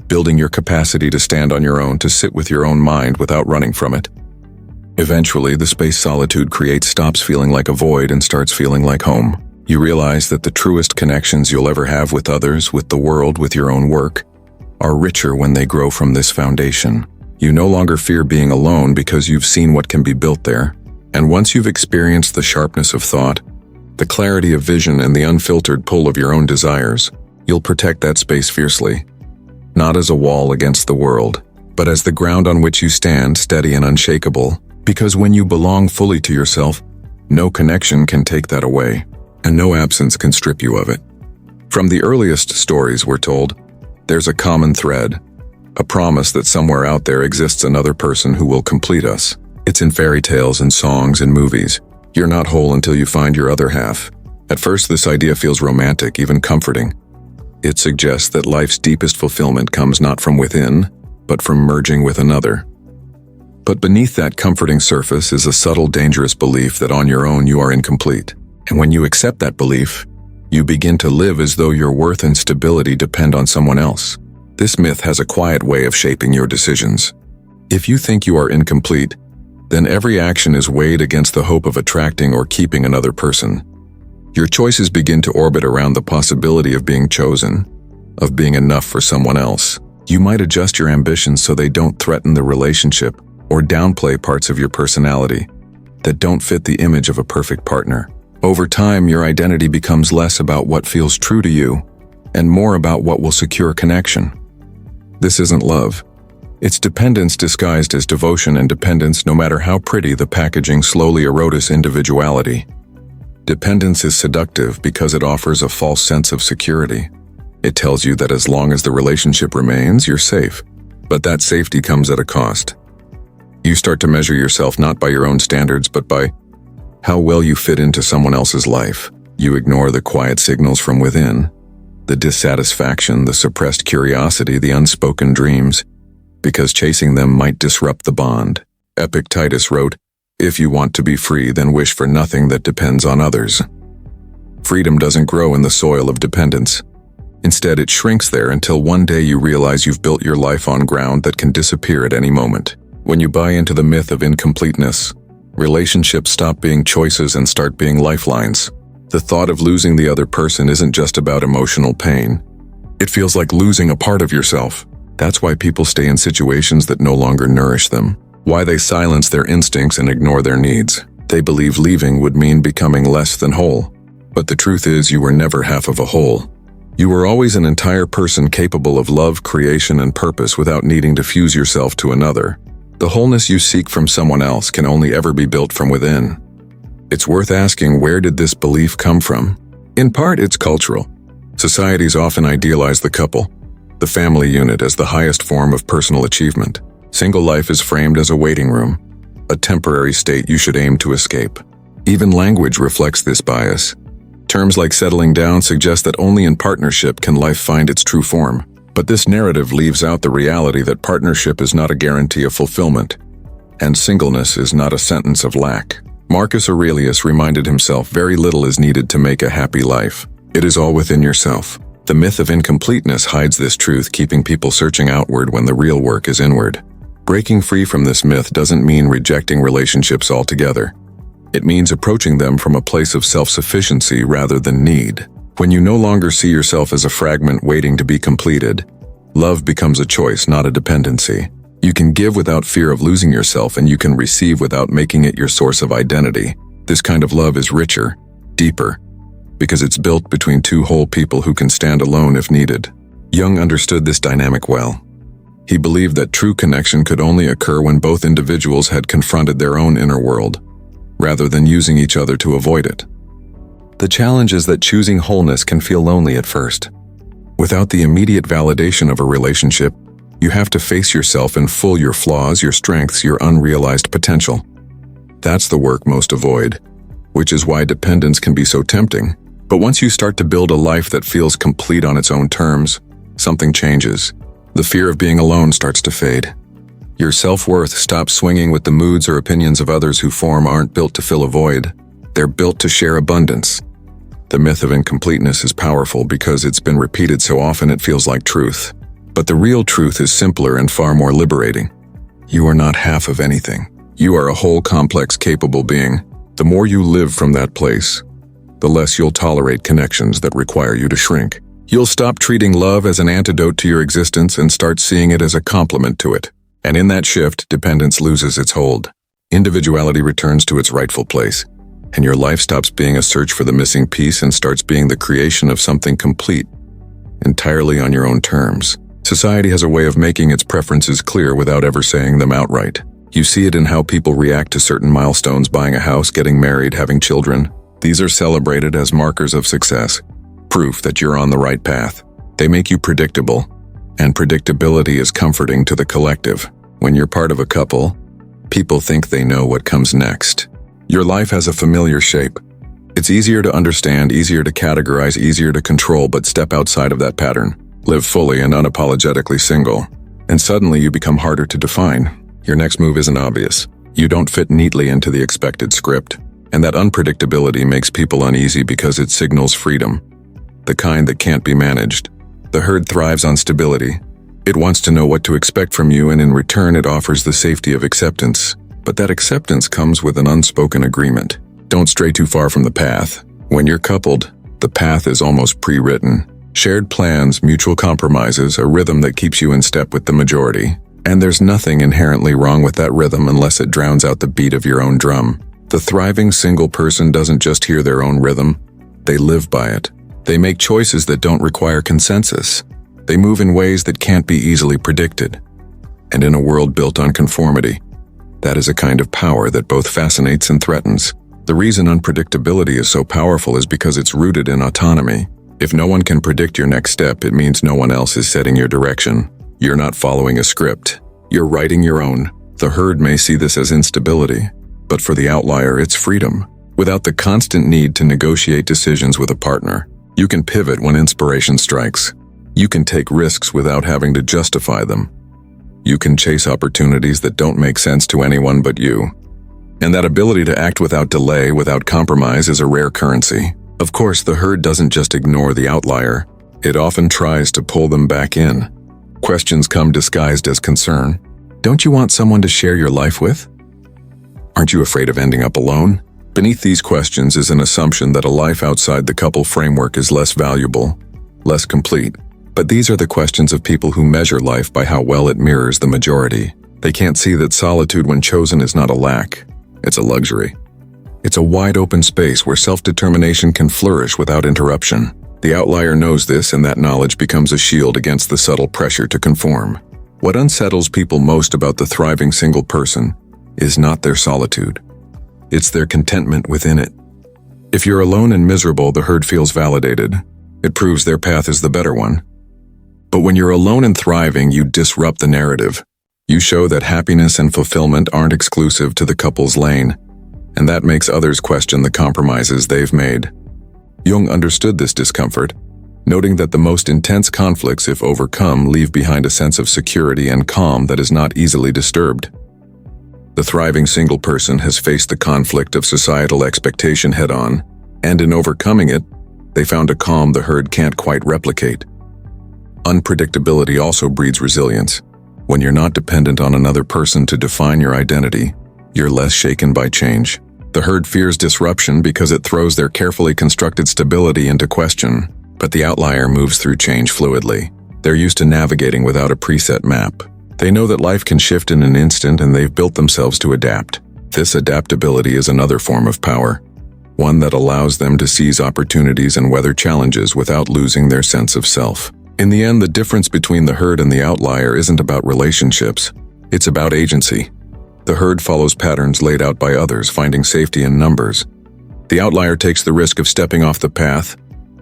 building your capacity to stand on your own, to sit with your own mind without running from it. Eventually, the space solitude creates stops feeling like a void and starts feeling like home. You realize that the truest connections you'll ever have with others, with the world, with your own work, are richer when they grow from this foundation. You no longer fear being alone because you've seen what can be built there. And once you've experienced the sharpness of thought, the clarity of vision, and the unfiltered pull of your own desires, you'll protect that space fiercely. Not as a wall against the world, but as the ground on which you stand, steady and unshakable. Because when you belong fully to yourself, no connection can take that away, and no absence can strip you of it. From the earliest stories, we're told, there's a common thread, a promise that somewhere out there exists another person who will complete us. It's in fairy tales and songs and movies. You're not whole until you find your other half. At first, this idea feels romantic, even comforting. It suggests that life's deepest fulfillment comes not from within, but from merging with another. But beneath that comforting surface is a subtle, dangerous belief that on your own you are incomplete. And when you accept that belief, you begin to live as though your worth and stability depend on someone else. This myth has a quiet way of shaping your decisions. If you think you are incomplete, then every action is weighed against the hope of attracting or keeping another person. Your choices begin to orbit around the possibility of being chosen, of being enough for someone else. You might adjust your ambitions so they don't threaten the relationship, or downplay parts of your personality that don't fit the image of a perfect partner. Over time, your identity becomes less about what feels true to you and more about what will secure connection. This isn't love. It's dependence disguised as devotion, and dependence, no matter how pretty the packaging, slowly erodes individuality. Dependence is seductive because it offers a false sense of security. It tells you that as long as the relationship remains, you're safe. But that safety comes at a cost. You start to measure yourself not by your own standards, but by how well you fit into someone else's life. You ignore the quiet signals from within, the dissatisfaction, the suppressed curiosity, the unspoken dreams, because chasing them might disrupt the bond. Epictetus wrote, "If you want to be free, then wish for nothing that depends on others." Freedom doesn't grow in the soil of dependence. Instead, it shrinks there until one day you realize you've built your life on ground that can disappear at any moment. When you buy into the myth of incompleteness, relationships stop being choices and start being lifelines. The thought of losing the other person isn't just about emotional pain. It feels like losing a part of yourself. That's why people stay in situations that no longer nourish them, why they silence their instincts and ignore their needs. They believe leaving would mean becoming less than whole. But the truth is, you were never half of a whole. You were always an entire person capable of love, creation, and purpose without needing to fuse yourself to another. The wholeness you seek from someone else can only ever be built from within. It's worth asking, where did this belief come from? In part, it's cultural. Societies often idealize the couple, the family unit, as the highest form of personal achievement. Single life is framed as a waiting room, a temporary state you should aim to escape. Even language reflects this bias. Terms like settling down suggest that only in partnership can life find its true form. But this narrative leaves out the reality that partnership is not a guarantee of fulfillment, and singleness is not a sentence of lack. Marcus Aurelius reminded himself very little is needed to make a happy life. It is all within yourself. The myth of incompleteness hides this truth, keeping people searching outward when the real work is inward. Breaking free from this myth doesn't mean rejecting relationships altogether. It means approaching them from a place of self-sufficiency rather than need. When you no longer see yourself as a fragment waiting to be completed, love becomes a choice, not a dependency. You can give without fear of losing yourself, and you can receive without making it your source of identity. This kind of love is richer, deeper, because it's built between two whole people who can stand alone if needed. Jung understood this dynamic well. He believed that true connection could only occur when both individuals had confronted their own inner world, rather than using each other to avoid it. The challenge is that choosing wholeness can feel lonely at first. Without the immediate validation of a relationship, you have to face yourself in full, your flaws, your strengths, your unrealized potential. That's the work most avoid, which is why dependence can be so tempting. But once you start to build a life that feels complete on its own terms, something changes. The fear of being alone starts to fade. Your self-worth stops swinging with the moods or opinions of others who aren't built to fill a void. They're built to share abundance. The myth of incompleteness is powerful because it's been repeated so often it feels like truth. But the real truth is simpler and far more liberating. You are not half of anything. You are a whole, complex, capable being. The more you live from that place, the less you'll tolerate connections that require you to shrink. You'll stop treating love as an antidote to your existence and start seeing it as a complement to it. And in that shift, dependence loses its hold. Individuality returns to its rightful place, and your life stops being a search for the missing piece and starts being the creation of something complete, entirely on your own terms. Society has a way of making its preferences clear without ever saying them outright. You see it in how people react to certain milestones: buying a house, getting married, having children. These are celebrated as markers of success, proof that you're on the right path. They make you predictable, and predictability is comforting to the collective. When you're part of a couple, people think they know what comes next. Your life has a familiar shape. It's easier to understand, easier to categorize, easier to control, but step outside of that pattern. Live fully and unapologetically single, and suddenly you become harder to define. Your next move isn't obvious. You don't fit neatly into the expected script, and that unpredictability makes people uneasy because it signals freedom, the kind that can't be managed. The herd thrives on stability. It wants to know what to expect from you, and in return it offers the safety of acceptance. But that acceptance comes with an unspoken agreement. Don't stray too far from the path. When you're coupled, the path is almost pre-written. Shared plans, mutual compromises, a rhythm that keeps you in step with the majority. And there's nothing inherently wrong with that rhythm unless it drowns out the beat of your own drum. The thriving single person doesn't just hear their own rhythm, they live by it. They make choices that don't require consensus. They move in ways that can't be easily predicted. And in a world built on conformity, that is a kind of power that both fascinates and threatens. The reason unpredictability is so powerful is because it's rooted in autonomy. If no one can predict your next step, it means no one else is setting your direction. You're not following a script. You're writing your own. The herd may see this as instability, but for the outlier, it's freedom. Without the constant need to negotiate decisions with a partner, you can pivot when inspiration strikes. You can take risks without having to justify them. You can chase opportunities that don't make sense to anyone but you. And that ability to act without delay, without compromise, is a rare currency. Of course, the herd doesn't just ignore the outlier. It often tries to pull them back in. Questions come disguised as concern. Don't you want someone to share your life with? Aren't you afraid of ending up alone? Beneath these questions is an assumption that a life outside the couple framework is less valuable, less complete. But these are the questions of people who measure life by how well it mirrors the majority. They can't see that solitude, when chosen, is not a lack. It's a luxury. It's a wide-open space where self-determination can flourish without interruption. The outlier knows this, and that knowledge becomes a shield against the subtle pressure to conform. What unsettles people most about the thriving single person is not their solitude. It's their contentment within it. If you're alone and miserable, the herd feels validated. It proves their path is the better one. But when you're alone and thriving, you disrupt the narrative. You show that happiness and fulfillment aren't exclusive to the couple's lane, and that makes others question the compromises they've made. Jung understood this discomfort, noting that the most intense conflicts, if overcome, leave behind a sense of security and calm that is not easily disturbed. The thriving single person has faced the conflict of societal expectation head-on, and in overcoming it, they found a calm the herd can't quite replicate. Unpredictability also breeds resilience. When you're not dependent on another person to define your identity, you're less shaken by change. The herd fears disruption because it throws their carefully constructed stability into question, but the outlier moves through change fluidly. They're used to navigating without a preset map. They know that life can shift in an instant, and they've built themselves to adapt. This adaptability is another form of power, one that allows them to seize opportunities and weather challenges without losing their sense of self. In the end, the difference between the herd and the outlier isn't about relationships. It's about agency. The herd follows patterns laid out by others, finding safety in numbers. The outlier takes the risk of stepping off the path,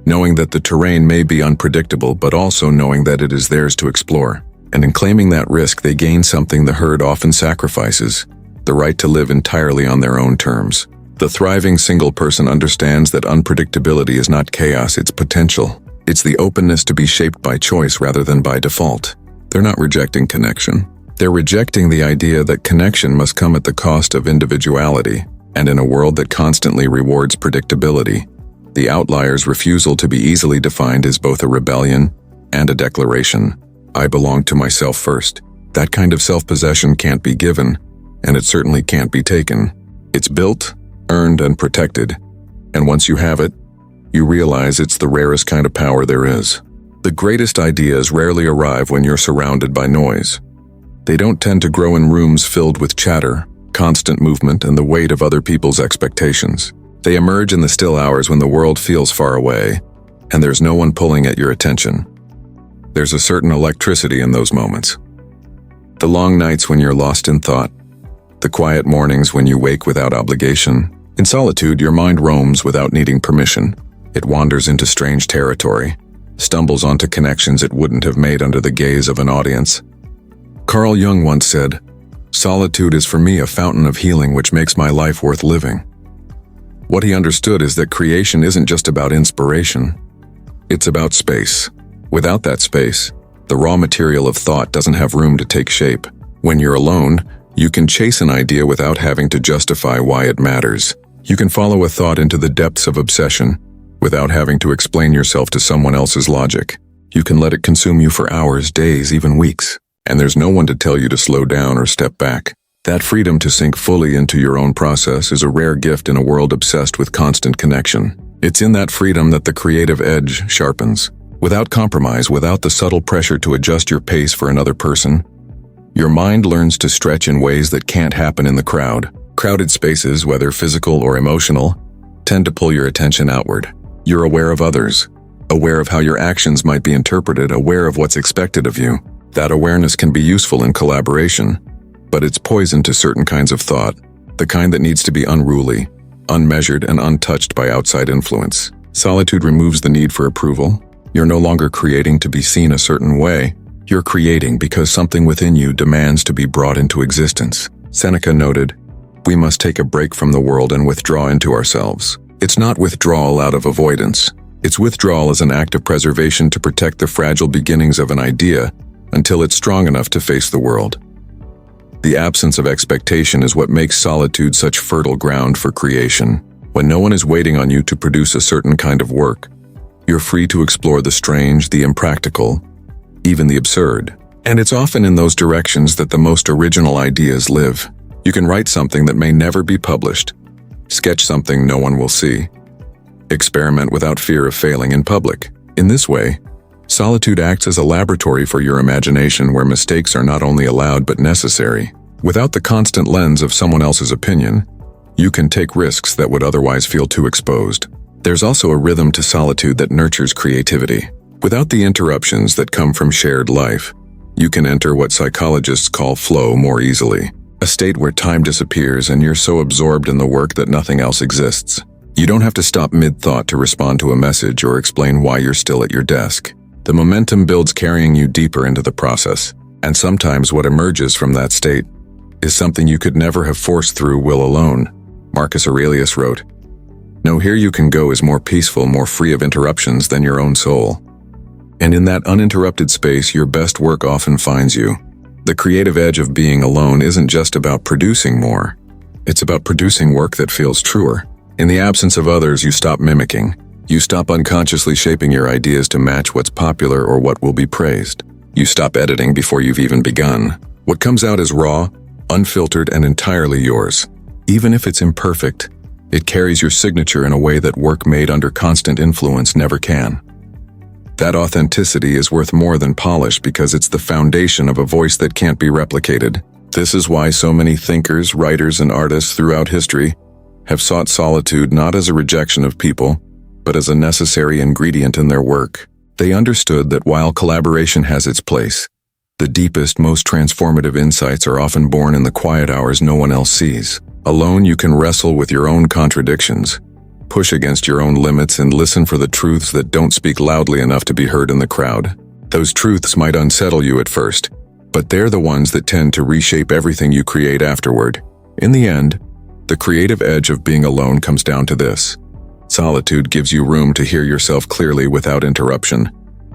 knowing that the terrain may be unpredictable, but also knowing that it is theirs to explore. And in claiming that risk, they gain something the herd often sacrifices: the right to live entirely on their own terms. The thriving single person understands that unpredictability is not chaos, it's potential. It's the openness to be shaped by choice rather than by default. They're not rejecting connection. They're rejecting the idea that connection must come at the cost of individuality, and in a world that constantly rewards predictability, the outlier's refusal to be easily defined is both a rebellion and a declaration. I belong to myself first. That kind of self-possession can't be given, and it certainly can't be taken. It's built, earned, and protected, and once you have it, you realize it's the rarest kind of power there is. The greatest ideas rarely arrive when you're surrounded by noise. They don't tend to grow in rooms filled with chatter, constant movement, and the weight of other people's expectations. They emerge in the still hours when the world feels far away, and there's no one pulling at your attention. There's a certain electricity in those moments. The long nights when you're lost in thought, the quiet mornings when you wake without obligation. In solitude, your mind roams without needing permission. It wanders into strange territory, stumbles onto connections it wouldn't have made under the gaze of an audience. Carl Jung once said, "Solitude is for me a fountain of healing which makes my life worth living." What he understood is that creation isn't just about inspiration. It's about space. Without that space, the raw material of thought doesn't have room to take shape. When you're alone, you can chase an idea without having to justify why it matters. You can follow a thought into the depths of obsession without having to explain yourself to someone else's logic. You can let it consume you for hours, days, even weeks, and there's no one to tell you to slow down or step back. That freedom to sink fully into your own process is a rare gift in a world obsessed with constant connection. It's in that freedom that the creative edge sharpens. Without compromise, without the subtle pressure to adjust your pace for another person, your mind learns to stretch in ways that can't happen in the crowd. Crowded spaces, whether physical or emotional, tend to pull your attention outward. You're aware of others, aware of how your actions might be interpreted, aware of what's expected of you. That awareness can be useful in collaboration, but it's poison to certain kinds of thought, the kind that needs to be unruly, unmeasured, and untouched by outside influence. Solitude removes the need for approval. You're no longer creating to be seen a certain way. You're creating because something within you demands to be brought into existence. Seneca noted, "We must take a break from the world and withdraw into ourselves." It's not withdrawal out of avoidance. It's withdrawal as an act of preservation to protect the fragile beginnings of an idea until it's strong enough to face the world. The absence of expectation is what makes solitude such fertile ground for creation. When no one is waiting on you to produce a certain kind of work, you're free to explore the strange, the impractical, even the absurd. And it's often in those directions that the most original ideas live. You can write something that may never be published, sketch something no one will see, experiment without fear of failing in public. In this way, solitude acts as a laboratory for your imagination where mistakes are not only allowed but necessary. Without the constant lens of someone else's opinion, you can take risks that would otherwise feel too exposed. There's also a rhythm to solitude that nurtures creativity. Without the interruptions that come from shared life, you can enter what psychologists call flow more easily, a state where time disappears and you're so absorbed in the work that nothing else exists. You don't have to stop mid-thought to respond to a message or explain why you're still at your desk. The momentum builds, carrying you deeper into the process, and sometimes what emerges from that state is something you could never have forced through will alone. Marcus Aurelius wrote, "No, here you can go is more peaceful, more free of interruptions than your own soul." And in that uninterrupted space, your best work often finds you. The creative edge of being alone isn't just about producing more. It's about producing work that feels truer. In the absence of others, you stop mimicking. You stop unconsciously shaping your ideas to match what's popular or what will be praised. You stop editing before you've even begun. What comes out is raw, unfiltered, and entirely yours. Even if it's imperfect, it carries your signature in a way that work made under constant influence never can. That authenticity is worth more than polish because it's the foundation of a voice that can't be replicated. This is why so many thinkers, writers, and artists throughout history have sought solitude not as a rejection of people, but as a necessary ingredient in their work. They understood that while collaboration has its place, The deepest, most transformative insights are often born in the quiet hours no one else sees. Alone, you can wrestle with your own contradictions, push against your own limits, and listen for the truths that don't speak loudly enough to be heard in the crowd. Those truths might unsettle you at first, but they're the ones that tend to reshape everything you create afterward. In the end, the creative edge of being alone comes down to this. Solitude gives you room to hear yourself clearly without interruption,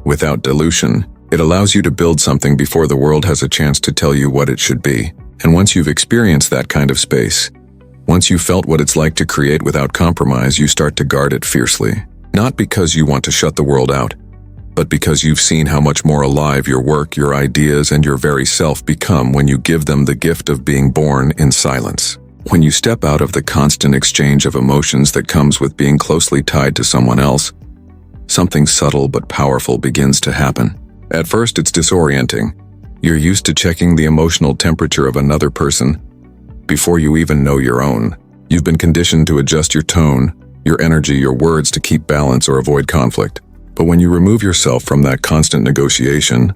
without dilution. It allows you to build something before the world has a chance to tell you what it should be. And once you've experienced that kind of space, once you've felt what it's like to create without compromise, you start to guard it fiercely. Not because you want to shut the world out, but because you've seen how much more alive your work, your ideas, and your very self become when you give them the gift of being born in silence. When you step out of the constant exchange of emotions that comes with being closely tied to someone else, something subtle but powerful begins to happen. At first, it's disorienting. You're used to checking the emotional temperature of another person before you even know your own. You've been conditioned to adjust your tone, your energy, your words to keep balance or avoid conflict. But when you remove yourself from that constant negotiation,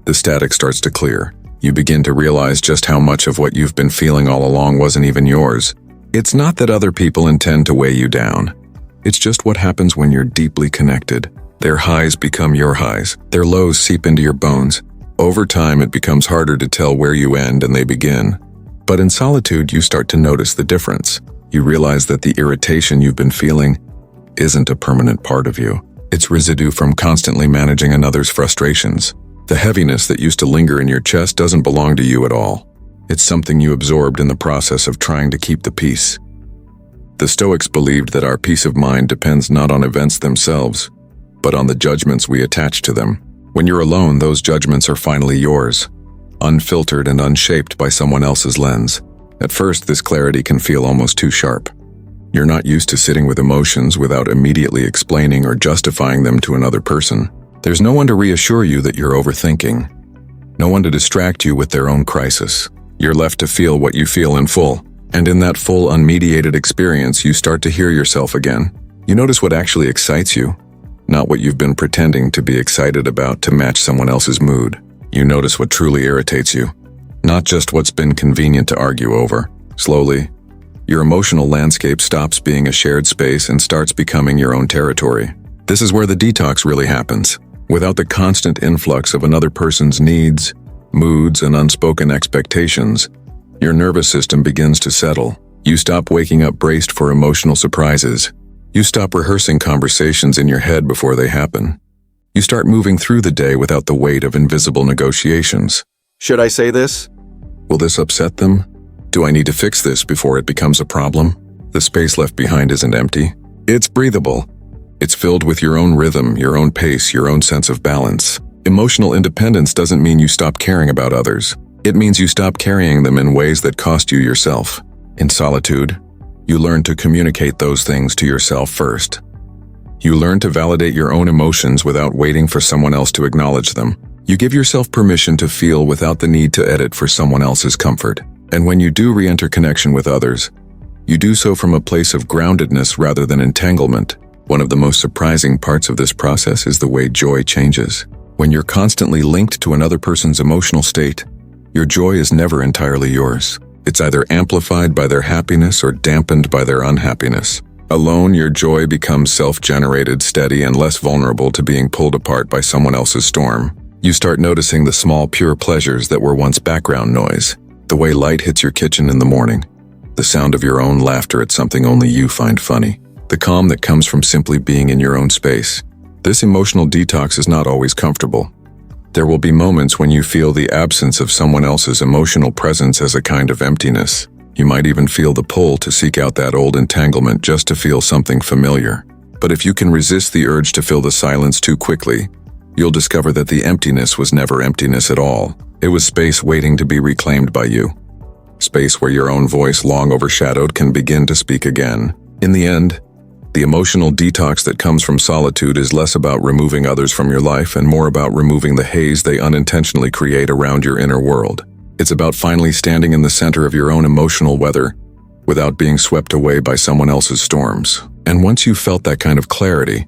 the static starts to clear. You begin to realize just how much of what you've been feeling all along wasn't even yours. It's not that other people intend to weigh you down. It's just what happens when you're deeply connected. Their highs become your highs. Their lows seep into your bones. Over time, it becomes harder to tell where you end and they begin. But in solitude, you start to notice the difference. You realize that the irritation you've been feeling isn't a permanent part of you. It's residue from constantly managing another's frustrations. The heaviness that used to linger in your chest doesn't belong to you at all. It's something you absorbed in the process of trying to keep the peace. The Stoics believed that our peace of mind depends not on events themselves, but on the judgments we attach to them. When you're alone, those judgments are finally yours, unfiltered and unshaped by someone else's lens. At first, this clarity can feel almost too sharp. You're not used to sitting with emotions without immediately explaining or justifying them to another person. There's no one to reassure you that you're overthinking, no one to distract you with their own crisis. You're left to feel what you feel in full, and in that full, unmediated experience, you start to hear yourself again. You notice what actually excites you, not what you've been pretending to be excited about to match someone else's mood. You notice what truly irritates you, not just what's been convenient to argue over. Slowly, your emotional landscape stops being a shared space and starts becoming your own territory. This is where the detox really happens. Without the constant influx of another person's needs, moods, and unspoken expectations, your nervous system begins to settle. You stop waking up braced for emotional surprises. You stop rehearsing conversations in your head before they happen. You start moving through the day without the weight of invisible negotiations. Should I say this? Will this upset them? Do I need to fix this before it becomes a problem? The space left behind isn't empty. It's breathable. It's filled with your own rhythm, your own pace, your own sense of balance. Emotional independence doesn't mean you stop caring about others. It means you stop carrying them in ways that cost you yourself. In solitude, you learn to communicate those things to yourself first. You learn to validate your own emotions without waiting for someone else to acknowledge them. You give yourself permission to feel without the need to edit for someone else's comfort. And when you do re-enter connection with others, you do so from a place of groundedness rather than entanglement. One of the most surprising parts of this process is the way joy changes. When you're constantly linked to another person's emotional state, your joy is never entirely yours. It's either amplified by their happiness or dampened by their unhappiness. Alone, your joy becomes self-generated, steady, and less vulnerable to being pulled apart by someone else's storm. You start noticing the small, pure pleasures that were once background noise. The way light hits your kitchen in the morning. The sound of your own laughter at something only you find funny. The calm that comes from simply being in your own space. This emotional detox is not always comfortable. There will be moments when you feel the absence of someone else's emotional presence as a kind of emptiness. You might even feel the pull to seek out that old entanglement just to feel something familiar. But if you can resist the urge to fill the silence too quickly, you'll discover that the emptiness was never emptiness at all. It was space waiting to be reclaimed by you. Space where your own voice, long overshadowed, can begin to speak again. In the end, the emotional detox that comes from solitude is less about removing others from your life and more about removing the haze they unintentionally create around your inner world. It's about finally standing in the center of your own emotional weather without being swept away by someone else's storms. And once you've felt that kind of clarity,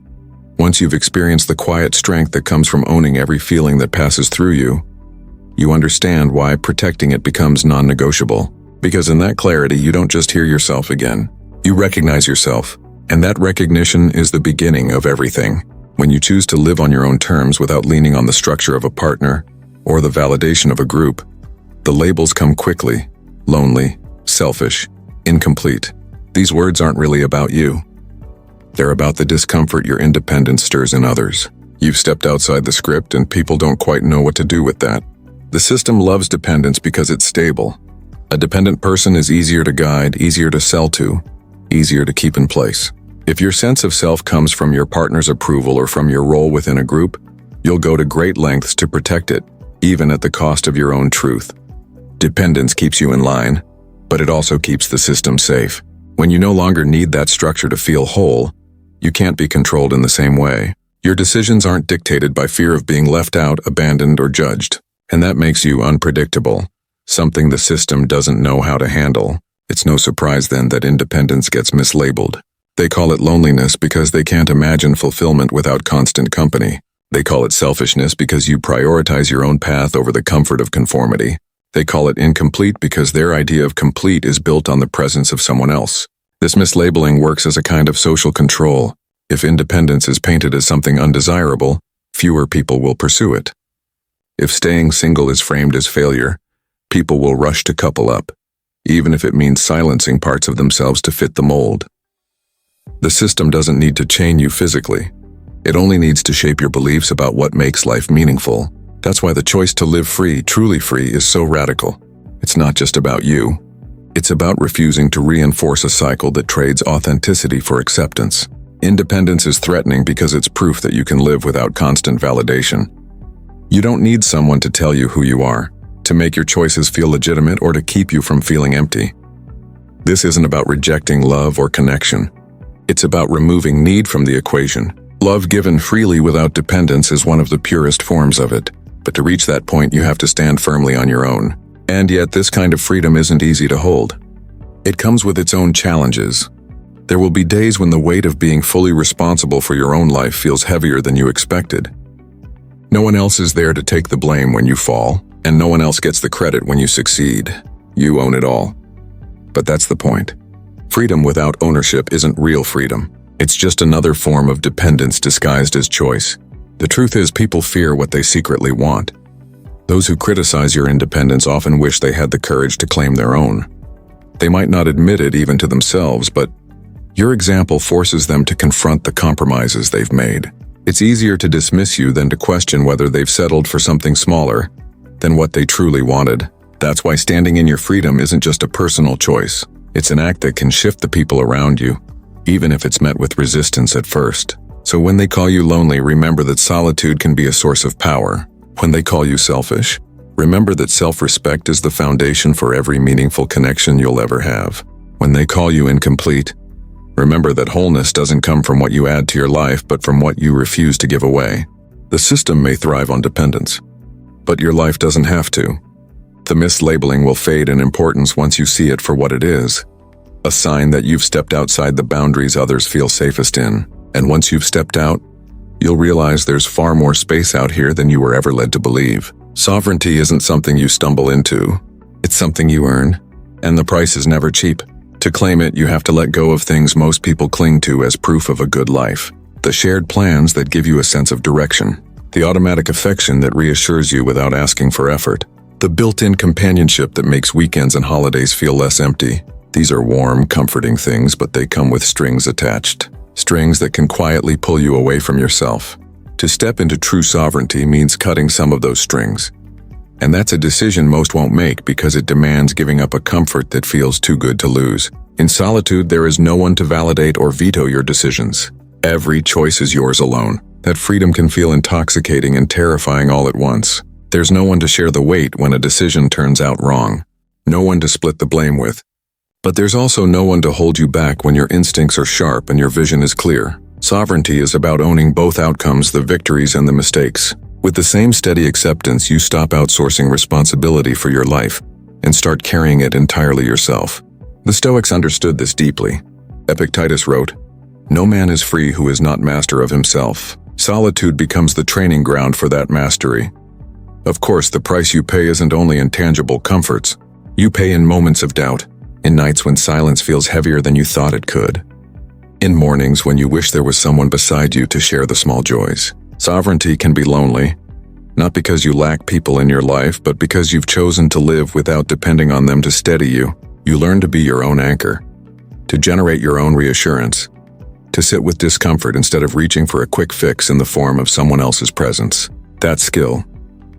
once you've experienced the quiet strength that comes from owning every feeling that passes through you, You understand why protecting it becomes non-negotiable. Because in that clarity, you don't just hear yourself again. You recognize yourself, and that recognition is the beginning of everything. When you choose to live on your own terms without leaning on the structure of a partner or the validation of a group, the labels come quickly: lonely, selfish, incomplete. These words aren't really about you. They're about the discomfort your independence stirs in others. You've stepped outside the script, and people don't quite know what to do with that. The system loves dependence because it's stable. A dependent person is easier to guide, easier to sell to, easier to keep in place. If your sense of self comes from your partner's approval or from your role within a group, you'll go to great lengths to protect it, even at the cost of your own truth. Dependence keeps you in line, but it also keeps the system safe. When you no longer need that structure to feel whole, you can't be controlled in the same way. Your decisions aren't dictated by fear of being left out, abandoned, or judged, and that makes you unpredictable, something the system doesn't know how to handle. It's no surprise then that independence gets mislabeled. They call it loneliness because they can't imagine fulfillment without constant company. They call it selfishness because you prioritize your own path over the comfort of conformity. They call it incomplete because their idea of complete is built on the presence of someone else. This mislabeling works as a kind of social control. If independence is painted as something undesirable, fewer people will pursue it. If staying single is framed as failure, people will rush to couple up, even if it means silencing parts of themselves to fit the mold. The system doesn't need to chain you physically. It only needs to shape your beliefs about what makes life meaningful. That's why the choice to live free, truly free, is so radical. It's not just about you. It's about refusing to reinforce a cycle that trades authenticity for acceptance. Independence is threatening because it's proof that you can live without constant validation. You don't need someone to tell you who you are, to make your choices feel legitimate, or to keep you from feeling empty. This isn't about rejecting love or connection. It's about removing need from the equation. Love given freely without dependence is one of the purest forms of it. But to reach that point, you have to stand firmly on your own. And yet, this kind of freedom isn't easy to hold. It comes with its own challenges. There will be days when the weight of being fully responsible for your own life feels heavier than you expected. No one else is there to take the blame when you fall, and no one else gets the credit when you succeed. You own it all. But that's the point. Freedom without ownership isn't real freedom. It's just another form of dependence disguised as choice. The truth is, people fear what they secretly want. Those who criticize your independence often wish they had the courage to claim their own. They might not admit it even to themselves, but your example forces them to confront the compromises they've made. It's easier to dismiss you than to question whether they've settled for something smaller than what they truly wanted. That's why standing in your freedom isn't just a personal choice. It's an act that can shift the people around you, even if it's met with resistance at first. So when they call you lonely, remember that solitude can be a source of power. When they call you selfish, remember that self-respect is the foundation for every meaningful connection you'll ever have. When they call you incomplete, remember that wholeness doesn't come from what you add to your life, but from what you refuse to give away. The system may thrive on dependence, but your life doesn't have to. The mislabeling will fade in importance once you see it for what it is, a sign that you've stepped outside the boundaries others feel safest in. And once you've stepped out, you'll realize there's far more space out here than you were ever led to believe. Sovereignty isn't something you stumble into. It's something you earn, and the price is never cheap. To claim it, you have to let go of things most people cling to as proof of a good life. The shared plans that give you a sense of direction. The automatic affection that reassures you without asking for effort. The built-in companionship that makes weekends and holidays feel less empty. These are warm, comforting things, but they come with strings attached. Strings that can quietly pull you away from yourself. To step into true sovereignty means cutting some of those strings. And that's a decision most won't make because it demands giving up a comfort that feels too good to lose. In solitude, there is no one to validate or veto your decisions. Every choice is yours alone. That freedom can feel intoxicating and terrifying all at once. There's no one to share the weight when a decision turns out wrong. No one to split the blame with. But there's also no one to hold you back when your instincts are sharp and your vision is clear. Sovereignty is about owning both outcomes, the victories and the mistakes. With the same steady acceptance, you stop outsourcing responsibility for your life and start carrying it entirely yourself. The Stoics understood this deeply. Epictetus wrote, "No man is free who is not master of himself." Solitude becomes the training ground for that mastery. Of course, the price you pay isn't only in tangible comforts. You pay in moments of doubt, in nights when silence feels heavier than you thought it could, in mornings when you wish there was someone beside you to share the small joys. Sovereignty can be lonely, not because you lack people in your life, but because you've chosen to live without depending on them to steady you. You learn to be your own anchor, to generate your own reassurance, to sit with discomfort instead of reaching for a quick fix in the form of someone else's presence. That skill,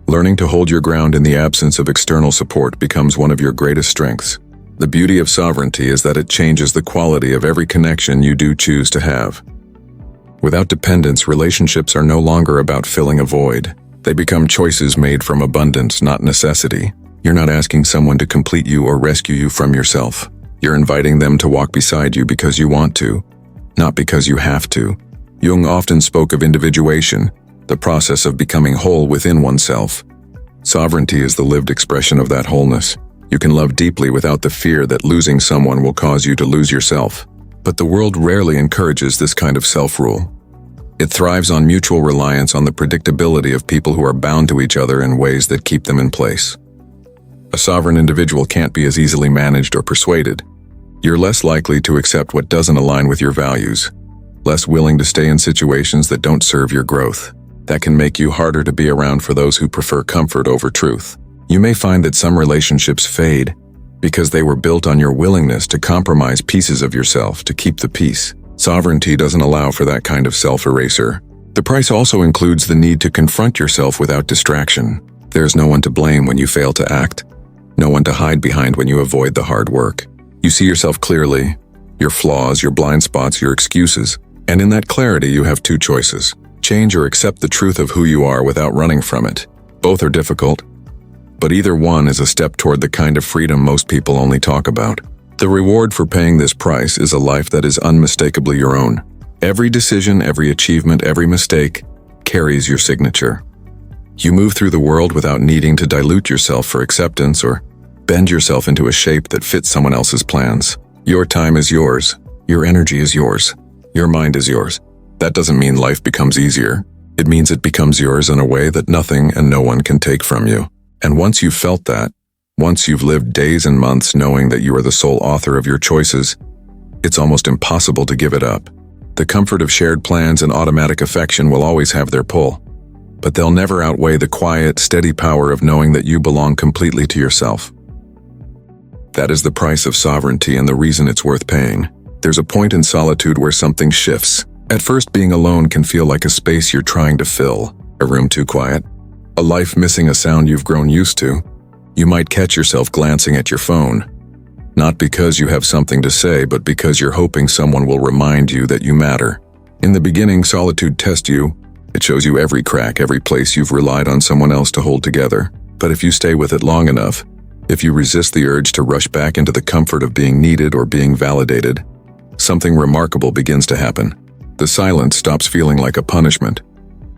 learning to hold your ground in the absence of external support, becomes one of your greatest strengths. The beauty of sovereignty is that it changes the quality of every connection you do choose to have. Without dependence, relationships are no longer about filling a void. They become choices made from abundance, not necessity. You're not asking someone to complete you or rescue you from yourself. You're inviting them to walk beside you because you want to, not because you have to. Jung often spoke of individuation, the process of becoming whole within oneself. Sovereignty is the lived expression of that wholeness. You can love deeply without the fear that losing someone will cause you to lose yourself. But the world rarely encourages this kind of self-rule. It thrives on mutual reliance on the predictability of people who are bound to each other in ways that keep them in place. A sovereign individual can't be as easily managed or persuaded. You're less likely to accept what doesn't align with your values, less willing to stay in situations that don't serve your growth. That can make you harder to be around for those who prefer comfort over truth. You may find that some relationships fade because they were built on your willingness to compromise pieces of yourself to keep the peace. Sovereignty doesn't allow for that kind of self-erasure. The price also includes the need to confront yourself without distraction. There's no one to blame when you fail to act, no one to hide behind when you avoid the hard work. You see yourself clearly, your flaws, your blind spots, your excuses, and in that clarity you have two choices: change or accept the truth of who you are without running from it. Both are difficult, but either one is a step toward the kind of freedom most people only talk about. The reward for paying this price is a life that is unmistakably your own. Every decision, every achievement, every mistake carries your signature. You move through the world without needing to dilute yourself for acceptance or bend yourself into a shape that fits someone else's plans. Your time is yours. Your energy is yours. Your mind is yours. That doesn't mean life becomes easier. It means it becomes yours in a way that nothing and no one can take from you. And once you've felt that, once you've lived days and months knowing that you are the sole author of your choices, it's almost impossible to give it up. The comfort of shared plans and automatic affection will always have their pull, but they'll never outweigh the quiet, steady power of knowing that you belong completely to yourself. That is the price of sovereignty and the reason it's worth paying. There's a point in solitude where something shifts. At first, being alone can feel like a space you're trying to fill, a room too quiet, a life missing a sound you've grown used to. You might catch yourself glancing at your phone, not because you have something to say, but because you're hoping someone will remind you that you matter. In the beginning, solitude tests you. It shows you every crack, every place you've relied on someone else to hold together. But if you stay with it long enough, if you resist the urge to rush back into the comfort of being needed or being validated, something remarkable begins to happen. The silence stops feeling like a punishment.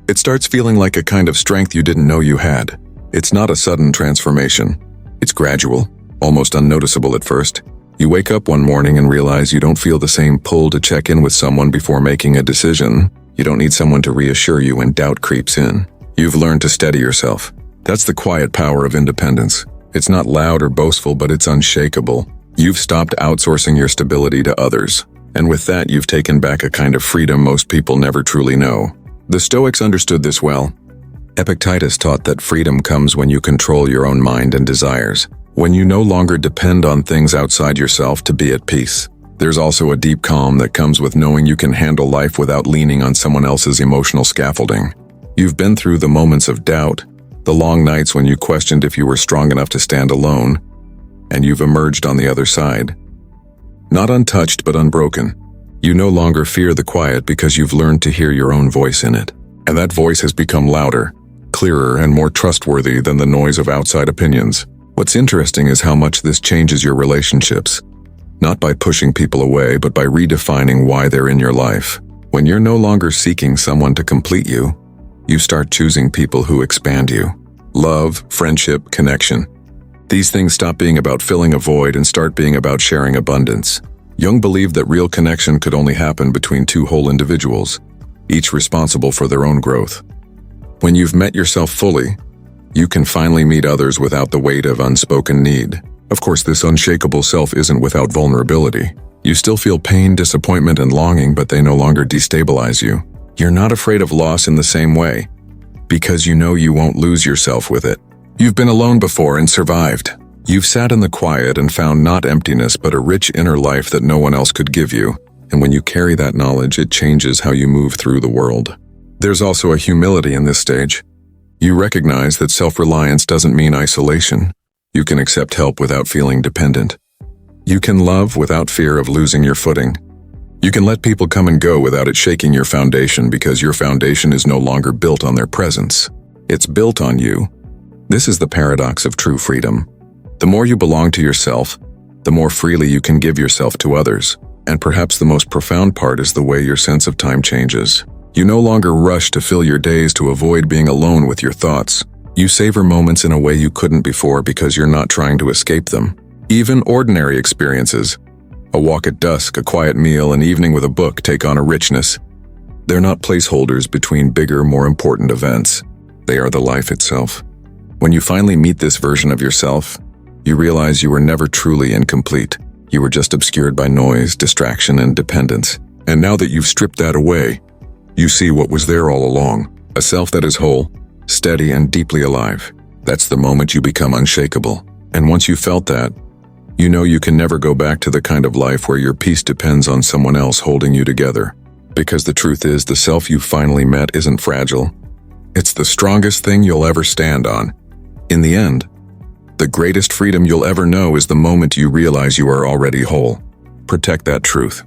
It starts feeling like a kind of strength you didn't know you had. It's not a sudden transformation. It's gradual, almost unnoticeable at first. You wake up one morning and realize you don't feel the same pull to check in with someone before making a decision. You don't need someone to reassure you when doubt creeps in. You've learned to steady yourself. That's the quiet power of independence. It's not loud or boastful, but it's unshakable. You've stopped outsourcing your stability to others. And with that, you've taken back a kind of freedom most people never truly know. The Stoics understood this well. Epictetus taught that freedom comes when you control your own mind and desires, when you no longer depend on things outside yourself to be at peace. There's also a deep calm that comes with knowing you can handle life without leaning on someone else's emotional scaffolding. You've been through the moments of doubt, the long nights when you questioned if you were strong enough to stand alone, and you've emerged on the other side. Not untouched, but unbroken. You no longer fear the quiet because you've learned to hear your own voice in it. And that voice has become louder, clearer, and more trustworthy than the noise of outside opinions. What's interesting is how much this changes your relationships. Not by pushing people away, but by redefining why they're in your life. When you're no longer seeking someone to complete you, you start choosing people who expand you. Love, friendship, connection. These things stop being about filling a void and start being about sharing abundance. Jung believed that real connection could only happen between two whole individuals, each responsible for their own growth. When you've met yourself fully, You can finally meet others without the weight of unspoken need. Of course, this unshakable self isn't without vulnerability. You still feel pain, disappointment, and longing, but they no longer destabilize you. You're not afraid of loss in the same way, because you know you won't lose yourself with it. You've been alone before and survived. You've sat in the quiet and found not emptiness, but a rich inner life that no one else could give you. And when you carry that knowledge, it changes how you move through the world. There's also a humility in this stage. You recognize that self-reliance doesn't mean isolation. You can accept help without feeling dependent. You can love without fear of losing your footing. You can let people come and go without it shaking your foundation, because your foundation is no longer built on their presence. It's built on you. This is the paradox of true freedom. The more you belong to yourself, the more freely you can give yourself to others. And perhaps the most profound part is the way your sense of time changes. You no longer rush to fill your days to avoid being alone with your thoughts. You savor moments in a way you couldn't before because you're not trying to escape them. Even ordinary experiences, a walk at dusk, a quiet meal, an evening with a book, take on a richness. They're not placeholders between bigger, more important events. They are the life itself. When you finally meet this version of yourself, you realize you were never truly incomplete. You were just obscured by noise, distraction, and dependence. And now that you've stripped that away, you see what was there all along. A self that is whole, steady, and deeply alive. That's the moment you become unshakable. And once you felt that, you know you can never go back to the kind of life where your peace depends on someone else holding you together. Because the truth is, the self you finally met isn't fragile. It's the strongest thing you'll ever stand on. In the end, the greatest freedom you'll ever know is the moment you realize you are already whole. Protect that truth.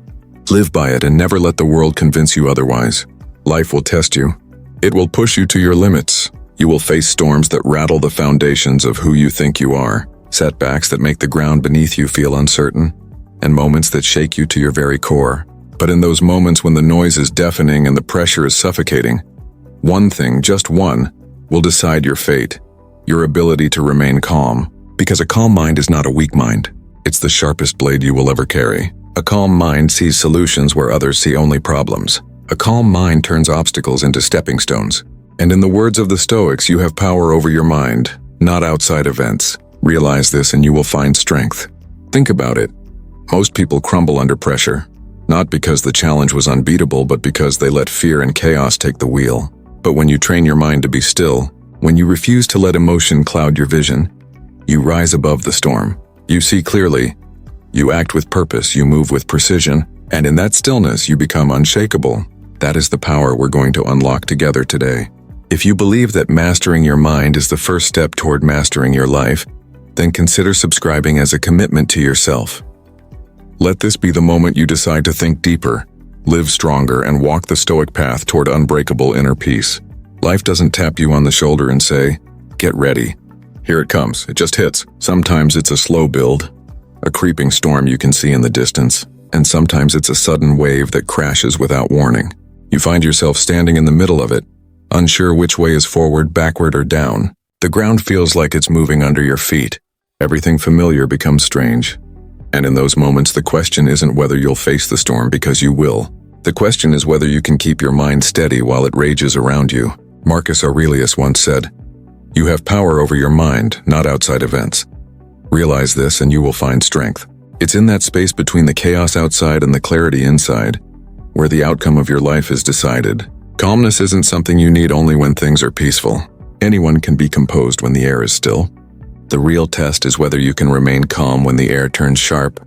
Live by it and never let the world convince you otherwise. Life will test you. It will push you to your limits. You will face storms that rattle the foundations of who you think you are, setbacks that make the ground beneath you feel uncertain, and moments that shake you to your very core. But in those moments when the noise is deafening and the pressure is suffocating, one thing, just one, will decide your fate. Your ability to remain calm. Because a calm mind is not a weak mind. It's the sharpest blade you will ever carry. A calm mind sees solutions where others see only problems. A calm mind turns obstacles into stepping stones. And in the words of the Stoics, you have power over your mind, not outside events. Realize this and you will find strength. Think about it. Most people crumble under pressure, not because the challenge was unbeatable, but because they let fear and chaos take the wheel. But when you train your mind to be still, when you refuse to let emotion cloud your vision, you rise above the storm. You see clearly. You act with purpose, you move with precision, and in that stillness you become unshakable. That is the power we're going to unlock together today. If you believe that mastering your mind is the first step toward mastering your life, then consider subscribing as a commitment to yourself. Let this be the moment you decide to think deeper, live stronger, and walk the Stoic path toward unbreakable inner peace. Life doesn't tap you on the shoulder and say, "Get ready." Here it comes. It just hits. Sometimes it's a slow build, a creeping storm you can see in the distance, and sometimes it's a sudden wave that crashes without warning. You find yourself standing in the middle of it, unsure which way is forward, backward, or down. The ground feels like it's moving under your feet. Everything familiar becomes strange. And in those moments, the question isn't whether you'll face the storm, because you will. The question is whether you can keep your mind steady while it rages around you. Marcus Aurelius once said, "You have power over your mind, not outside events." Realize this and you will find strength. It's in that space between the chaos outside and the clarity inside, where the outcome of your life is decided. Calmness isn't something you need only when things are peaceful. Anyone can be composed when the air is still. The real test is whether you can remain calm when the air turns sharp,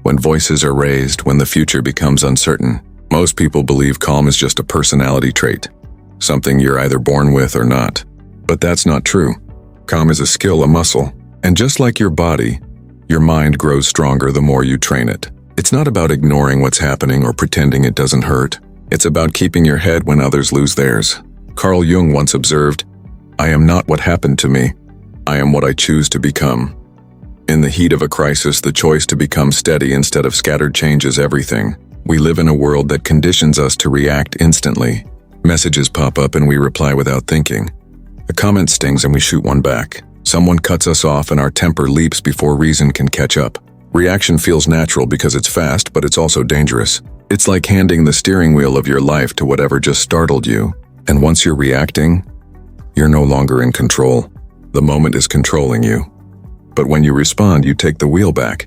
when voices are raised, when the future becomes uncertain. Most people believe calm is just a personality trait, something you're either born with or not. But that's not true. Calm is a skill, a muscle. And just like your body, your mind grows stronger the more you train it. It's not about ignoring what's happening or pretending it doesn't hurt. It's about keeping your head when others lose theirs. Carl Jung once observed, "I am not what happened to me. I am what I choose to become." In the heat of a crisis, the choice to become steady instead of scattered changes everything. We live in a world that conditions us to react instantly. Messages pop up and we reply without thinking. A comment stings and we shoot one back. Someone cuts us off and our temper leaps before reason can catch up. Reaction feels natural because it's fast, but it's also dangerous. It's like handing the steering wheel of your life to whatever just startled you. And once you're reacting, you're no longer in control. The moment is controlling you. But when you respond, you take the wheel back.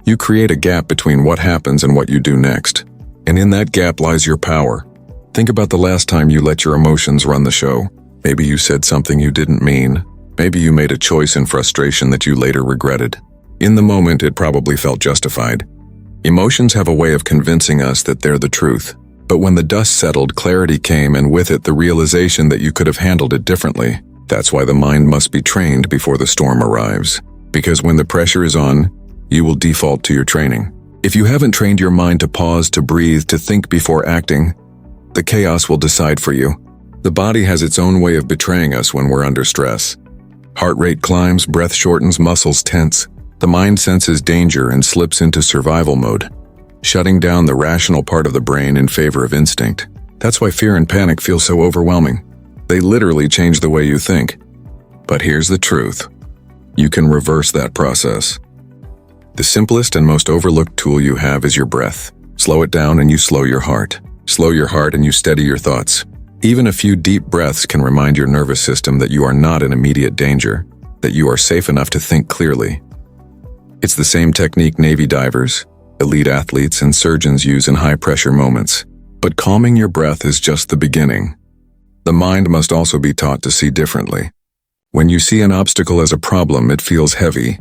You create a gap between what happens and what you do next. And in that gap lies your power. Think about the last time you let your emotions run the show. Maybe you said something you didn't mean. Maybe you made a choice in frustration that you later regretted. In the moment, it probably felt justified. Emotions have a way of convincing us that they're the truth. But when the dust settled, clarity came, and with it the realization that you could have handled it differently. That's why the mind must be trained before the storm arrives. Because when the pressure is on, you will default to your training. If you haven't trained your mind to pause, to breathe, to think before acting, the chaos will decide for you. The body has its own way of betraying us when we're under stress. Heart rate climbs, breath shortens, muscles tense. The mind senses danger and slips into survival mode, shutting down the rational part of the brain in favor of instinct. That's why fear and panic feel so overwhelming. They literally change the way you think. But here's the truth. You can reverse that process. The simplest and most overlooked tool you have is your breath. Slow it down and you slow your heart. Slow your heart and you steady your thoughts. Even a few deep breaths can remind your nervous system that you are not in immediate danger, that you are safe enough to think clearly. It's the same technique Navy divers, elite athletes, and surgeons use in high-pressure moments. But calming your breath is just the beginning. The mind must also be taught to see differently. When you see an obstacle as a problem, it feels heavy,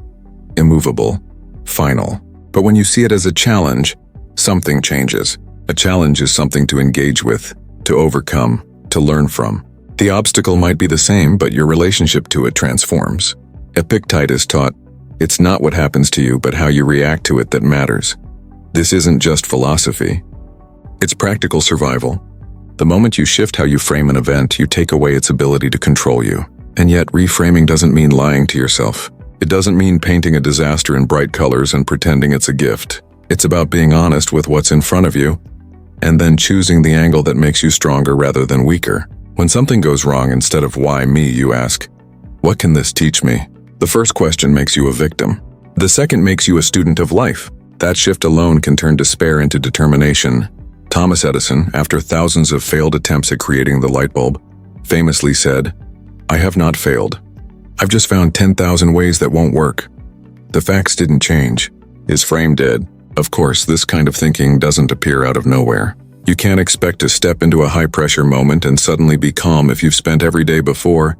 immovable, final. But when you see it as a challenge, something changes. A challenge is something to engage with, to overcome, to learn from. The obstacle might be the same, but your relationship to it transforms. Epictetus taught, "It's not what happens to you, but how you react to it that matters." This isn't just philosophy. It's practical survival. The moment you shift how you frame an event, you take away its ability to control you. And yet, reframing doesn't mean lying to yourself. It doesn't mean painting a disaster in bright colors and pretending it's a gift. It's about being honest with what's in front of you, and then choosing the angle that makes you stronger rather than weaker. When something goes wrong, instead of "why me," you ask, "What can this teach me?" The first question makes you a victim. The second makes you a student of life. That shift alone can turn despair into determination. Thomas Edison, after thousands of failed attempts at creating the light bulb, famously said, "I have not failed. I've just found 10,000 ways that won't work." The facts didn't change. His frame did. Of course, this kind of thinking doesn't appear out of nowhere. You can't expect to step into a high-pressure moment and suddenly be calm if you've spent every day before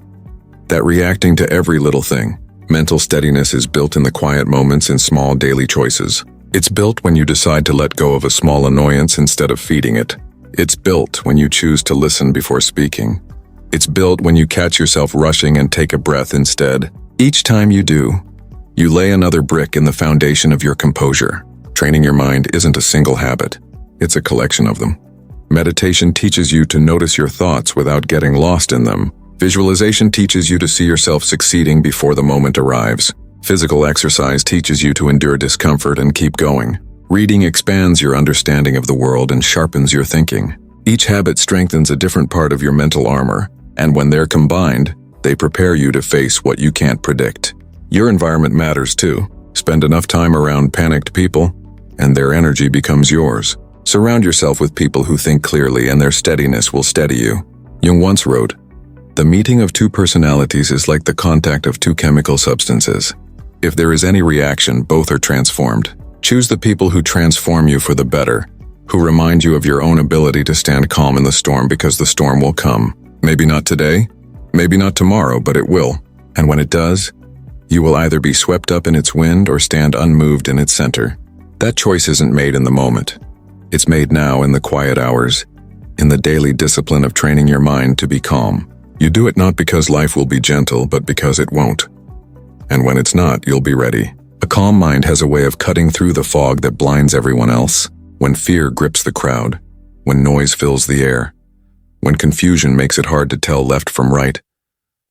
that reacting to every little thing. Mental steadiness is built in the quiet moments and small daily choices. It's built when you decide to let go of a small annoyance instead of feeding it. It's built when you choose to listen before speaking. It's built when you catch yourself rushing and take a breath instead. Each time you do, you lay another brick in the foundation of your composure. Training your mind isn't a single habit. It's a collection of them. Meditation teaches you to notice your thoughts without getting lost in them. Visualization teaches you to see yourself succeeding before the moment arrives. Physical exercise teaches you to endure discomfort and keep going. Reading expands your understanding of the world and sharpens your thinking. Each habit strengthens a different part of your mental armor, and when they're combined, they prepare you to face what you can't predict. Your environment matters too. Spend enough time around panicked people, and their energy becomes yours. Surround yourself with people who think clearly, and their steadiness will steady you. Jung once wrote, "The meeting of two personalities is like the contact of two chemical substances. If there is any reaction, both are transformed. Choose the people who transform you for the better, who remind you of your own ability to stand calm in the storm, because the storm will come. Maybe not today, maybe not tomorrow, but it will. And when it does, you will either be swept up in its wind or stand unmoved in its center." That choice isn't made in the moment. It's made now, in the quiet hours, in the daily discipline of training your mind to be calm. You do it not because life will be gentle, but because it won't. And when it's not, you'll be ready. A calm mind has a way of cutting through the fog that blinds everyone else. When fear grips the crowd, when noise fills the air, when confusion makes it hard to tell left from right,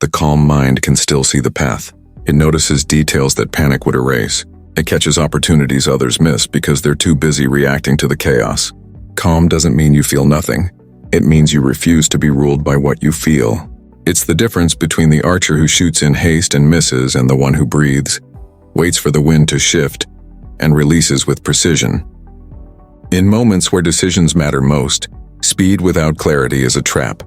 the calm mind can still see the path. It notices details that panic would erase. It catches opportunities others miss because they're too busy reacting to the chaos. Calm doesn't mean you feel nothing. It means you refuse to be ruled by what you feel. It's the difference between the archer who shoots in haste and misses and the one who breathes, waits for the wind to shift, and releases with precision. In moments where decisions matter most, speed without clarity is a trap.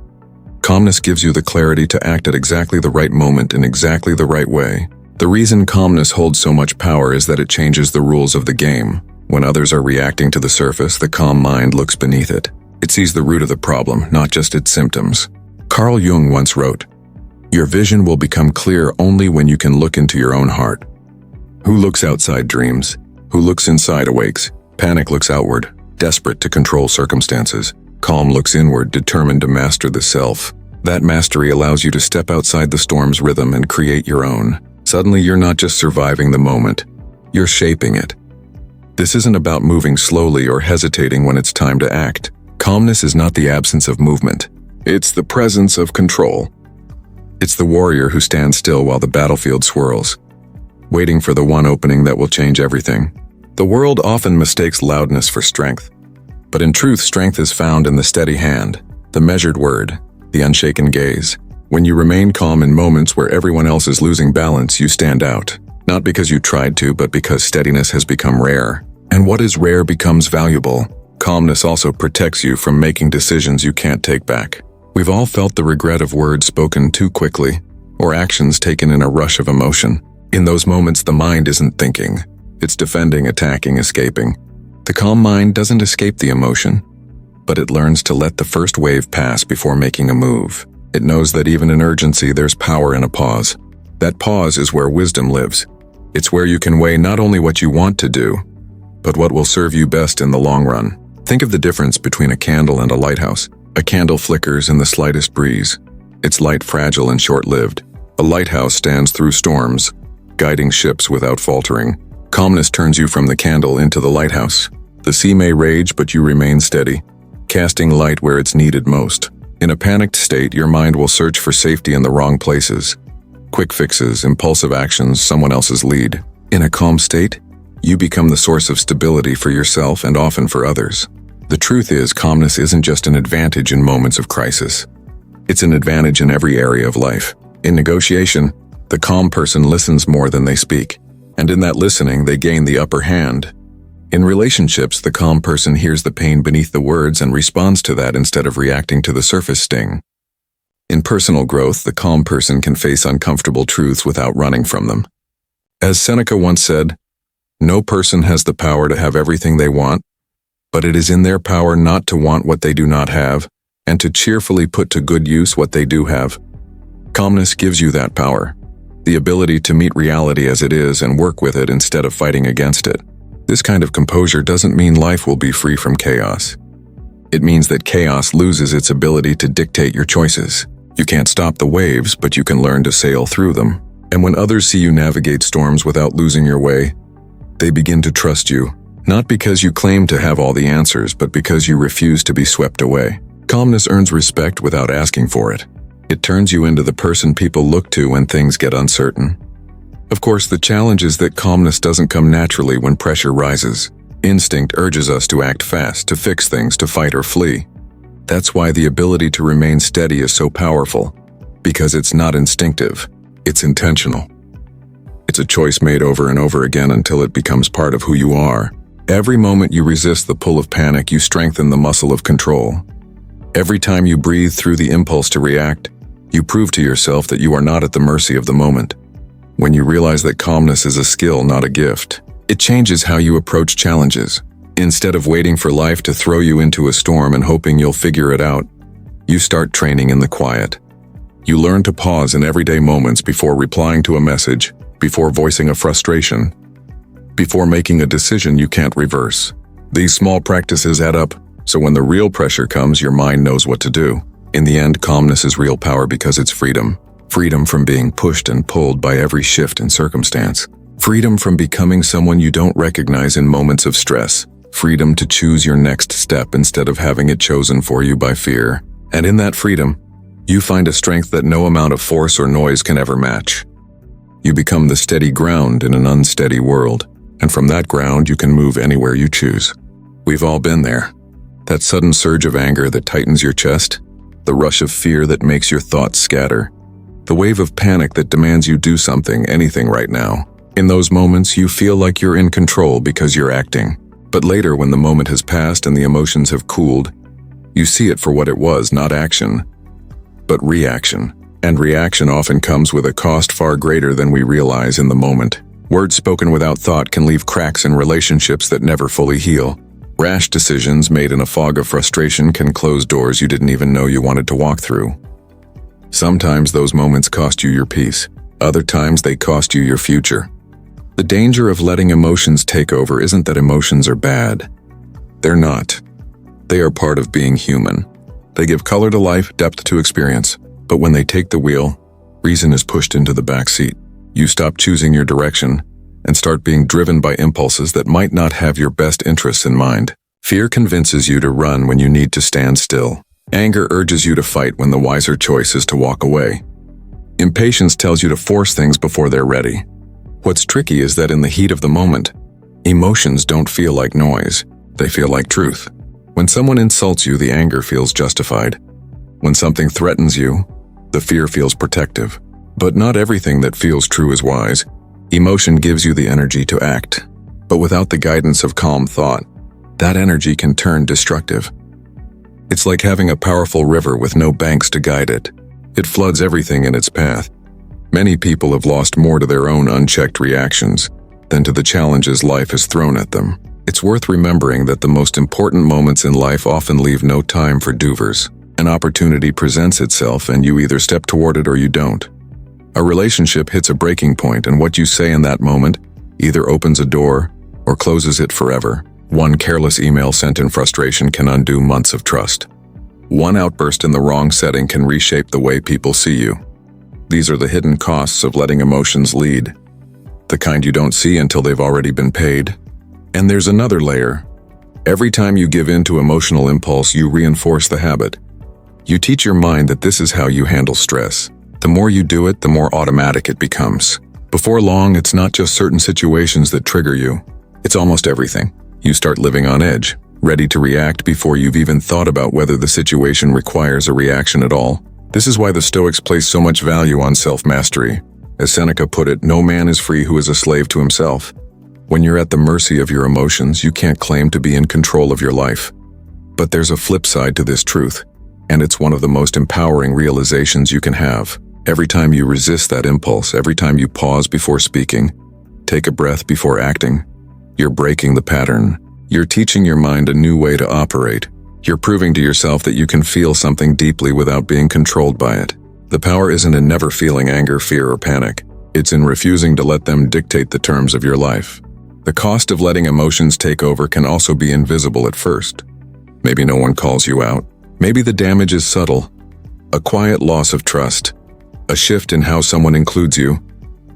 Calmness gives you the clarity to act at exactly the right moment in exactly the right way. The reason calmness holds so much power is that it changes the rules of the game. When others are reacting to the surface, the calm mind looks beneath it. It sees the root of the problem, not just its symptoms. Carl Jung once wrote, "Your vision will become clear only when you can look into your own heart." Who looks outside dreams? Who looks inside awakes? Panic looks outward, desperate to control circumstances. Calm looks inward, determined to master the self. That mastery allows you to step outside the storm's rhythm and create your own. Suddenly, you're not just surviving the moment, you're shaping it. This isn't about moving slowly or hesitating when it's time to act. Calmness is not the absence of movement. It's the presence of control. It's the warrior who stands still while the battlefield swirls, waiting for the one opening that will change everything. The world often mistakes loudness for strength. But in truth, strength is found in the steady hand, the measured word, the unshaken gaze. When you remain calm in moments where everyone else is losing balance, you stand out. Not because you tried to, but because steadiness has become rare. And what is rare becomes valuable. Calmness also protects you from making decisions you can't take back. We've all felt the regret of words spoken too quickly, or actions taken in a rush of emotion. In those moments, the mind isn't thinking. It's defending, attacking, escaping. The calm mind doesn't escape the emotion, but it learns to let the first wave pass before making a move. It knows that even in urgency, there's power in a pause. That pause is where wisdom lives. It's where you can weigh not only what you want to do, but what will serve you best in the long run. Think of the difference between a candle and a lighthouse. A candle flickers in the slightest breeze. Its light fragile and short-lived. A lighthouse stands through storms, guiding ships without faltering. Calmness turns you from the candle into the lighthouse. The sea may rage, but you remain steady, casting light where it's needed most. In a panicked state, your mind will search for safety in the wrong places. Quick fixes, impulsive actions, someone else's lead. In a calm state, you become the source of stability for yourself and often for others. The truth is, calmness isn't just an advantage in moments of crisis. It's an advantage in every area of life. In negotiation, the calm person listens more than they speak, and in that listening, they gain the upper hand. In relationships, the calm person hears the pain beneath the words and responds to that instead of reacting to the surface sting. In personal growth, the calm person can face uncomfortable truths without running from them. As Seneca once said, "No person has the power to have everything they want, but it is in their power not to want what they do not have, and to cheerfully put to good use what they do have." Calmness gives you that power, the ability to meet reality as it is and work with it instead of fighting against it. This kind of composure doesn't mean life will be free from chaos. It means that chaos loses its ability to dictate your choices. You can't stop the waves, but you can learn to sail through them. And when others see you navigate storms without losing your way, they begin to trust you, not because you claim to have all the answers, but because you refuse to be swept away. Calmness earns respect without asking for it. It turns you into the person people look to when things get uncertain. Of course, the challenge is that calmness doesn't come naturally when pressure rises. Instinct urges us to act fast, to fix things, to fight or flee. That's why the ability to remain steady is so powerful, because it's not instinctive, it's intentional. It's a choice made over and over again until it becomes part of who you are. Every moment you resist the pull of panic, you strengthen the muscle of control. Every time you breathe through the impulse to react, you prove to yourself that you are not at the mercy of the moment. When you realize that calmness is a skill, not a gift, it changes how you approach challenges. Instead of waiting for life to throw you into a storm and hoping you'll figure it out, you start training in the quiet. You learn to pause in everyday moments before replying to a message, before voicing a frustration, before making a decision you can't reverse. These small practices add up, so when the real pressure comes, your mind knows what to do. In the end, calmness is real power because it's freedom. Freedom from being pushed and pulled by every shift in circumstance. Freedom from becoming someone you don't recognize in moments of stress. Freedom to choose your next step instead of having it chosen for you by fear. And in that freedom, you find a strength that no amount of force or noise can ever match. You become the steady ground in an unsteady world, and from that ground you can move anywhere you choose. We've all been there. That sudden surge of anger that tightens your chest, the rush of fear that makes your thoughts scatter, the wave of panic that demands you do something, anything right now. In those moments, you feel like you're in control because you're acting. But later, when the moment has passed and the emotions have cooled, you see it for what it was, not action, but reaction. And reaction often comes with a cost far greater than we realize in the moment. Words spoken without thought can leave cracks in relationships that never fully heal. Rash decisions made in a fog of frustration can close doors you didn't even know you wanted to walk through. Sometimes those moments cost you your peace. Other times they cost you your future. The danger of letting emotions take over isn't that emotions are bad. They're not. They are part of being human. They give color to life, depth to experience. But when they take the wheel, reason is pushed into the back seat. You stop choosing your direction and start being driven by impulses that might not have your best interests in mind. Fear convinces you to run when you need to stand still. Anger urges you to fight when the wiser choice is to walk away. Impatience tells you to force things before they're ready. What's tricky is that in the heat of the moment, emotions don't feel like noise. They feel like truth. When someone insults you, the anger feels justified. When something threatens you, the fear feels protective. But not everything that feels true is wise. Emotion gives you the energy to act. But without the guidance of calm thought, that energy can turn destructive. It's like having a powerful river with no banks to guide it. It floods everything in its path. Many people have lost more to their own unchecked reactions than to the challenges life has thrown at them. It's worth remembering that the most important moments in life often leave no time for doovers. An opportunity presents itself and you either step toward it or you don't. A relationship hits a breaking point and what you say in that moment either opens a door or closes it forever. One careless email sent in frustration can undo months of trust. One outburst in the wrong setting can reshape the way people see you. These are the hidden costs of letting emotions lead. The kind you don't see until they've already been paid. And there's another layer. Every time you give in to emotional impulse, you reinforce the habit. You teach your mind that this is how you handle stress. The more you do it, the more automatic it becomes. Before long, it's not just certain situations that trigger you. It's almost everything. You start living on edge, ready to react before you've even thought about whether the situation requires a reaction at all. This is why the Stoics place so much value on self-mastery. As Seneca put it, no man is free who is a slave to himself. When you're at the mercy of your emotions, you can't claim to be in control of your life. But there's a flip side to this truth, and it's one of the most empowering realizations you can have. Every time you resist that impulse, every time you pause before speaking, take a breath before acting, you're breaking the pattern. You're teaching your mind a new way to operate. You're proving to yourself that you can feel something deeply without being controlled by it. The power isn't in never feeling anger, fear, or panic. It's in refusing to let them dictate the terms of your life. The cost of letting emotions take over can also be invisible at first. Maybe no one calls you out. Maybe the damage is subtle. A quiet loss of trust. A shift in how someone includes you.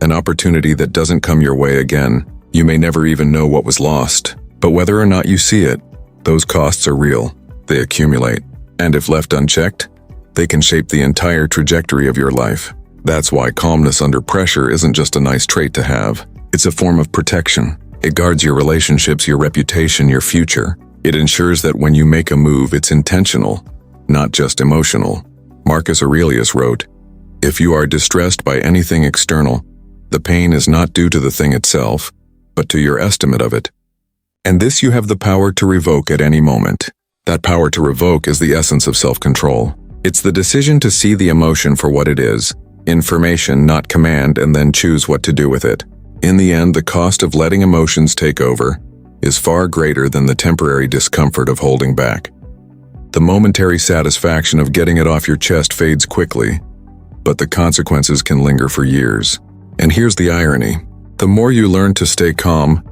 An opportunity that doesn't come your way again. You may never even know what was lost. But whether or not you see it, those costs are real. They accumulate. And if left unchecked, they can shape the entire trajectory of your life. That's why calmness under pressure isn't just a nice trait to have. It's a form of protection. It guards your relationships, your reputation, your future. It ensures that when you make a move, it's intentional, not just emotional. Marcus Aurelius wrote, "If you are distressed by anything external, the pain is not due to the thing itself, but to your estimate of it. And this you have the power to revoke at any moment." That power to revoke is the essence of self-control. It's the decision to see the emotion for what it is, information, not command, and then choose what to do with it. In the end, the cost of letting emotions take over is far greater than the temporary discomfort of holding back. The momentary satisfaction of getting it off your chest fades quickly, but the consequences can linger for years. And here's the irony. The more you learn to stay calm,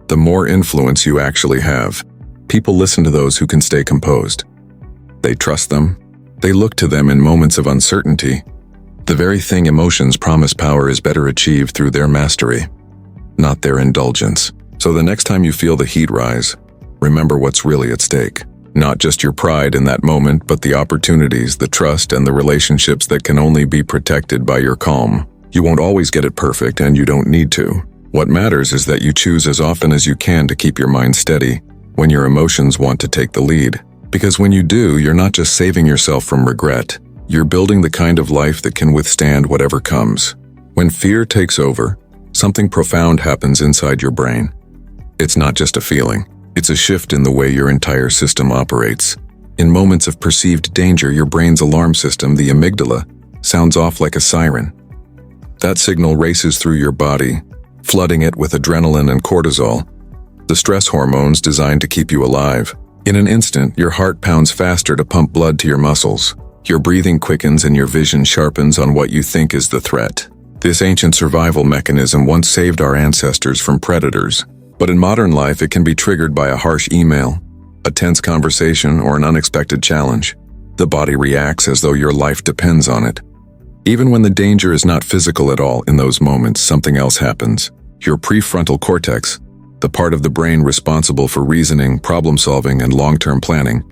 the more influence you actually have. People listen to those who can stay composed. They trust them. They look to them in moments of uncertainty. The very thing emotions promise power is better achieved through their mastery, not their indulgence. So the next time you feel the heat rise, remember what's really at stake. Not just your pride in that moment, but the opportunities, the trust, and the relationships that can only be protected by your calm. You won't always get it perfect, and you don't need to. What matters is that you choose as often as you can to keep your mind steady when your emotions want to take the lead. Because when you do, you're not just saving yourself from regret. You're building the kind of life that can withstand whatever comes. When fear takes over, something profound happens inside your brain. It's not just a feeling. It's a shift in the way your entire system operates. In moments of perceived danger, your brain's alarm system, the amygdala, sounds off like a siren. That signal races through your body, flooding it with adrenaline and cortisol, the stress hormones designed to keep you alive. In an instant, your heart pounds faster to pump blood to your muscles. Your breathing quickens and your vision sharpens on what you think is the threat. This ancient survival mechanism once saved our ancestors from predators. But in modern life, it can be triggered by a harsh email, a tense conversation, or an unexpected challenge. The body reacts as though your life depends on it. Even when the danger is not physical at all, in those moments, something else happens. Your prefrontal cortex, the part of the brain responsible for reasoning, problem-solving, and long-term planning,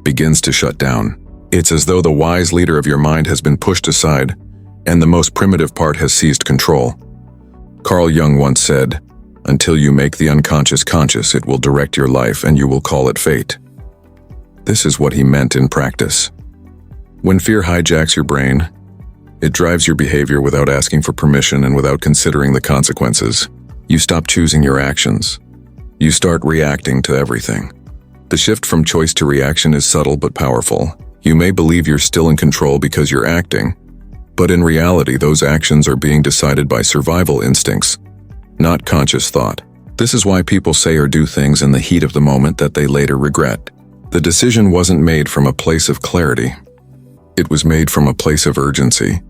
begins to shut down. It's as though the wise leader of your mind has been pushed aside, and the most primitive part has seized control. Carl Jung once said, "Until you make the unconscious conscious, it will direct your life and you will call it fate." This is what he meant in practice. When fear hijacks your brain, it drives your behavior without asking for permission and without considering the consequences. You stop choosing your actions. You start reacting to everything. The shift from choice to reaction is subtle but powerful. You may believe you're still in control because you're acting, but in reality, those actions are being decided by survival instincts, not conscious thought. This is why people say or do things in the heat of the moment that they later regret. The decision wasn't made from a place of clarity. It was made from a place of urgency.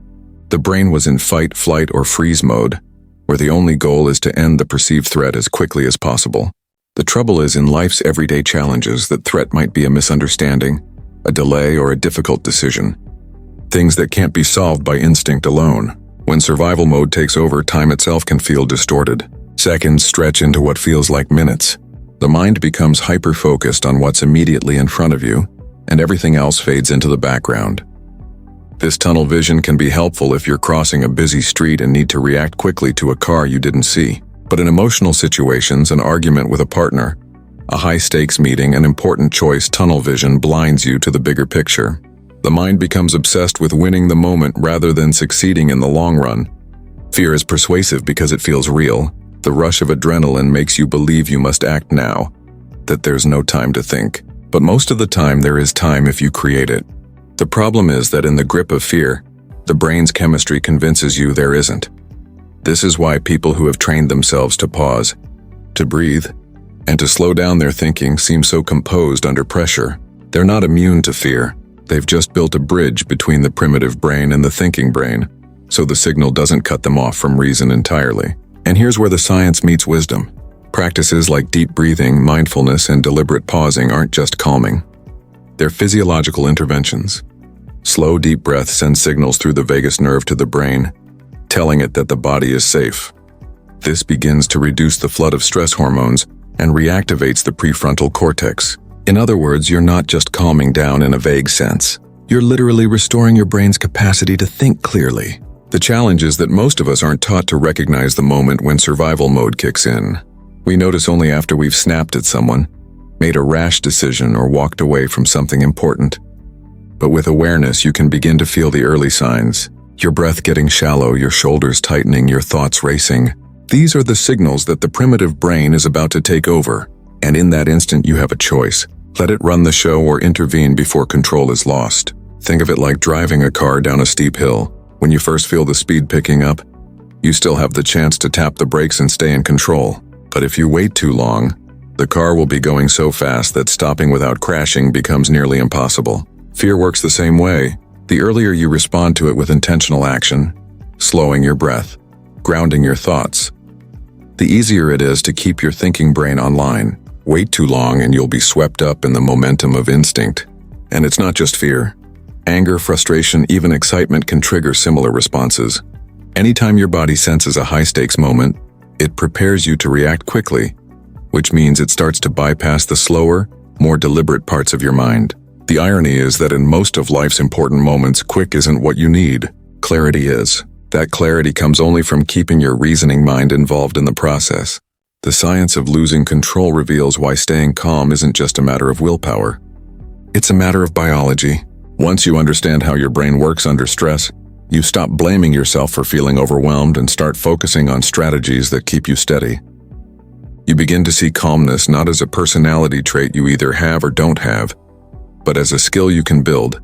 The brain was in fight, flight, or freeze mode, where the only goal is to end the perceived threat as quickly as possible. The trouble is, in life's everyday challenges, that threat might be a misunderstanding, a delay, or a difficult decision. Things that can't be solved by instinct alone. When survival mode takes over, time itself can feel distorted. Seconds stretch into what feels like minutes. The mind becomes hyper-focused on what's immediately in front of you, and everything else fades into the background. This tunnel vision can be helpful if you're crossing a busy street and need to react quickly to a car you didn't see. But in emotional situations, an argument with a partner, a high-stakes meeting, an important choice, tunnel vision blinds you to the bigger picture. The mind becomes obsessed with winning the moment rather than succeeding in the long run. Fear is persuasive because it feels real. The rush of adrenaline makes you believe you must act now, that there's no time to think. But most of the time, there is time if you create it. The problem is that in the grip of fear, the brain's chemistry convinces you there isn't. This is why people who have trained themselves to pause, to breathe, and to slow down their thinking seem so composed under pressure. They're not immune to fear. They've just built a bridge between the primitive brain and the thinking brain, so the signal doesn't cut them off from reason entirely. And here's where the science meets wisdom. Practices like deep breathing, mindfulness, and deliberate pausing aren't just calming. They're physiological interventions. Slow, deep breaths send signals through the vagus nerve to the brain, telling it that the body is safe. This begins to reduce the flood of stress hormones and reactivates the prefrontal cortex. In other words, you're not just calming down in a vague sense. You're literally restoring your brain's capacity to think clearly. The challenge is that most of us aren't taught to recognize the moment when survival mode kicks in. We notice only after we've snapped at someone, made a rash decision, or walked away from something important. But with awareness, you can begin to feel the early signs. Your breath getting shallow, your shoulders tightening, your thoughts racing. These are the signals that the primitive brain is about to take over. And in that instant, you have a choice. Let it run the show or intervene before control is lost. Think of it like driving a car down a steep hill. When you first feel the speed picking up, you still have the chance to tap the brakes and stay in control. But if you wait too long, the car will be going so fast that stopping without crashing becomes nearly impossible. Fear works the same way. The earlier you respond to it with intentional action, slowing your breath, grounding your thoughts, the easier it is to keep your thinking brain online. Wait too long and you'll be swept up in the momentum of instinct. And it's not just fear. Anger, frustration, even excitement can trigger similar responses. Anytime your body senses a high-stakes moment, it prepares you to react quickly, which means it starts to bypass the slower, more deliberate parts of your mind. The irony is that in most of life's important moments, quick isn't what you need. Clarity is. That clarity comes only from keeping your reasoning mind involved in the process. The science of losing control reveals why staying calm isn't just a matter of willpower. It's a matter of biology. Once you understand how your brain works under stress, you stop blaming yourself for feeling overwhelmed and start focusing on strategies that keep you steady. You begin to see calmness not as a personality trait you either have or don't have, but as a skill you can build,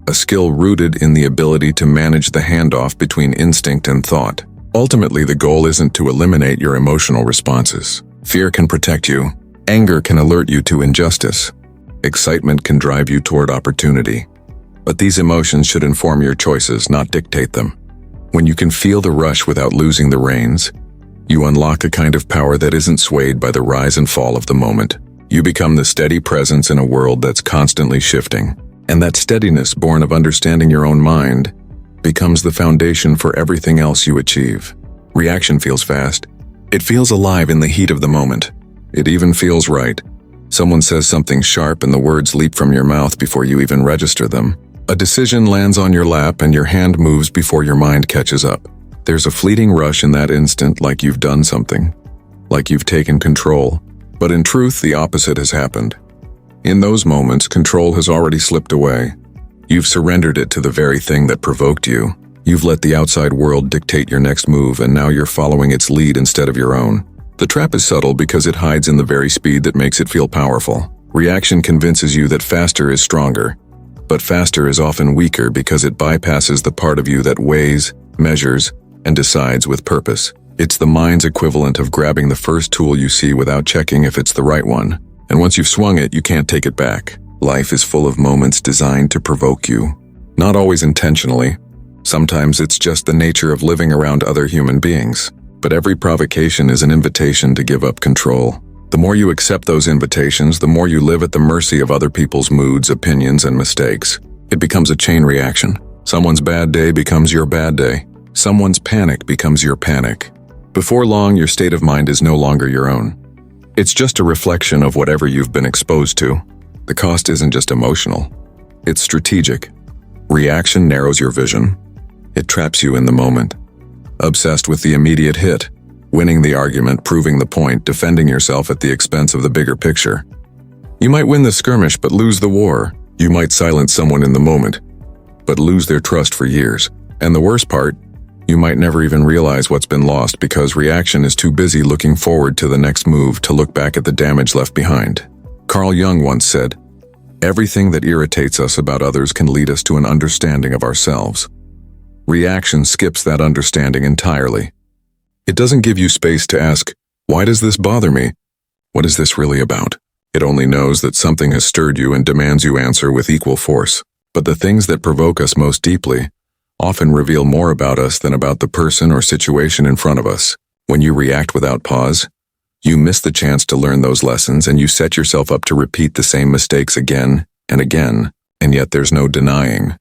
a skill rooted in the ability to manage the handoff between instinct and thought. Ultimately, the goal isn't to eliminate your emotional responses. Fear can protect you. Anger can alert you to injustice. Excitement can drive you toward opportunity. But these emotions should inform your choices, not dictate them. When you can feel the rush without losing the reins, you unlock a kind of power that isn't swayed by the rise and fall of the moment. You become the steady presence in a world that's constantly shifting. And that steadiness, born of understanding your own mind, becomes the foundation for everything else you achieve. Reaction feels fast. It feels alive in the heat of the moment. It even feels right. Someone says something sharp and the words leap from your mouth before you even register them. A decision lands on your lap and your hand moves before your mind catches up. There's a fleeting rush in that instant, like you've done something, like you've taken control. But in truth, the opposite has happened. In those moments, control has already slipped away. You've surrendered it to the very thing that provoked you. You've let the outside world dictate your next move, and now you're following its lead instead of your own. The trap is subtle because it hides in the very speed that makes it feel powerful. Reaction convinces you that faster is stronger, but faster is often weaker because it bypasses the part of you that weighs, measures, and decides with purpose. It's the mind's equivalent of grabbing the first tool you see without checking if it's the right one. And once you've swung it, you can't take it back. Life is full of moments designed to provoke you. Not always intentionally. Sometimes it's just the nature of living around other human beings. But every provocation is an invitation to give up control. The more you accept those invitations, the more you live at the mercy of other people's moods, opinions, and mistakes. It becomes a chain reaction. Someone's bad day becomes your bad day. Someone's panic becomes your panic. Before long, your state of mind is no longer your own. It's just a reflection of whatever you've been exposed to. The cost isn't just emotional. It's strategic. Reaction narrows your vision. It traps you in the moment. Obsessed with the immediate hit, winning the argument, proving the point, defending yourself at the expense of the bigger picture. You might win the skirmish but lose the war. You might silence someone in the moment, but lose their trust for years. And the worst part, you might never even realize what's been lost because reaction is too busy looking forward to the next move to look back at the damage left behind. Carl Jung once said, "Everything that irritates us about others can lead us to an understanding of ourselves." Reaction skips that understanding entirely. It doesn't give you space to ask, "Why does this bother me? What is this really about?" It only knows that something has stirred you and demands you answer with equal force. But the things that provoke us most deeply often reveal more about us than about the person or situation in front of us. When you react without pause, you miss the chance to learn those lessons and you set yourself up to repeat the same mistakes again and again. And yet there's no denying